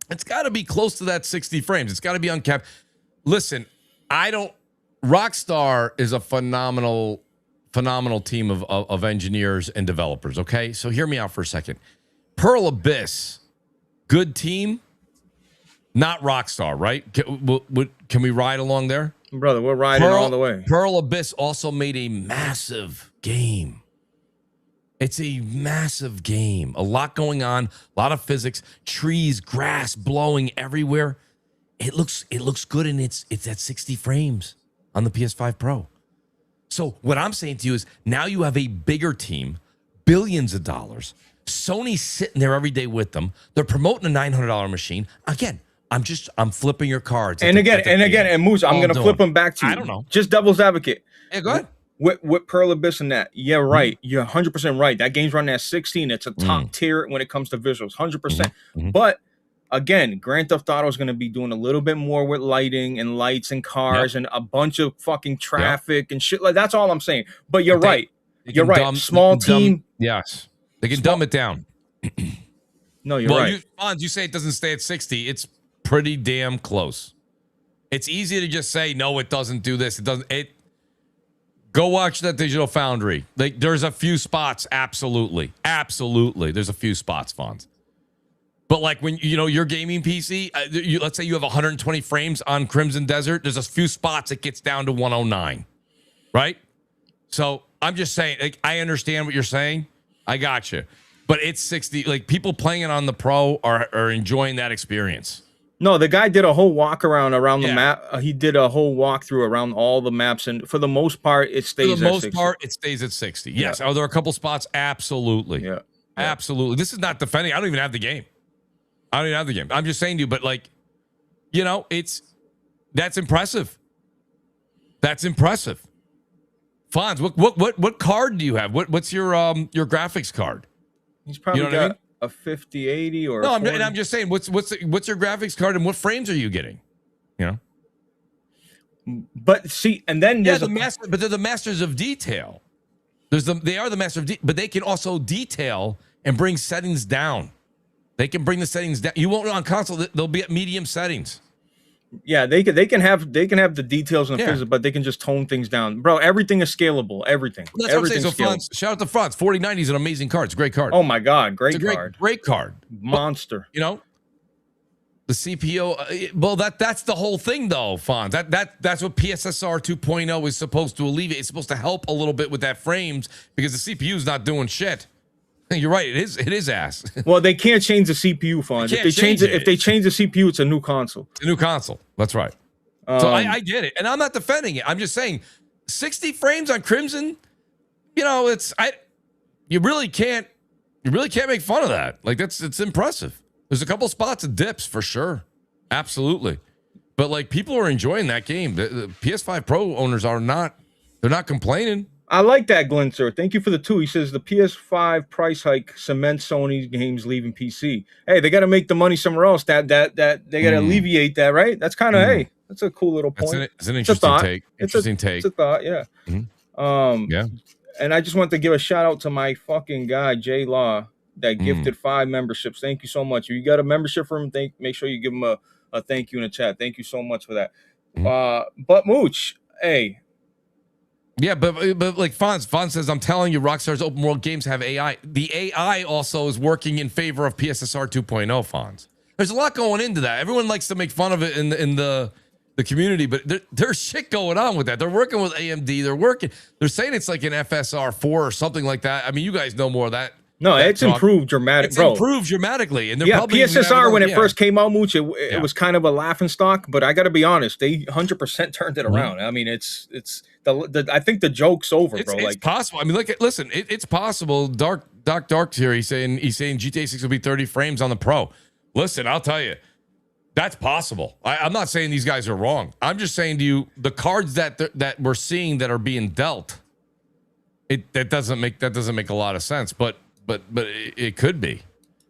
it's got to be close to that 60 frames. It's got to be uncapped. Listen, Rockstar is a phenomenal team of engineers and developers, okay? So hear me out for a second. Pearl Abyss, good team, not Rockstar, right? Can we ride along there? Brother, we're riding all the way. Pearl Abyss also made a massive game. It's a massive game. A lot going on, a lot of physics, trees, grass blowing everywhere. It looks good, and it's at 60 frames on the PS5 Pro. So what I'm saying to you is now you have a bigger team, billions of dollars. Sony's sitting there every day with them. They're promoting a $900 machine. Again, I'm flipping your cards. And Moose, I'm going to flip them back to you. I don't know. Just devil's advocate. Yeah, go ahead. With Pearl Abyss and that. Yeah, right. You're 100% right. That game's running at 16. It's a top tier when it comes to visuals, 100%. But again, Grand Theft Auto is going to be doing a little bit more with lighting and lights and cars and a bunch of fucking traffic and shit. Like, that's all I'm saying. But you're right. You're right. Small team. Yes. They can dumb it down. No, you're right. You say it doesn't stay at 60. It's pretty damn close. It's easy to just say, no, it doesn't do this. It doesn't. Go watch that Digital Foundry. Like, there's a few spots. Absolutely. There's a few spots, Fonz. But like when, your gaming PC, let's say you have 120 frames on Crimson Desert. There's a few spots it gets down to 109. Right? So I'm just saying, like, I understand what you're saying. I got you. But it's 60. Like, people playing it on the Pro are enjoying that experience. No, the guy did a whole walk around the map. He did a whole walkthrough around all the maps, and for the most part, it stays at 60. For the most part, it stays at 60. Yes. Are there a couple spots? Absolutely. Yeah. Absolutely. This is not defending. I don't even have the game. I'm just saying to you, but like, that's impressive. Fonz, what card do you have? What's your graphics card? He's probably got a 5080 or no. I'm just saying, what's your graphics card and what frames are you getting? But see, and then there's but they're the masters of detail. They are the master of but they can also detail and bring settings down. They can bring the settings down. You won't on console. They'll be at medium settings. Yeah, they can have the details and the physics, but they can just tone things down, bro. Everything is scalable. Everything. Well, that's what I'm saying. So Fonz, shout out to Fonz. 4090 is an amazing card. It's a great card. Oh my god, great card. Great card. Monster. But, the CPU. Well, that's the whole thing, though, Fonz. That's what PSSR 2.0 is supposed to alleviate. It's supposed to help a little bit with that frames because the CPU is not doing shit. You're right. It is ass. Well, they can't change the CPU, Fonz. If they change the CPU, it's a new console. It's a new console. That's right. So I get it, and I'm not defending it. I'm just saying, 60 frames on Crimson. You really can't make fun of that. Like it's impressive. There's a couple spots of dips for sure, absolutely, but like people are enjoying that game. The PS5 Pro owners are not. They're not complaining. I like that, Glinzer. Thank you for the 2. He says the PS5 price hike cements Sony's games leaving PC. Hey, they got to make the money somewhere else. That they got to alleviate that, right? That's kind of hey, that's a cool little point. It's an interesting take. It's a thought, yeah. Yeah. And I just want to give a shout out to my fucking guy Jay Law that gifted 5 memberships. Thank you so much. If you got a membership for him, make sure you give him a thank you in the chat. Thank you so much for that. But Mooch, hey. Yeah, but like Fonz says, I'm telling you, Rockstar's open world games have AI. The AI also is working in favor of PSSR 2.0, Fonz. There's a lot going into that. Everyone likes to make fun of it in the community, but there's shit going on with that. They're working with AMD. They're saying it's like an FSR 4 or something like that. I mean, you guys know more of that. No, it's improved dramatically. It's improved dramatically. And they're probably PSSR, when it first came out, Mooch, it was kind of a laughing stock, but I got to be honest, they 100% turned it around. I mean, it's I think the joke's over, bro. It's possible. I mean, listen, it's possible. Dark's here. He's saying GTA 6 will be 30 frames on the Pro. Listen, I'll tell you, that's possible. I'm not saying these guys are wrong. I'm just saying to you, the cards that we're seeing that are being dealt, that doesn't make a lot of sense. But it could be.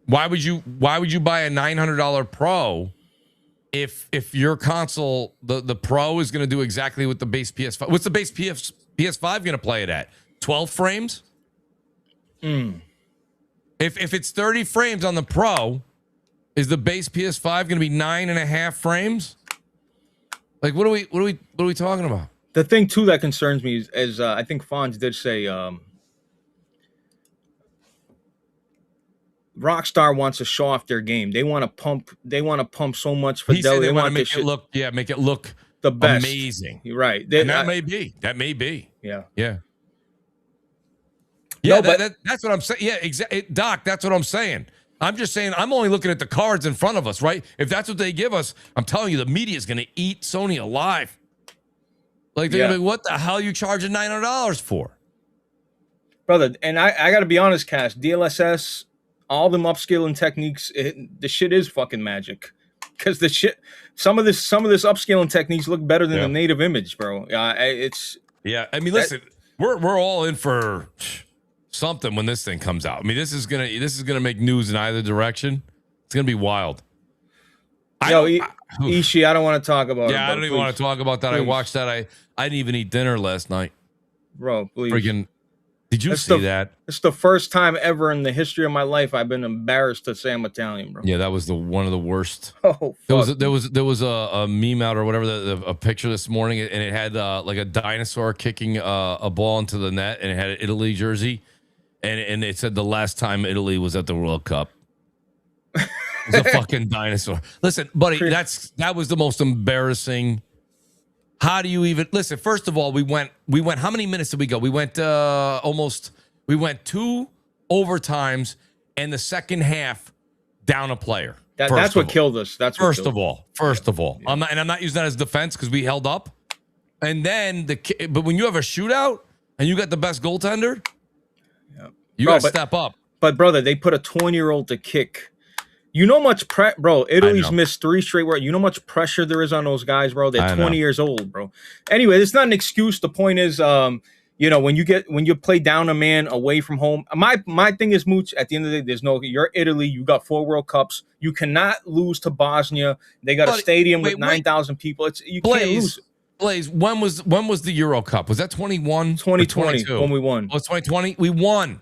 Why would you buy a $900 Pro if your console, the Pro, is going to do exactly what the base PS5? What's the base PS5 going to play it at? 12 frames? If it's 30 frames on the Pro, is the base PS5 going to be 9.5 frames? Like, what are we talking about? The thing too that concerns me is I think Fonz did say Rockstar wants to show off their game. They want to pump so much fidelity. They want to make it look the best, amazing. You're right. That may be. Yeah. Yeah. No, that's what I'm saying. Yeah, exactly, Doc. That's what I'm saying. I'm just saying, I'm only looking at the cards in front of us, right? If that's what they give us, I'm telling you, the media is going to eat Sony alive. Like, they're gonna be, what the hell are you charging $900 for? Brother, and I got to be honest, Cass, DLSS, all them upscaling techniques, the shit is fucking magic. Because some of this upscaling techniques look better than the native image, bro. I mean, listen, we're all in for something when this thing comes out. I mean, this is gonna make news in either direction. It's gonna be wild. Ishii, I don't want to talk about it. Yeah, I don't even want to talk about that. Please. I watched that. I didn't even eat dinner last night. Bro, please. Freaking Did you see that? It's the first time ever in the history of my life I've been embarrassed to say I'm Italian, bro. Yeah, that was one of the worst. Oh, fuck. There was a meme out or whatever, a picture this morning, and it had like a dinosaur kicking a ball into the net, and it had an Italy jersey, and it said the last time Italy was at the World Cup. It was a fucking dinosaur. Listen, buddy, that was the most embarrassing. How do you even listen? First of all, we went. How many minutes did we go? We went We went 2 overtimes, and the second half down a player. That's what killed us. That's what first of all. Yeah. I'm not using that as defense because we held up. And then but when you have a shootout and you got the best goaltender, you got to step up. But brother, they put a 20-year-old to kick. You know much bro. Italy's missed 3 straight. You know much pressure there is on those guys, bro. They're 20 years old, bro. Anyway, it's not an excuse. The point is, when you play down a man away from home. My thing is, Mooch. At the end of the day, you're Italy. You got 4 World Cups. You cannot lose to Bosnia. They got a stadium with 9,000 people. You can't lose. Blaze, when was the Euro Cup? Was that 21? 2020 when we won. Oh, it's 2020. We won.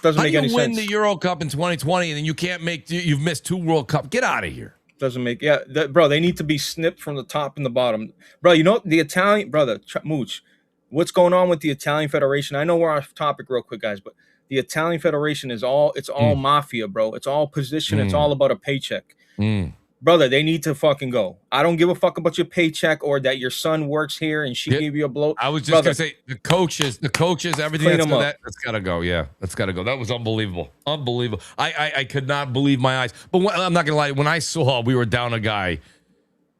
Doesn't make any sense. How do you win the Euro Cup in 2020 and then you can't you've missed 2 World Cup? Get out of here. Doesn't make bro. They need to be snipped from the top and the bottom, bro. You know the Italian brother Mooch. What's going on with the Italian Federation? I know we're off topic real quick, guys, but the Italian Federation is all mafia, bro. It's all position. It's all about a paycheck. Brother, they need to fucking go. I don't give a fuck about your paycheck or that your son works here and she gave you a blow. I was just gonna say the coaches, everything that's gotta go. Yeah, that's gotta go. That was unbelievable. I could not believe my eyes. But I'm not gonna lie, when I saw we were down a guy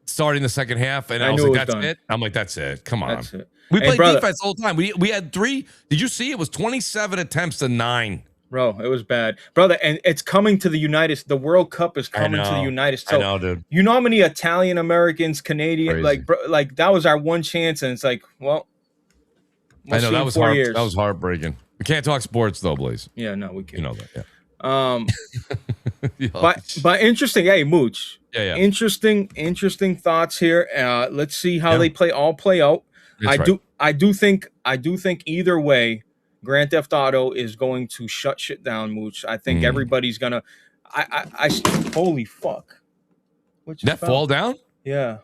starting the second half, and I was like, that's it. I'm like, that's it. Come on. That's it. We played defense all the time. We had 3. Did you see? It was 27 attempts to 9. Bro, it was bad, brother, and it's coming to the United. The World Cup is coming to the United States. I know, dude. You know how many Italian Americans, Canadian, like that was our one chance, and it's like, well, I know that was hard. That was heartbreaking. We can't talk sports though, Blaze. Yeah, no, we can't. You know that, yeah. But interesting. Hey, Mooch. Yeah. Interesting thoughts here. Let's see how they play out. I do think either way, Grand Theft Auto is going to shut shit down, Mooch. I think everybody's gonna. I holy fuck! That fall down? Yeah,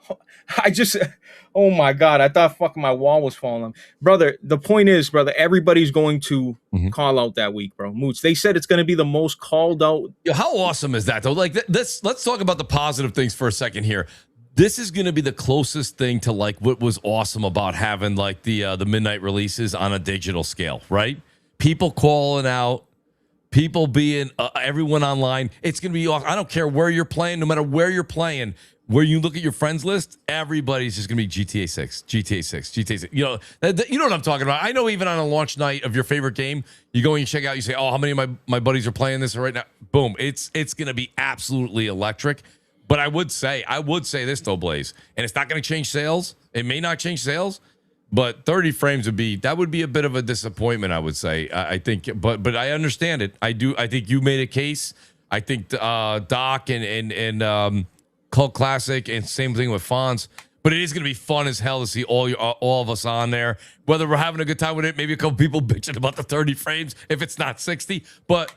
oh my god! I thought fucking my wall was falling, brother. The point is, brother, everybody's going to call out that week, bro. Mooch. They said it's going to be the most called out. Yo, how awesome is that though? Like this. Let's talk about the positive things for a second here. This is going to be the closest thing to like what was awesome about having like the midnight releases on a digital scale, right? People calling out, people being everyone online. It's going to be awesome. I don't care where you're playing, no matter where you're playing. Where you look at your friends list, everybody's just going to be GTA 6, GTA 6, GTA 6. You know what I'm talking about. I know even on a launch night of your favorite game, you go and you check out, you say, oh, how many of my buddies are playing this right now? Boom. It's going to be absolutely electric. But I would say this though, Blaze, and it's not going to change sales. It may not change sales, but 30 frames would be a bit of a disappointment. I would say. I think, but I understand it. I do. I think you made a case. I think Doc and Cult Classic and same thing with Fonz. But it is going to be fun as hell to see all of us on there. Whether we're having a good time with it, maybe a couple people bitching about the 30 frames if it's not 60, but.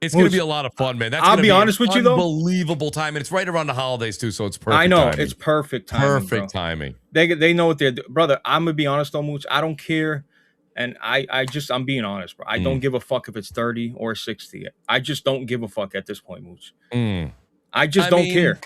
It's going to be a lot of fun, man. I'll be honest with you, though. Unbelievable time. And it's right around the holidays, too, so it's perfect I know. Timing. It's perfect timing, Perfect timing. They know what they're doing. Brother, I'm going to be honest, though, Mooch. I don't care. And I'm being honest, bro. I don't give a fuck if it's 30 or 60. I just don't give a fuck at this point, Mooch. I don't care.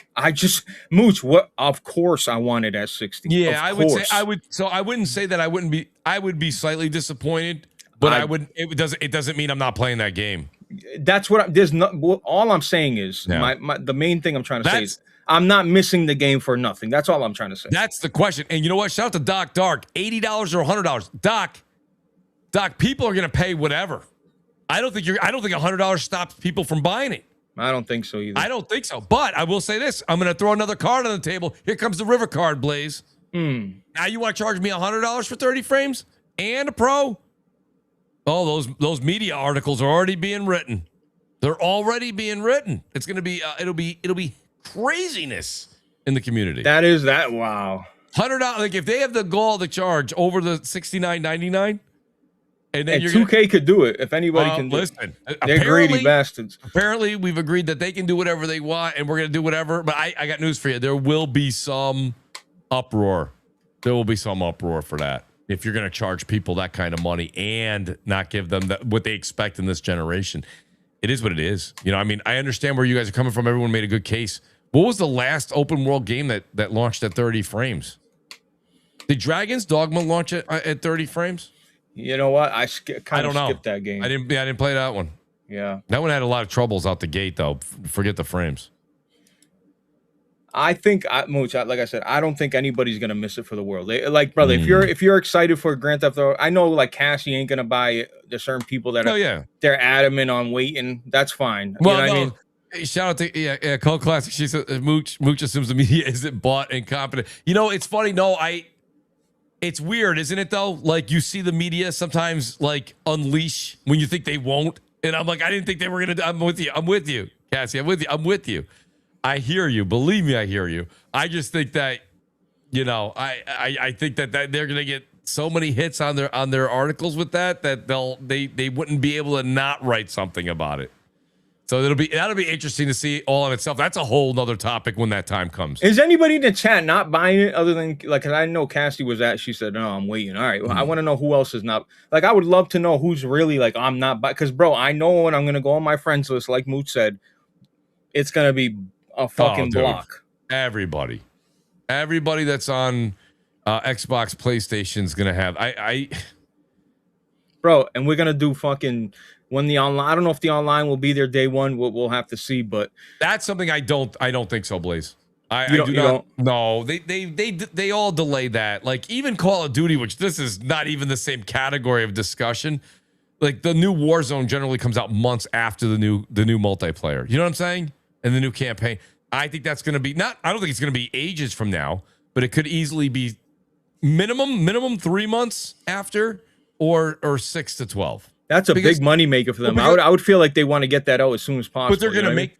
Mooch, what? Of course I want it at 60. Yeah, I wouldn't say that I would be slightly disappointed, but it doesn't mean I'm not playing that game. That's what all I'm saying is the main thing I'm trying to say is I'm not missing the game for nothing. That's all I'm trying to say. That's the question. And you know what? Shout out to Doc Dark. $80 or $100. Doc, people are going to pay whatever. I don't think $100 stops people from buying it. I don't think so either. I don't think so. But I will say this. I'm going to throw another card on the table. Here comes the River card, Blaze. Now you want to charge me $100 for 30 frames and a Pro? Oh, those media articles are already being written. They're already being written. It's going to be it'll be craziness in the community. Wow. $100, like if they have the gall to charge over the $69.99, And then 2K could do it if anybody can. Listen, they're greedy bastards. Apparently, we've agreed that they can do whatever they want, and we're going to do whatever. But I got news for you: there will be some uproar. There will be some uproar for that if you're going to charge people that kind of money and not give them what they expect in this generation. It is what it is. You know, I mean, I understand where you guys are coming from. Everyone made a good case. What was the last open world game that launched at 30 frames? Did Dragon's Dogma launch at 30 frames? You know what? I kind of know. skipped that game. I didn't play that one. Yeah. That one had a lot of troubles out the gate, though. Forget the frames. I think, Mooch, like I said, I don't think anybody's gonna miss it for the world. Brother, if you're excited for Grand Theft Auto, I know like Cassie ain't gonna buy it. There's certain people that they're adamant on waiting. That's fine. Well, you know what I mean? Shout out to Cult Classic. She said Mooch assumes the media isn't bought and competent. You know, it's funny. No, it's weird, isn't it though? Like you see the media sometimes like unleash when you think they won't. And I'm like, I didn't think they were gonna. I'm with you, Cassie. I'm with you. I hear you. Believe me, I hear you. I just think that, you know, I think that they're gonna get so many hits on their articles with that they wouldn't be able to not write something about it. So that'll be interesting to see all in itself. That's a whole nother topic when that time comes. Is anybody in the chat not buying it other than like? Cause I know Cassie was she said, no, I'm waiting. All right. Well, I want to know who else is not. Like, I would love to know who's really like, I'm not buying. Cause bro, I know when I'm going to go on my friends list, like Mooch said, it's going to be a fucking block. Everybody that's on Xbox, PlayStation's going to have, bro. And we're going to do fucking, when the online, I don't know if the online will be there day one. We'll have to see, but that's something I don't think so, Blaze. I do not. No, they all delay that. Like even Call of Duty, which this is not even the same category of discussion. Like the new Warzone generally comes out months after the new multiplayer. You know what I'm saying? And the new campaign. I think that's going to be I don't think it's going to be ages from now, but it could easily be minimum 3 months after, or 6 to 12. That's a big money maker for them. I would feel like they want to get that out as soon as possible. But they're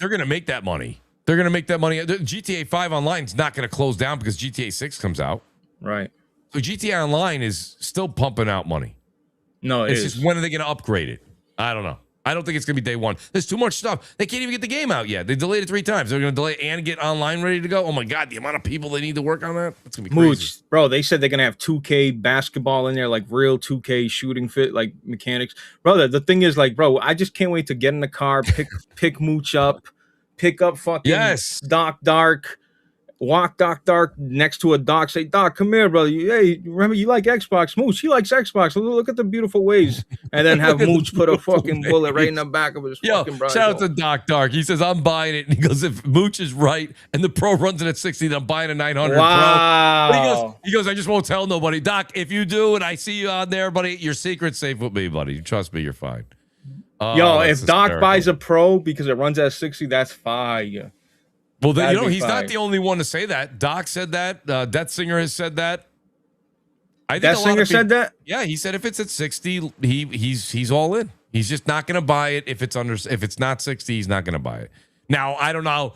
gonna make that money. They're gonna make that money. GTA 5 Online is not gonna close down because GTA 6 comes out. Right. So GTA Online is still pumping out money. No, it's just when are they gonna upgrade it? I don't know. I don't think it's gonna be day one. There's too much stuff. They can't even get the game out yet. They delayed it 3 times. They're gonna delay and get online ready to go. Oh my god, the amount of people they need to work on that. It's gonna be crazy. Mooch, bro, they said they're gonna have 2K basketball in there, like real 2K shooting fit, like mechanics. Brother, the thing is, like, bro, I just can't wait to get in the car, pick Mooch up, pick up fucking Doc Dark, walk Doc Dark next to a Doc, say, Doc, come here, brother. Hey, remember you like Xbox? Mooch, he likes Xbox. Look at the beautiful ways. And then have Mooch put a fucking bullet right in the back of his fucking brother. Shout out to Doc Dark. He says, I'm buying it. And he goes, if Mooch is right and the Pro runs it at 60, then I'm buying a 900 wow. Pro. He goes, I just won't tell nobody. Doc, if you do and I see you on there, buddy, your secret's safe with me, buddy. Trust me, you're fine. Yo, if Doc buys a Pro because it runs at 60, that's fire. Well, then, he's not the only one to say that. Doc said that. Death Singer has said that. I think Death Singer said that? Yeah, he said if it's at 60, he's all in. He's just not going to buy it if it's not 60, he's not going to buy it. Now, I don't know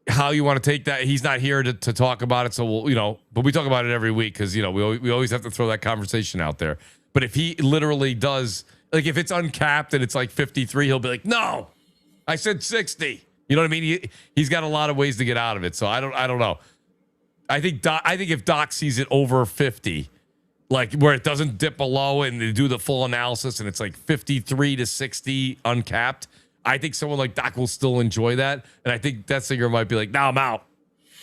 how you want to take that. He's not here to talk about it, so we'll, but we talk about it every week because, we always have to throw that conversation out there. But if he literally does, like if it's uncapped and it's like 53, he'll be like, "No, I said 60." You know what I mean? He's got a lot of ways to get out of it. So I don't know. I think if Doc sees it over 50, like where it doesn't dip below and they do the full analysis and it's like 53 to 60 uncapped, I think someone like Doc will still enjoy that. And I think that singer might be like, "No, I'm out.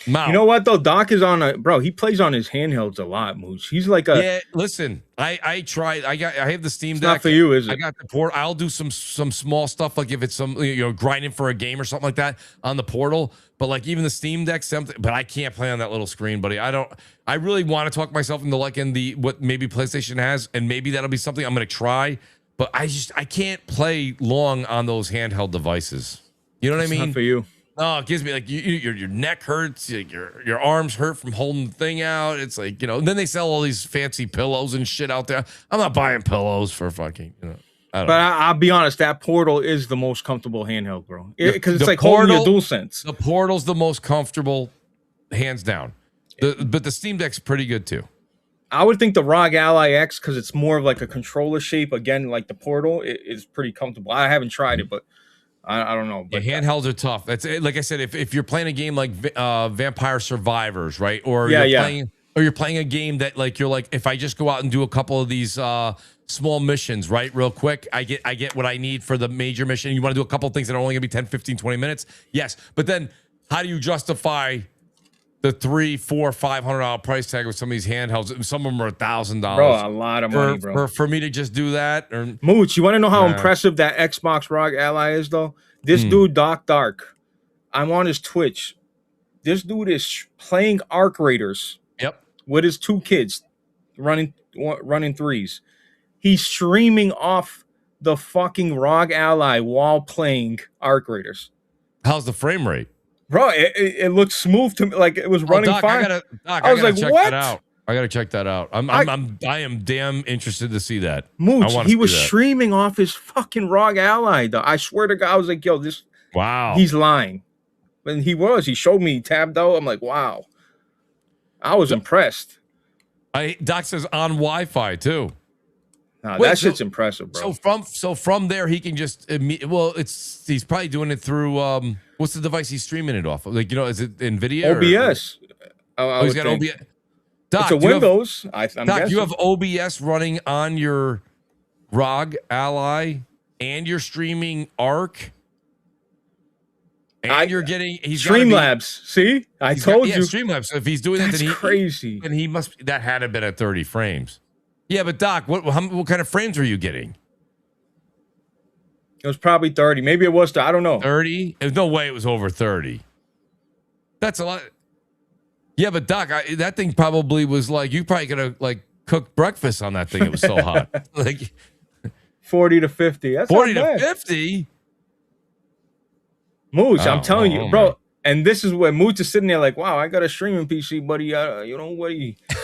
I'm out." You know what though? Doc is on he plays on his handhelds a lot, Mooch. He's like yeah. Listen, I tried. I have the Steam Deck. Not for you, is it? I got the port. I'll do some small stuff like if it's some grinding for a game or something like that on the portal. But like even the Steam Deck, something. But I can't play on that little screen, buddy. I really want to talk myself into liking what maybe PlayStation has, and maybe that'll be something I'm going to try. But I can't play long on those handheld devices. You know what I mean? Not for you. Oh, it gives me like your neck hurts, your arms hurt from holding the thing out. It's like, and then they sell all these fancy pillows and shit out there. I'm not buying pillows for fucking, I don't know. I'll be honest, that Portal is the most comfortable handheld, bro. Because it's like holding your DualSense. The Portal's the most comfortable, hands down. But the Steam Deck's pretty good too. I would think the ROG Ally X, because it's more of like a controller shape. Again, like the Portal, is pretty comfortable. I haven't tried it, but I don't know. But handhelds are tough. That's like I said. If you're playing a game like Vampire Survivors, right, or you're playing a game that like you're like, if I just go out and do a couple of these small missions, right, real quick, I get what I need for the major mission. You want to do a couple of things that are only gonna be 10, 15, 20 minutes. Yes, but then how do you justify the $300, $400, $500 price tag with some of these handhelds? Some of them are $1,000. Bro, a lot of money, bro. For me to just do that. Or Mooch, you want to know how impressive that Xbox ROG Ally is, though? This dude, Doc Dark, I'm on his Twitch. This dude is playing Arc Raiders. Yep. With his 2 kids, running threes. He's streaming off the fucking ROG Ally while playing Arc Raiders. How's the frame rate? Bro, it looked smooth to me, like it was running Doc, fine. I was like, "What?" I gotta check that out. I am damn interested to see that. Mooch, he was streaming off his fucking ROG Ally, though. I swear to God, I was like, "Yo, this." Wow, he's lying, and he was. He showed me, he tabbed out. I'm like, "Wow," I was impressed. Doc says on Wi-Fi too. No, that shit's impressive, bro. So from there, he can just he's probably doing it through what's the device he's streaming it off of? Like, is it NVIDIA? OBS. He's got OBS. Doc, it's a Windows. I'm Doc, guessing. you have OBS running on your ROG Ally, and you're streaming Arc, and you're getting Streamlabs. See, I told you. Streamlabs. So if he's doing that, then crazy. And he must. That had to have been at 30 frames. Yeah, but Doc, what kind of frames are you getting? It was probably 30. Maybe it was. I don't know. 30? There's no way it was over 30. That's a lot. Yeah, but Doc, that thing probably was like, you probably could have like cooked breakfast on that thing. It was so hot. Like 40 to 50. That's 40 to 50. Mooch, I'm telling you, bro. And this is where Mooch is sitting there like, wow, I got a streaming PC, buddy.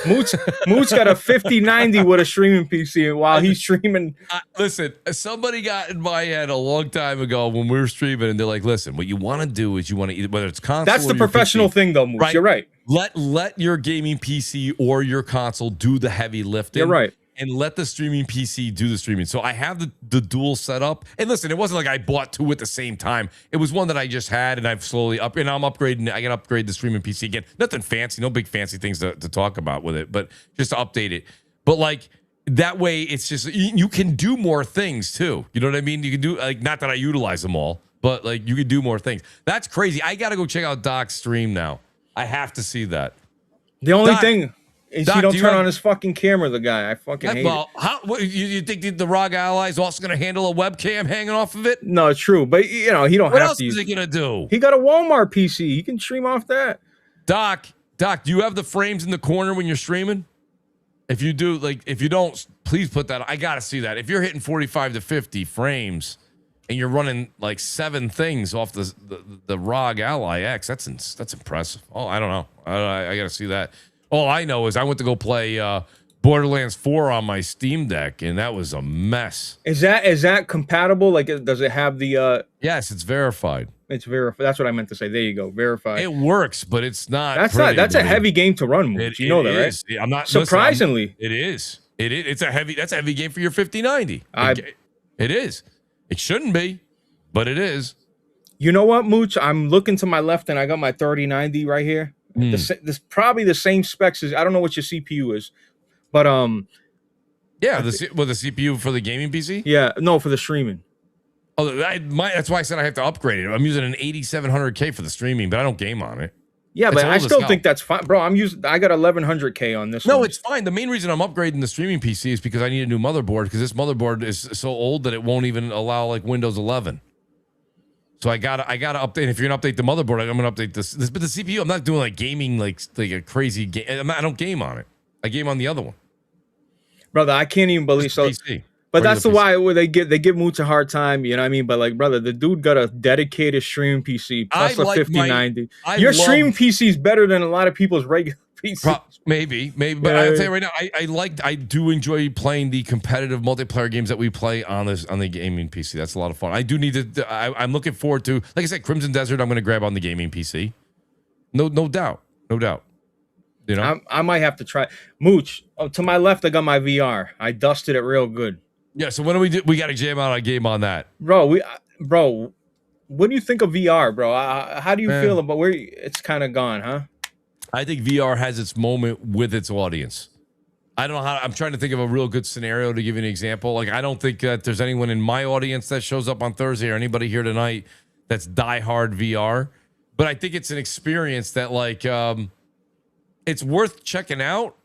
Mooch got a 5090 with a streaming PC while he's streaming. Listen, somebody got in my head a long time ago when we were streaming, and they're like, listen, what you want to do is you want to either, whether it's console. That's the professional thing, though, Mooch. Right? You're right. Let your gaming PC or your console do the heavy lifting. You're right. And let the streaming PC do the streaming. So I have the dual setup. And listen, it wasn't like I bought 2 at the same time. It was one that I just had, and I've slowly and I'm upgrading. I can upgrade the streaming PC again. Nothing fancy, no big fancy things to talk about with it, but just to update it. But like that way, it's just you can do more things too. You know what I mean? You can do like, not that I utilize them all, but like you can do more things. That's crazy. I got to go check out Doc's stream now. I have to see that. The only thing. Is he don't turn on his fucking camera, the guy. I fucking hate it. You think the ROG Ally is also going to handle a webcam hanging off of it? No, it's true. But, he don't have to. What else is he going to do? He got a Walmart PC. He can stream off that. Doc, do you have the frames in the corner when you're streaming? If you do, if you don't, please put that. I got to see that. If you're hitting 45 to 50 frames and you're running like 7 things off the ROG Ally X, that's impressive. Oh, I don't know. I got to see that. All I know is I went to go play Borderlands 4 on my Steam Deck, and that was a mess. Is that compatible? Like, does it have the? Yes, it's verified. It's verified. That's what I meant to say. There you go, verified. It works, but it's not. That's a heavy game to run. You know that, right? I'm not surprisingly. It is. It's a heavy. That's a heavy game for your 5090. It is. It shouldn't be, but it is. You know what, Mooch? I'm looking to my left, and I got my 3090 right here. This probably the same specs as, I don't know what your CPU is, but yeah, the CPU for the gaming PC. Yeah, no, for the streaming. Oh, that's why I said I have to upgrade it. I'm using an 8700K for the streaming, but I don't game on it. Yeah, but I still think that's fine, bro. I got 1100K on this. No, it's fine. The main reason I'm upgrading the streaming PC is because I need a new motherboard, because this motherboard is so old that it won't even allow like Windows 11. So I gotta update. If you're gonna update the motherboard, I'm gonna update this. But the CPU, I'm not doing like gaming like a crazy game. I don't game on it. I game on the other one. Brother, I can't even believe so. PC. But that's the why where they give Mooch a hard time. You know what I mean? But like, brother, the dude got a dedicated streaming PC plus a 5090. Your streaming PC is better than a lot of people's regular PCs. Maybe. But I'll tell you right now, I do enjoy playing the competitive multiplayer games that we play on the gaming PC. That's a lot of fun. I do need to. I'm looking forward to, like I said, Crimson Desert. I'm going to grab on the gaming PC. No doubt. You know, I might have to try. Mooch, to my left, I got my VR. I dusted it real good. Yeah. So when do we do? We got to jam out a game on that, bro. What do you think of VR, bro? How do you feel about where it's kind of gone, huh? I think VR has its moment with its audience. I don't know how. I'm trying to think of a real good scenario to give you an example. Like, I don't think that there's anyone in my audience that shows up on Thursday or anybody here tonight that's diehard VR. But I think it's an experience that, like, it's worth checking out,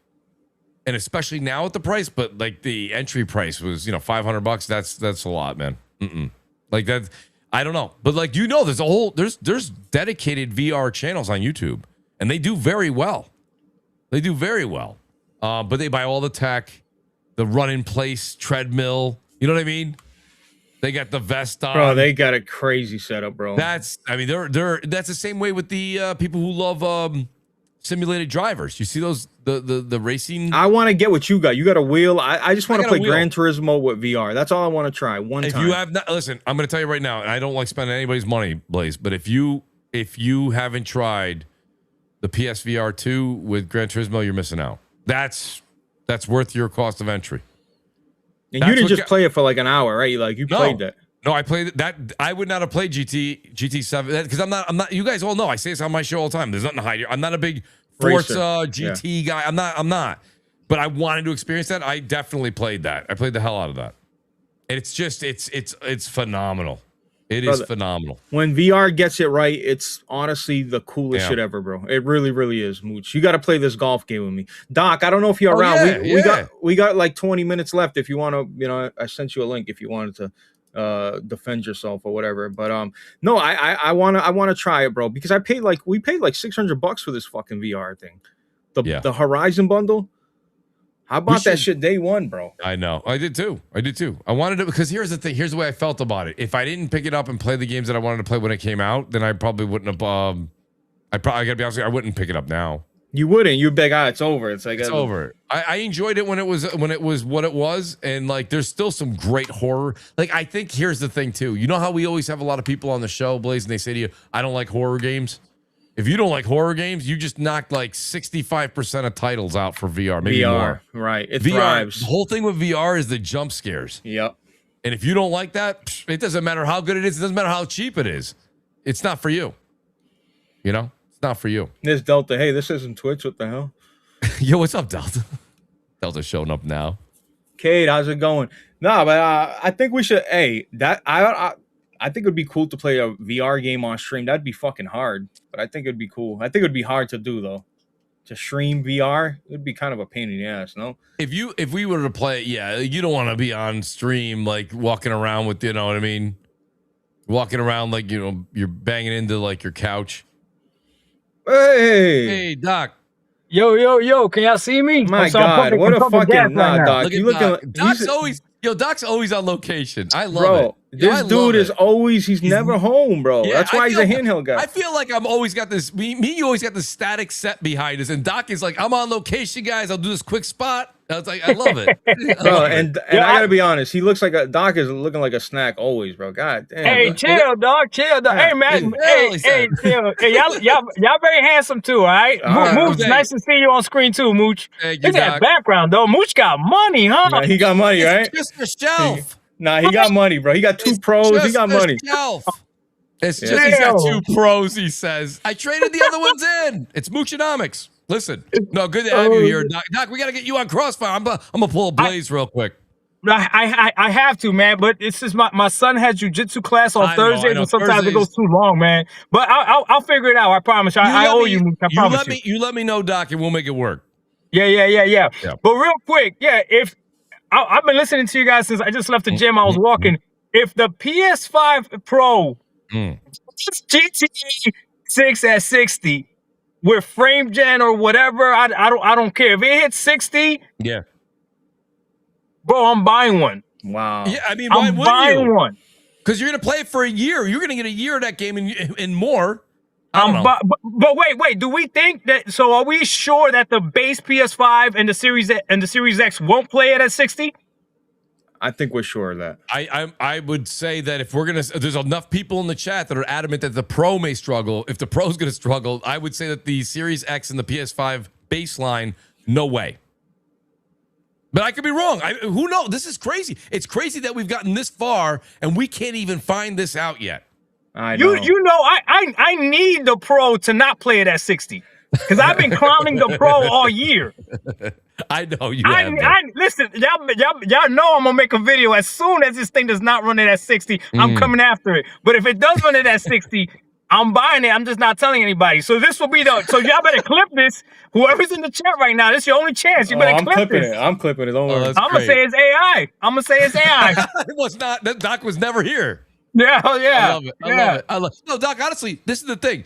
and especially now at the price. But like, the entry price was, $500. That's a lot, man. Like that. I don't know, but like, there's dedicated VR channels on YouTube, and they do very well. They do very well. But they buy all the tech, the run-in-place treadmill. You know what I mean? They got the vest on. Bro, they got a crazy setup, bro. That's the same way with the people who love simulated drivers. You see those the racing? I want to get what you got. You got a wheel. I just want to play Gran Turismo with VR. That's all I want to try one time. If you have not, listen, I'm going to tell you right now, and I don't like spending anybody's money, Blaze, but if you haven't tried the PSVR 2 with Gran Turismo, you're missing out. That's worth your cost of entry. And you didn't just play it for like an hour, right? Like, you played that. No, I played that. I would not have played GT7 because I'm not. You guys all know I say this on my show all the time. There's nothing to hide here. I'm not a big Forza GT guy. I'm not. But I wanted to experience that. I definitely played that. I played the hell out of that. And it's just it's phenomenal. It is phenomenal. When VR gets it right, it's honestly the coolest shit ever, bro. It really, really is, Mooch. You got to play this golf game with me. Doc, I don't know if you're around. We got like 20 minutes left if you want to, I sent you a link if you wanted to defend yourself or whatever. But no, I want to try it, bro, because we paid like $600 for this fucking VR thing. The Horizon bundle. I bought that shit day one, bro. I know. I did too. I wanted it because here's the thing. Here's the way I felt about it. If I didn't pick it up and play the games that I wanted to play when it came out, then I probably wouldn't have. I gotta be honest with you, I wouldn't pick it up now. You wouldn't. You'd be like, it's over. It's over. I enjoyed it when it was what it was, and like, there's still some great horror. Like, I think here's the thing too. You know how we always have a lot of people on the show, Blaze, and they say to you, "I don't like horror games." If you don't like horror games, you just knocked like 65% of titles out for VR. Maybe more. Right. It VR, thrives. the whole thing with VR is the jump scares. Yep. And if you don't like that, it doesn't matter how good it is. It doesn't matter how cheap it is. It's not for you. It's not for you. There's Delta. Hey, this isn't Twitch. What the hell? Yo, what's up, Delta? Delta's showing up now. Kate, how's it going? No, but I think we should. Hey, I think it'd be cool to play a VR game on stream. That'd be fucking hard, but I think it'd be cool. I think it'd be hard to do though. To stream VR, it'd be kind of a pain in the ass, no? If we were to play, you don't want to be on stream like walking around with, you know what I mean? Walking around like, you're banging into like your couch. Hey, Doc. Yo, can y'all see me? My God, what a fucking Doc. You looking? Doc's always on location. I love it. This dude is always, he's never home, bro. Yeah, that's why he's a handheld guy. I feel like I'm always got this, you always got this static set behind us. And Doc is like, I'm on location, guys. I'll do this quick spot. I was like, I love it. Bro, and I gotta be honest, he looks like Doc is looking like a snack always, bro. God damn. Hey, chill, dog. Hey, man. Hey, chill. Hey, y'all very handsome too, all right? Mooch, nice to see you on screen too, Mooch. Look at that background, though. Mooch got money, huh? Yeah, he got money, right? It's just a shelf. He got money, bro. He got two pros. He got money. It's just he's got 2 pros, he says. I traded the other ones in. It's Moochonomics. Listen, no, good to have you here, Doc. Doc, we got to get you on Crossfire. I'm gonna pull a Blaze real quick. I have to, man. But it's just my son has jiu-jitsu class on Thursdays, and sometimes it goes too long, man. But I'll figure it out. I promise. I owe you. I promise you. You let me know, Doc, and we'll make it work. Yeah. But real quick, if I've been listening to you guys since I just left the gym. I was walking. If the PS5 Pro GT 6 at 60 with frame gen or whatever, I don't care. If it hits 60, bro, I'm buying one. Wow. Yeah, I mean, why I'm buying one. Because you're gonna play it for a year. You're gonna get a year of that game and more. But wait. Do we think that? So are we sure that the base PS5 and the Series X won't play it at 60? I think we're sure of that. I would say that if there's enough people in the chat that are adamant that the Pro may struggle. If the Pro's gonna struggle, I would say that the Series X and the PS5 baseline, no way. But I could be wrong. Who knows? This is crazy. It's crazy that we've gotten this far and we can't even find this out yet. I know. I need the Pro to not play it at 60 because I've been clowning the Pro all year. I know you. Listen, y'all know I'm gonna make a video as soon as this thing does not run it at 60. I'm coming after it. But if it does run it at 60, I'm buying it. I'm just not telling anybody. So this will be so y'all better clip this. Whoever's in the chat right now, this is your only chance. You better clip this. I'm clipping it. Don't worry. I'm gonna say it's AI. It was not. That Doc was never here. Yeah. I love it. I love it. No, Doc, honestly, this is the thing.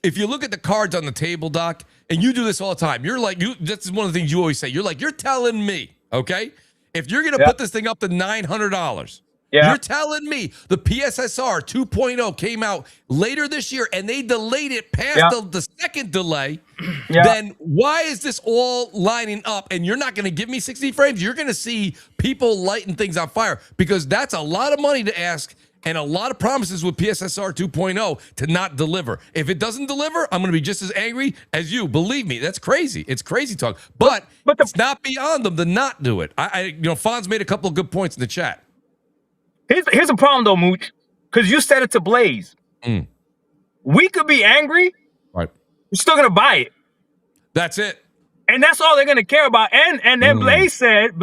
If you look at the cards on the table, Doc, and you do this all the time, you're like, this is one of the things you always say. You're like, you're telling me, okay, if you're going to put this thing up to $900, you're telling me the PSSR 2.0 came out later this year and they delayed it past the second delay, then why is this all lining up and you're not going to give me 60 frames? You're going to see people lighting things on fire because that's a lot of money to ask and a lot of promises with PSSR 2.0 to not deliver. If it doesn't deliver, I'm going to be just as angry as you. Believe me, that's crazy. It's crazy talk. But it's not beyond them to not do it. Fonz made a couple of good points in the chat. Here's a problem though, Mooch, because you said it to Blaze. We could be angry, right? We're still gonna buy it. That's it, and that's all they're gonna care about. And then Blaze said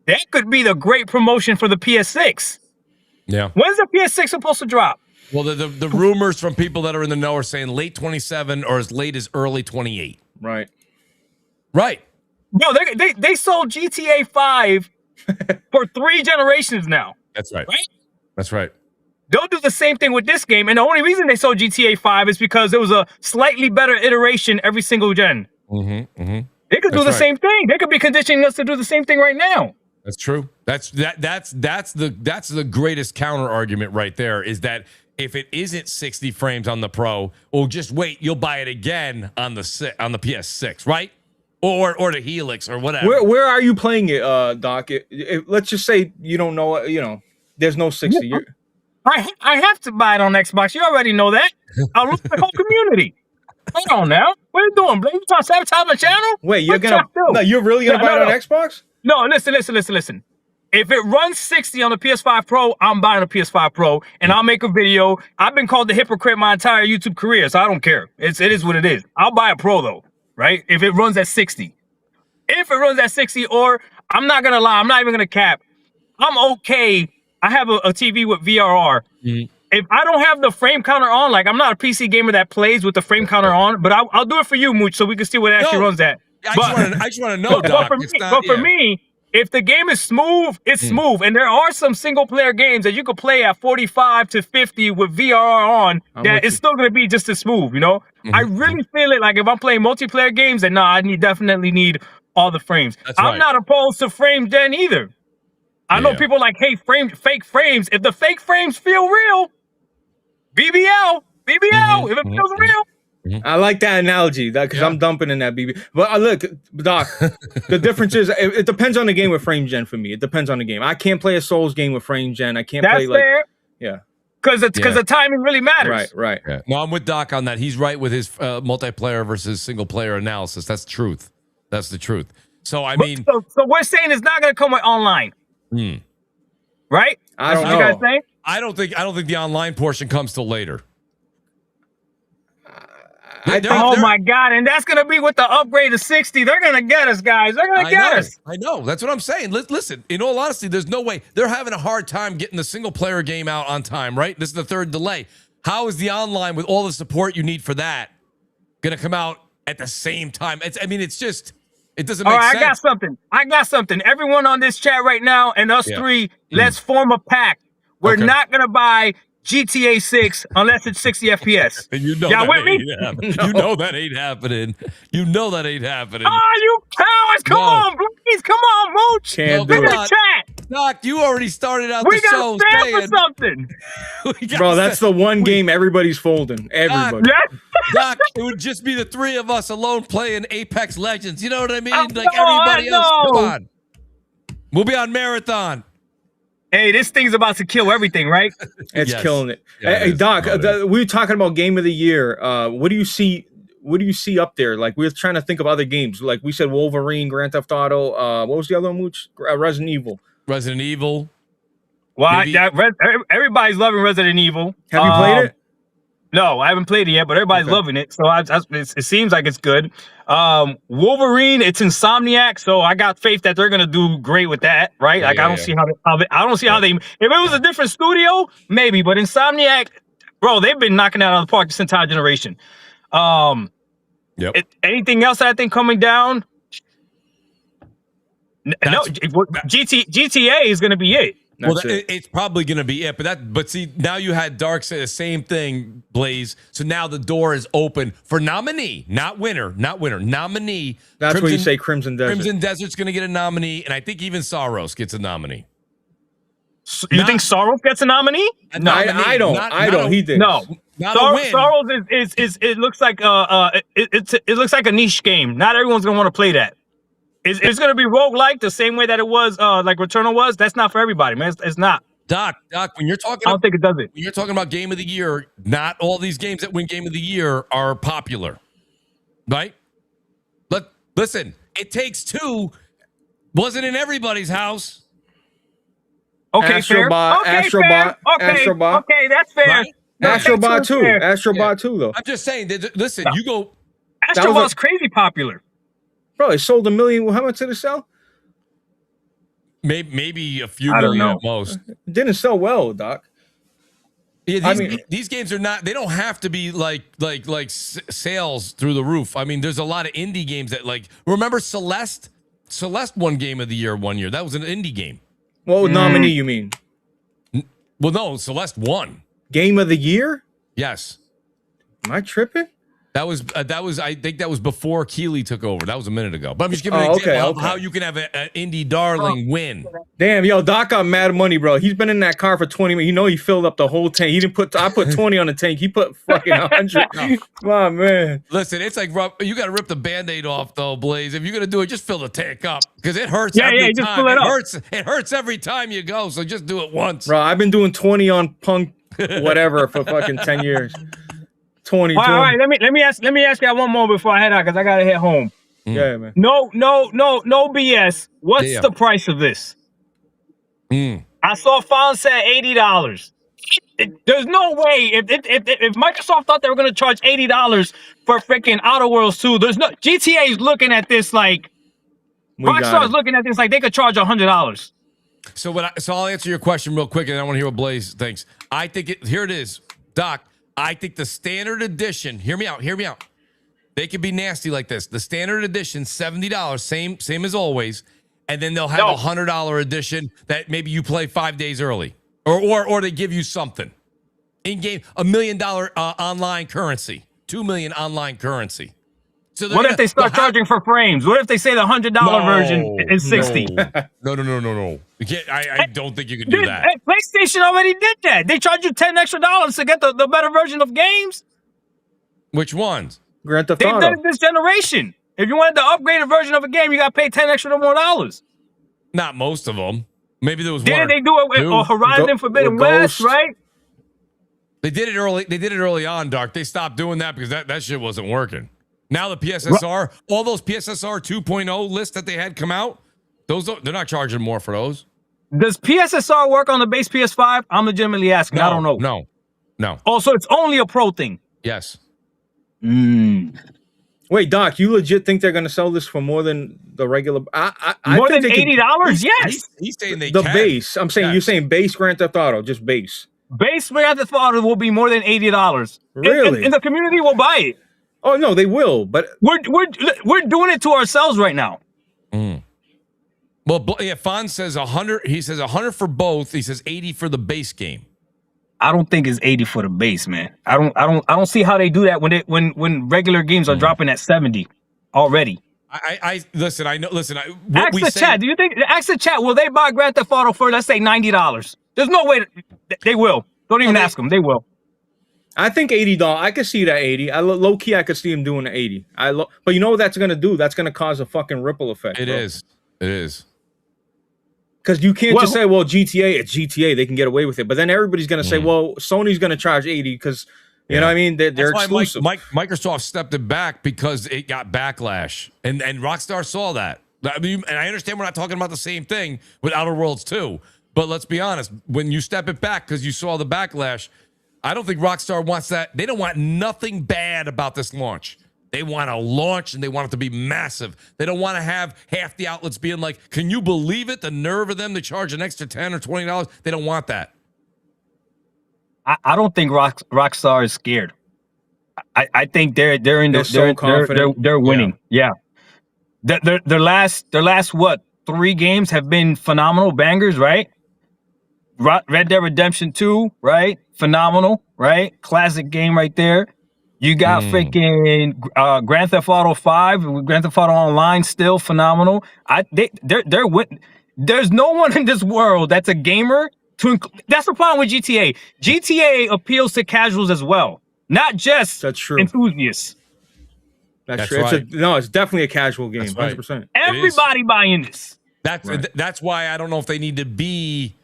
that could be the great promotion for the PS6. Yeah. When's the PS6 supposed to drop? Well, the rumors from people that are in the know are saying late 27 or as late as early 28. Right. No, they sold GTA 5 for 3 generations now. That's right. That's right. They'll do the same thing with this game. And the only reason they sold GTA 5 is because it was a slightly better iteration every single gen. They could do the same thing. They could be conditioning us to do the same thing right now. That's true. That's the greatest counter argument right there is that if it isn't 60 frames on the Pro, well, just wait, you'll buy it again on the PS6, right? Or the Helix or whatever. Where are you playing it, Doc? Let's just say you don't know, there's no 60. I have to buy it on Xbox. You already know that. I'll look at the whole community. Hold on now. What are you doing, Blake? You trying to sabotage my channel? Wait, you're really gonna buy it on Xbox? No, listen. If it runs 60 on the PS5 Pro, I'm buying a PS5 Pro, and I'll make a video. I've been called the hypocrite my entire YouTube career, so I don't care. It is what it is. I'll buy a Pro, though, right? If it runs at 60. If it runs at 60, or I'm not going to lie, I'm not even going to cap. I'm okay. I have a TV with VRR. If I don't have the frame counter on, like I'm not a PC gamer that plays with the frame counter on, but I'll do it for you, Mooch, so we can see what it actually runs at. I just want to know, Doc. But for me, if the game is smooth, it's smooth. And there are some single-player games that you could play at 45 to 50 with VRR on that it's still going to be just as smooth, I really feel it like if I'm playing multiplayer games, then I definitely need all the frames. I'm not opposed to frame gen either. I know people like, hey, fake frames. If the fake frames feel real, BBL, if it feels real. I like that analogy because I'm dumping in that BB. But look, Doc, the difference is it depends on the game with frame gen for me. It depends on the game. I can't play a Souls game with frame gen. I can't play like fair. Because the timing really matters. Right. Yeah. No, I'm with Doc on that. He's right with his multiplayer versus single player analysis. That's the truth. That's the truth. So so we're saying it's not going to come with online, right? That's what you guys saying? I don't think the online portion comes till later. My God. And that's going to be with the upgrade to 60. They're going to get us, guys. They're going to get us. I know. That's what I'm saying. Listen, in all honesty, there's no way. They're having a hard time getting the single-player game out on time, right? This is the third delay. How is the online, with all the support you need for that, going to come out at the same time? It doesn't make sense. I got something. Everyone on this chat right now and us three, let's form a pact. We're not going to buy GTA 6 unless it's 60 FPS. And you know that ain't happening. You know that ain't happening. Oh, you cowards! Come on, please, come on, Mooch. Look at the chat. Doc, you already started out the show. We got to stand for something. Bro, that's the one game everybody's folding. Everybody. Doc, it would just be the three of us alone playing Apex Legends. You know what I mean? Everybody else. Come on. We'll be on Marathon. Hey, this thing's about to kill everything, right? It's killing it. Yeah, hey, Doc, we were talking about Game of the Year. What do you see what do you see up there? Like we're trying to think of other games. Like we said, Wolverine, Grand Theft Auto. What was the other one? Resident Evil. Resident Evil. Well, everybody's loving Resident Evil. Have you played it? No, I haven't played it yet, but everybody's loving it. So it seems like it's good. Wolverine, it's Insomniac, so I got faith that they're gonna do great with that, right? Like I don't see how they. If it was a different studio, maybe, but Insomniac, bro, they've been knocking it out of the park this entire generation. Anything else that I think coming down? GTA is gonna be it. It's probably going to be it, but see, now you had Dark say the same thing, Blaze. So now the door is open for nominee, not winner, nominee. That's what you say, Crimson Desert. Crimson Desert's going to get a nominee, and I think even Sorrowos gets a nominee. You think Sorrowos gets a nominee? No, I don't. He did. No, Sorrowos is it looks like it looks like a niche game. Not everyone's gonna want to play that. It's going to be roguelike the same way that it was, like Returnal was. That's not for everybody, man. It's not. Doc, when you're talking, I don't think it does it. When you're talking about Game of the Year, not all these games that win Game of the Year are popular, right? But listen, It Takes Two wasn't in everybody's house. Okay, Astrobot, fair. Astrobot, Okay, Astrobot. okay, that's fair. Right? Astrobot 2. Astrobot 2, though. I'm just saying, listen, you go. Astrobot's crazy popular. Bro, it sold 1 million. How much did it sell? Maybe a few million at most. It didn't sell well, Doc. Yeah, these games are not. They don't have to be like sales through the roof. I mean, there's a lot of indie games that remember Celeste. Celeste won Game of the Year one year. That was an indie game. What nominee you mean? Well, no, Celeste won Game of the Year. Yes. Am I tripping? That was I think that was before Keeley took over. That was a minute ago. But I'm just giving an example of how you can have an indie darling win. Damn, yo, Doc got mad money, bro. He's been in that car for 20 minutes. You know he filled up the whole tank. He didn't put. I put 20 on the tank. He put fucking 100. Come on, man. Listen, it's like you got to rip the Band-Aid off, though, Blaze. If you're gonna do it, just fill the tank up because it hurts. Every just time. fill it up. It hurts every time you go. So just do it once, bro. I've been doing 20 on Punk, whatever, for fucking 10 years. 20. All right, let me ask you one more before I head out because I gotta head home. Yeah, man. No BS. What's the price of this? I saw Fawn said $80. There's no way if Microsoft thought they were gonna charge $80 for freaking Outer Worlds 2, there's no GTA is looking at this like Rockstar's looking at this like they could charge $100. So I'll answer your question real quick, and I want to hear what Blaze thinks. I think here it is, Doc. I think the standard edition, hear me out. They could be nasty like this. The standard edition, $70, same as always. And then they'll have a $100 edition that maybe you play 5 days early. Or they give you something. In-game, $1 million online currency. 2 million online currency. So what if they start charging for frames? What if they say the $100 version is 60? No. You can't, I don't think you can do that. PlayStation already did that. They charge you $10 extra to get the better version of games. Which ones? Grand Theft Auto. They've done it this generation. If you wanted the upgraded version of a game, you got to pay $10 extra more dollars. Not most of them. Maybe there was one. Didn't they do it with Horizon Forbidden West, right? They did it early. They did it early on, Dark. They stopped doing that because that shit wasn't working. Now the PSSR, all those PSSR 2.0 lists that they had come out, they're not charging more for those. Does PSSR work on the base PS5? I'm legitimately asking. I don't know. No. Oh, so it's only a pro thing. Yes. Wait, Doc, you legit think they're gonna sell this for more than the regular? More than $80? Yes. He's saying they the can. base. I'm saying you're saying base Grand Theft Auto, just base. Base Grand Theft Auto will be more than $80. Really? And the community will buy it. Oh no, they will. But we're doing it to ourselves right now. Well, Fon says 100. He says 100 for both. He says 80 for the base game. I don't think it's 80 for the base, man. I don't see how they do that when regular games are dropping at 70 already. I listen. I know. Listen. Ask the chat. Do you think? Ask the chat. Will they buy Grand Theft Auto for, let's say, $90? There's no way they will. Don't even ask them. They will. I think $80. I could see that 80. Low key, I could see him doing the 80. But you know what that's gonna do? That's gonna cause a fucking ripple effect. It is. Because you can't just say, well, GTA, it's GTA. They can get away with it. But then everybody's going to say, well, Sony's going to charge 80 because You know what I mean? They're That's why exclusive. Microsoft stepped it back because it got backlash, and Rockstar saw that. I mean, and I understand we're not talking about the same thing with Outer Worlds 2, but let's be honest. When you step it back because you saw the backlash, I don't think Rockstar wants that. They don't want nothing bad about this launch. They want a launch and they want it to be massive. They don't want to have half the outlets being like, can you believe it? The nerve of them to charge an extra $10 or $20. They don't want that. I don't think Rockstar is scared. I think they're winning. Yeah. Their last what 3 games have been phenomenal bangers, right? Red Dead Redemption 2, right? Phenomenal, right? Classic game right there. You got freaking Grand Theft Auto 5, Grand Theft Auto Online, still phenomenal. There's no one in this world that's a gamer. That's the problem with GTA. GTA appeals to casuals as well, not just enthusiasts. That's true. Right. It's definitely a casual game. 100%. Everybody buying this. That's why I don't know if they need to be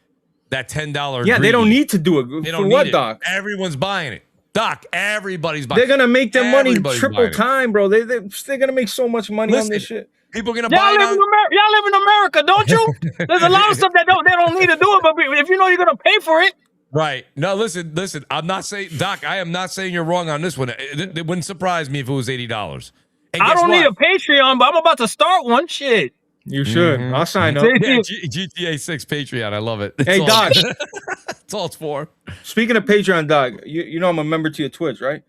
that $10. Yeah, they don't need to do it. They For don't what, need it. Doc? Everyone's buying it. Doc, everybody's buying it. They're gonna make their money Everybody's triple buying it. time, bro. They're gonna make so much money on this shit. People are gonna Y'all buy live in America, don't you? There's a lot of stuff that they don't need to do it, but if you know you're gonna pay for it. Right. No, listen. I'm not saying, Doc, I am not saying you're wrong on this one. It wouldn't surprise me if it was $80. And I don't need a Patreon, but I'm about to start one. Shit. You should. I'll sign up. Yeah, GTA 6 Patreon. I love it. Hey, Doc. That's all it's for. Speaking of Patreon, Doc, you know I'm a member to your Twitch, right?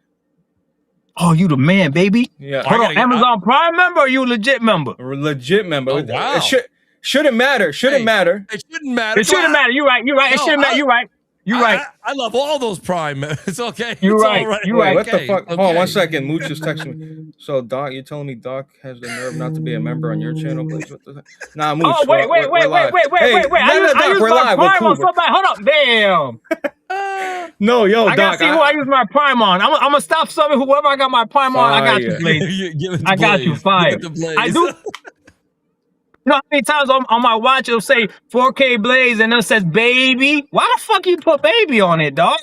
Oh, you the man, baby. Yeah. Hold on, Amazon Prime member or you a legit member? A legit member. Oh, wow. It shouldn't matter. Shouldn't matter. It shouldn't matter. It shouldn't matter. You're right. It shouldn't matter. You're right. You're right. I love all those Prime. It's okay. You're It's right. all right. You're right. What the fuck? Okay. Hold on 1 second. Mooch is texting me. So, Doc, you're telling me Doc has the nerve not to be a member on your channel? Please? What the... Nah, Mooch. Oh, wait. We're live. Hey, I use my Prime on somebody. Hold up. Damn. No, yo, I gotta Doc. see who I use my Prime on. I'm gonna stop subbing whoever I got my Prime on. I got you, Blaze. I got you, fire. I do. You know how many times on my watch it'll say 4K Blaze and then it says baby? Why the fuck you put baby on it, dog?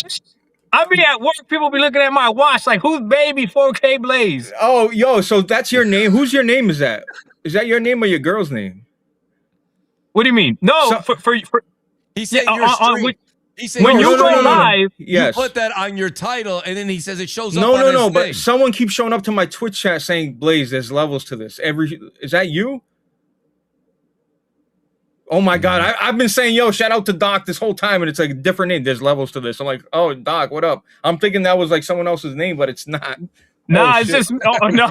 I be at work, people be looking at my watch like, who's baby 4K Blaze? Oh, yo, so that's your name? Whose your name is that? Is that your name or your girl's name? What do you mean? No, for He's saying your stream. When you go live, yes. You put that on your title, and then he says it shows up. No, but someone keeps showing up to my Twitch chat saying, Blaze, there's levels to this. Is that you? Oh my God, I've been saying, yo, shout out to Doc this whole time, and it's like a different name. There's levels to this. I'm like, oh, Doc, what up? I'm thinking that was like someone else's name, but it's not. Nah, it's just no.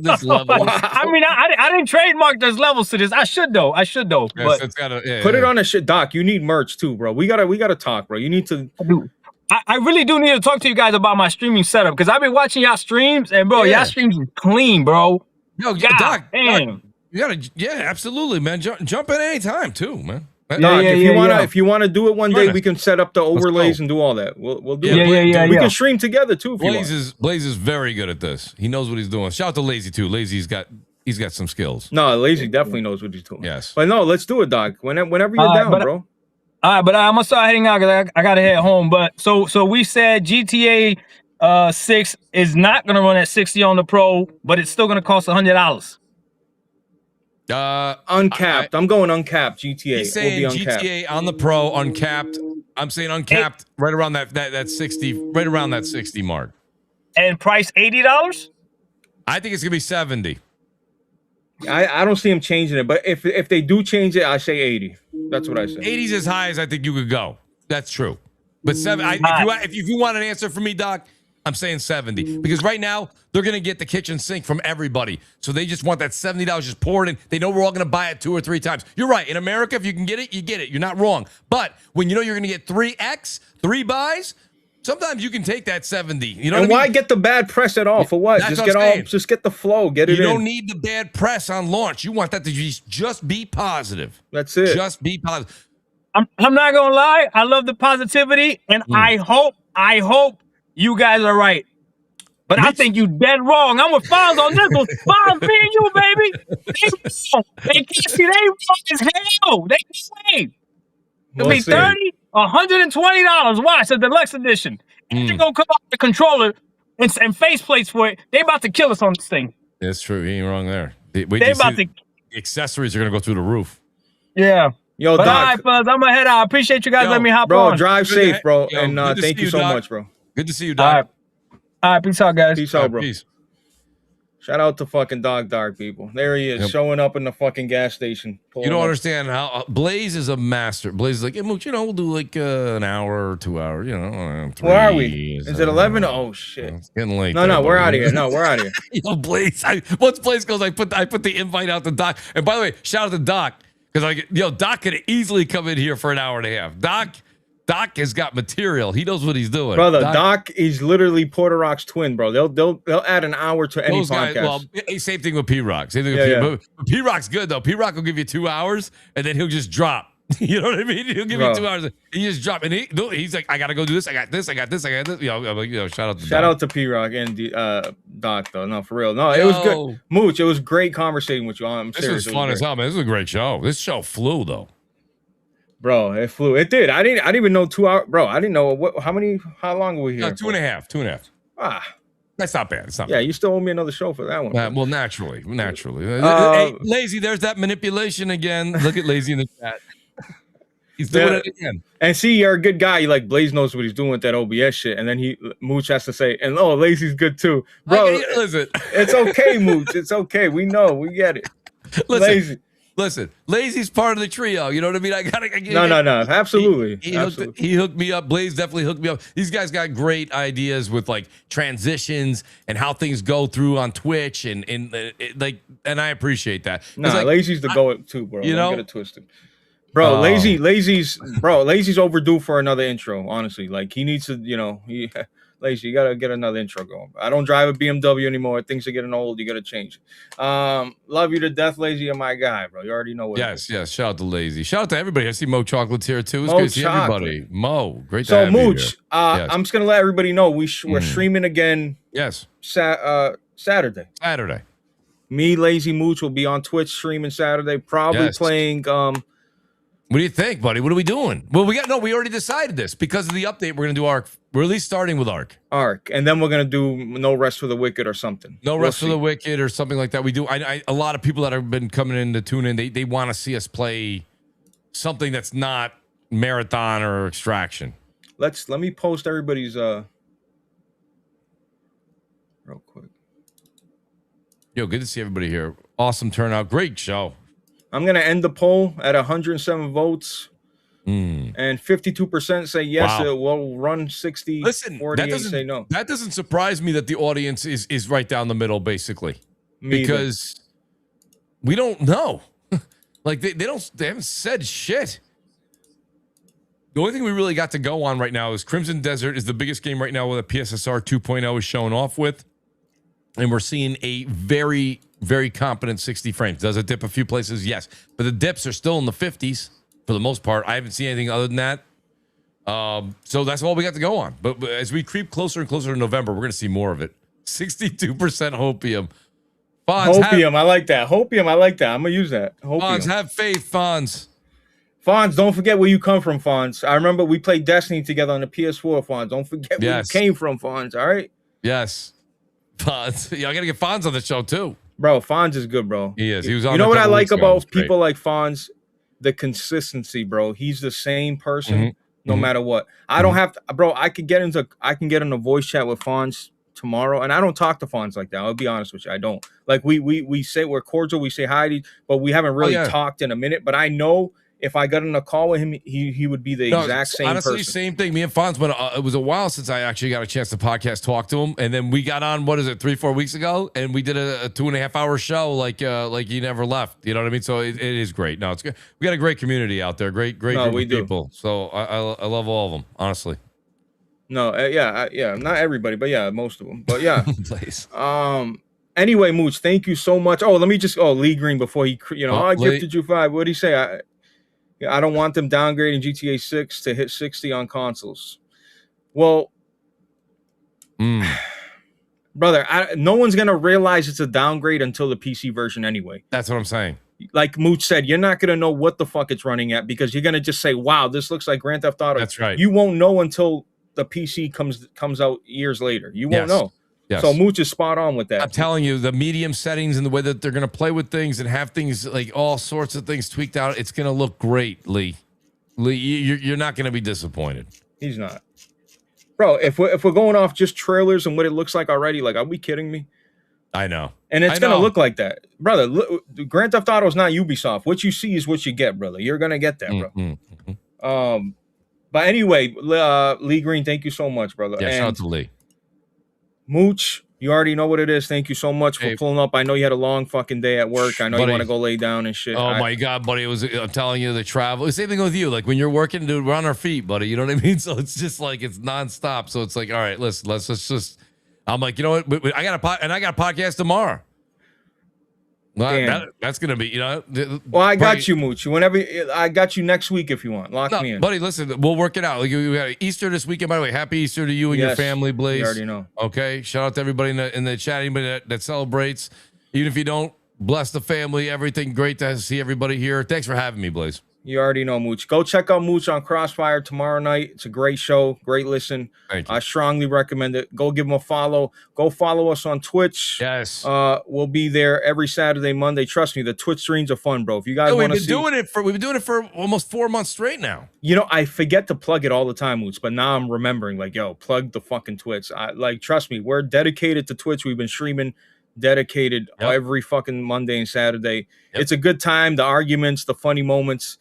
This level. I mean, I didn't trademark there's levels to this. I should though. Yes, But it's gotta, put it on a shit, Doc. You need merch too, bro. We gotta talk, bro. You need to. I really do need to talk to you guys about my streaming setup because I've been watching y'all streams, and bro, y'all streams is clean, bro. No, God, Doc, damn. you gotta, absolutely, man. Jump in any time too, man. Doc, if you wanna do it one day, we can set up the overlays and do all that. We'll do it. We can stream together too. If Blaze is very good at this. He knows what he's doing. Shout out to Lazy too. Lazy's got some skills. No, Lazy definitely knows what he's doing. Yes, but no, let's do it, Doc. Whenever you're down, bro. All right, but I'm gonna start heading out because I gotta head home. But so we said GTA 6 is not gonna run at 60 on the Pro, but it's still gonna cost $100. Uncapped. I'm going uncapped. GTA. He's saying GTA on the Pro uncapped. I'm saying uncapped right around that 60, right around that 60 mark. And price $80? I think it's gonna be 70. I don't see him changing it, but if they do change it, I say 80. That's what I say. 80's as high as I think you could go. That's true. But if you want an answer from me, Doc, I'm saying 70 because right now they're going to get the kitchen sink from everybody. So they just want that $70 just poured in. They know we're all going to buy it 2 or 3 times. You're right. In America, if you can get it, you get it. You're not wrong. But when you know you're going to get 3X, 3 buys, sometimes you can take that 70. You know and what I mean? why get the bad press at all? For what? That's Just get the flow. Get it in. You don't need the bad press on launch. You want that to just be positive. That's it. Just be positive. I'm not gonna lie. I love the positivity, and I hope you guys are right. But I think you dead wrong. I'm with Fonz on this one. Fonz, me and you, baby. They wrong as hell. They can wait. It'll be $30, $120. Watch the deluxe edition. They're gonna come out with the controller and face plates for it. They about to kill us on this thing. That's true. He ain't wrong there. Wait, They about to. the accessories are gonna go through the roof. Yeah. Yo, But all Doc, right, Fuzz, I'm gonna head out. I appreciate you guys letting me hop bro, on. drive Good safe, to- bro, yo, and good to thank see you you, so Doc. much, bro. Good to see you, All Doc. right. All right, peace out, guys. Peace out, bro. Peace. Shout out to fucking Dog Dark, people. There he is, Yep. showing up in the fucking gas station. You don't understand how Blaze is a master. Blaze is like, hey, Mooch, we'll do like an hour or 2 hours, 3. Where are we? Is it 11? Oh shit! It's getting late. No, we're out of here. No, we're out of here. Blaze. Once Blaze goes, I put the invite out to Doc. And by the way, shout out to Doc because Doc could easily come in here for an hour and a half. Doc has got material. He knows what he's doing. Brother, Doc is literally Porter Rock's twin, bro. They'll add an hour to any podcast. Well, same thing with P-Rock. Same thing with P-Rock. But P-Rock's good, though. P-Rock will give you 2 hours, and then he'll just drop. You know what I mean? He'll give you 2 hours. And he just drop. And he's like, I got to go do this. I got this. I'm like, shout out to P-Rock and Doc, though. No, for real. No, it was good. Mooch, it was great conversating with you. I'm serious. This was fun as hell, man. This was a great show. This show flew, though. Bro, it flew. It did. I didn't even know 2 hours. Bro, I didn't know how long were we here? 2.5. Ah. That's not bad. It's not yeah, bad. You still owe me another show for that one. Well, naturally. Hey, Lazy, there's that manipulation again. Look at Lazy in the chat. He's doing it again. And see, you're a good guy. You like Blaze knows what he's doing with that OBS shit. And then Mooch has to say, and Lazy's good too. Bro, listen. It's okay, Mooch. It's okay. We know. We get it. Listen, Lazy's part of the trio. You know what I mean? No. Absolutely. He hooked me up. Blaze definitely hooked me up. These guys got great ideas with like transitions and how things go through on Twitch and I appreciate that. Nah, Lazy's the go too, bro. You Don't get it twisted. Bro, Lazy's overdue for another intro, honestly. Like he needs to, Lazy, you gotta get another intro going. I don't drive a BMW anymore. Things are getting old. You gotta change it. Love you to death, Lazy. You're my guy, bro. You already know what. Yes. Shout out to Lazy. Shout out to everybody. I see Mo Chocolate's here too. It's good to see everybody. Mo, great to have you here. I'm just gonna let everybody know we're streaming again. Yes. Saturday. Me, Lazy Mooch will be on Twitch streaming Saturday. Probably playing. What do you think, buddy? What are we doing? Well, we already decided this because of the update. We're gonna do Ark. We're at least starting with Ark, and then we're gonna do No Rest for the Wicked or something. Rest for the Wicked or something like that. We do. A lot of people that have been coming in to tune in, they want to see us play something that's not Marathon or Extraction. Let me post everybody's real quick. Yo, good to see everybody here. Awesome turnout. Great show. I'm going to end the poll at 107 votes. And 52% say yes, it will run 60. Listen, 48 say no. That doesn't surprise me that the audience is right down the middle, basically. Because we don't know. Like they haven't said shit. The only thing we really got to go on right now is Crimson Desert is the biggest game right now with a PSSR 2.0 is showing off with. And we're seeing a very, very competent 60 frames. Does it dip a few places? Yes. But the dips are still in the 50s for the most part. I haven't seen anything other than that. So that's all we got to go on. But as we creep closer and closer to November, we're going to see more of it. 62% Hopium. Hopium, I like that. Hopium, I like that. I'm going to use that. Hopium. Fonz, have faith, Fonz. Fonz, don't forget where you come from, Fonz. I remember we played Destiny together on the PS4, Fonz. Don't forget where you came from, Fonz, all right? Yes. Fonz. Yeah, I got to get Fonz on the show, too. Bro, Fonz is good, bro. He is. He was on. You know what I like about people like Fonz? The consistency, bro. He's the same person no matter what. I don't have to, bro. I can get in a voice chat with Fonz tomorrow, and I don't talk to Fonz like that. I'll be honest with you. I don't. Like we say we're cordial, we say hi, but we haven't really talked in a minute. But I know if I got in a call with him, he would be the exact same honestly, person. Same thing. Me and Fonz went. It was a while since I actually got a chance to talk to him, and then we got on. What is it? 3-4 weeks ago, and we did a 2.5 hour show. Like he never left. You know what I mean? So it is great. No, it's good. We got a great community out there. Great group of people. So I love all of them. Honestly. No, yeah, not everybody, but yeah, most of them. But yeah, please. Anyway, Mooch, thank you so much. Oh, let me just. Oh, Lee Green before he, I gifted you 5. What did he say? I don't want them downgrading GTA 6 to hit 60 on consoles. Well, brother, no one's going to realize it's a downgrade until the PC version anyway. That's what I'm saying. Like Mooch said, you're not going to know what the fuck it's running at because you're going to just say, wow, this looks like Grand Theft Auto. That's right. You won't know until the PC comes out years later. You Yes. won't know. Yes. So Mooch is spot on with that. I'm telling you, the medium settings and the way that they're going to play with things and have things like all sorts of things tweaked out, it's going to look great, Lee. Lee, you're not going to be disappointed. He's not. Bro, if we're going off just trailers and what it looks like already, like, are we kidding me? I know. And it's going to look like that. Brother, Grand Theft Auto is not Ubisoft. What you see is what you get, brother. You're going to get that, bro. Mm-hmm. But anyway, Lee Green, thank you so much, brother. Yeah, and shout out to Lee. Mooch, you already know what it is. Thank you so much for pulling up. I know you had a long fucking day at work. I know you want to go lay down and shit. Oh my God, buddy. I'm telling you, the travel. Same thing with you. Like when you're working, dude, we're on our feet, buddy. You know what I mean? So it's just like, it's nonstop. So it's like, all right, listen, let's just, I'm like, you know what? I got a podcast tomorrow. Well, that's going to be, you know. Well, I got you, Mooch. Whenever I got you next week if you want. Lock me in. Buddy, listen, we'll work it out. Like, we got Easter this weekend, by the way. Happy Easter to you and your family, Blaze. You already know. Okay. Shout out to everybody in the chat, anybody that celebrates. Even if you don't, bless the family, everything. Great to see everybody here. Thanks for having me, Blaze. You already know, Mooch. Go check out Mooch on Crossfire tomorrow night. It's a great show, great listen. Thank you. I strongly recommend it. Go give him a follow. Go follow us on Twitch. Yes. We'll be there every Saturday, Monday. Trust me, the Twitch streams are fun, bro. If you guys want to see, we've been doing it for almost 4 months straight now. You know, I forget to plug it all the time, Mooch, but now I'm remembering. Like, yo, plug the fucking Twitch. Trust me, we're dedicated to Twitch. We've been streaming. Dedicated every fucking Monday and Saturday. It's a good time. The arguments, the funny moments.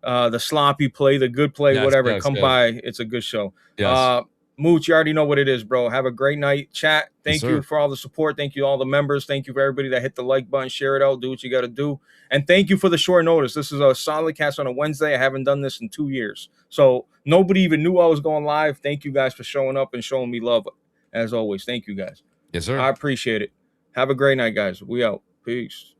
The sloppy play, the good play, whatever. Come by. It's a good show. Yes. Mooch, you already know what it is, bro. Have a great night. Chat. Thank you for all the support. Thank you to all the members. Thank you for everybody that hit the like button, share it out, do what you got to do. And thank you for the short notice. This is a solid cast on a Wednesday. I haven't done this in 2 years. So nobody even knew I was going live. Thank you guys for showing up and showing me love. As always, thank you guys. Yes, sir. I appreciate it. Have a great night, guys. We out. Peace.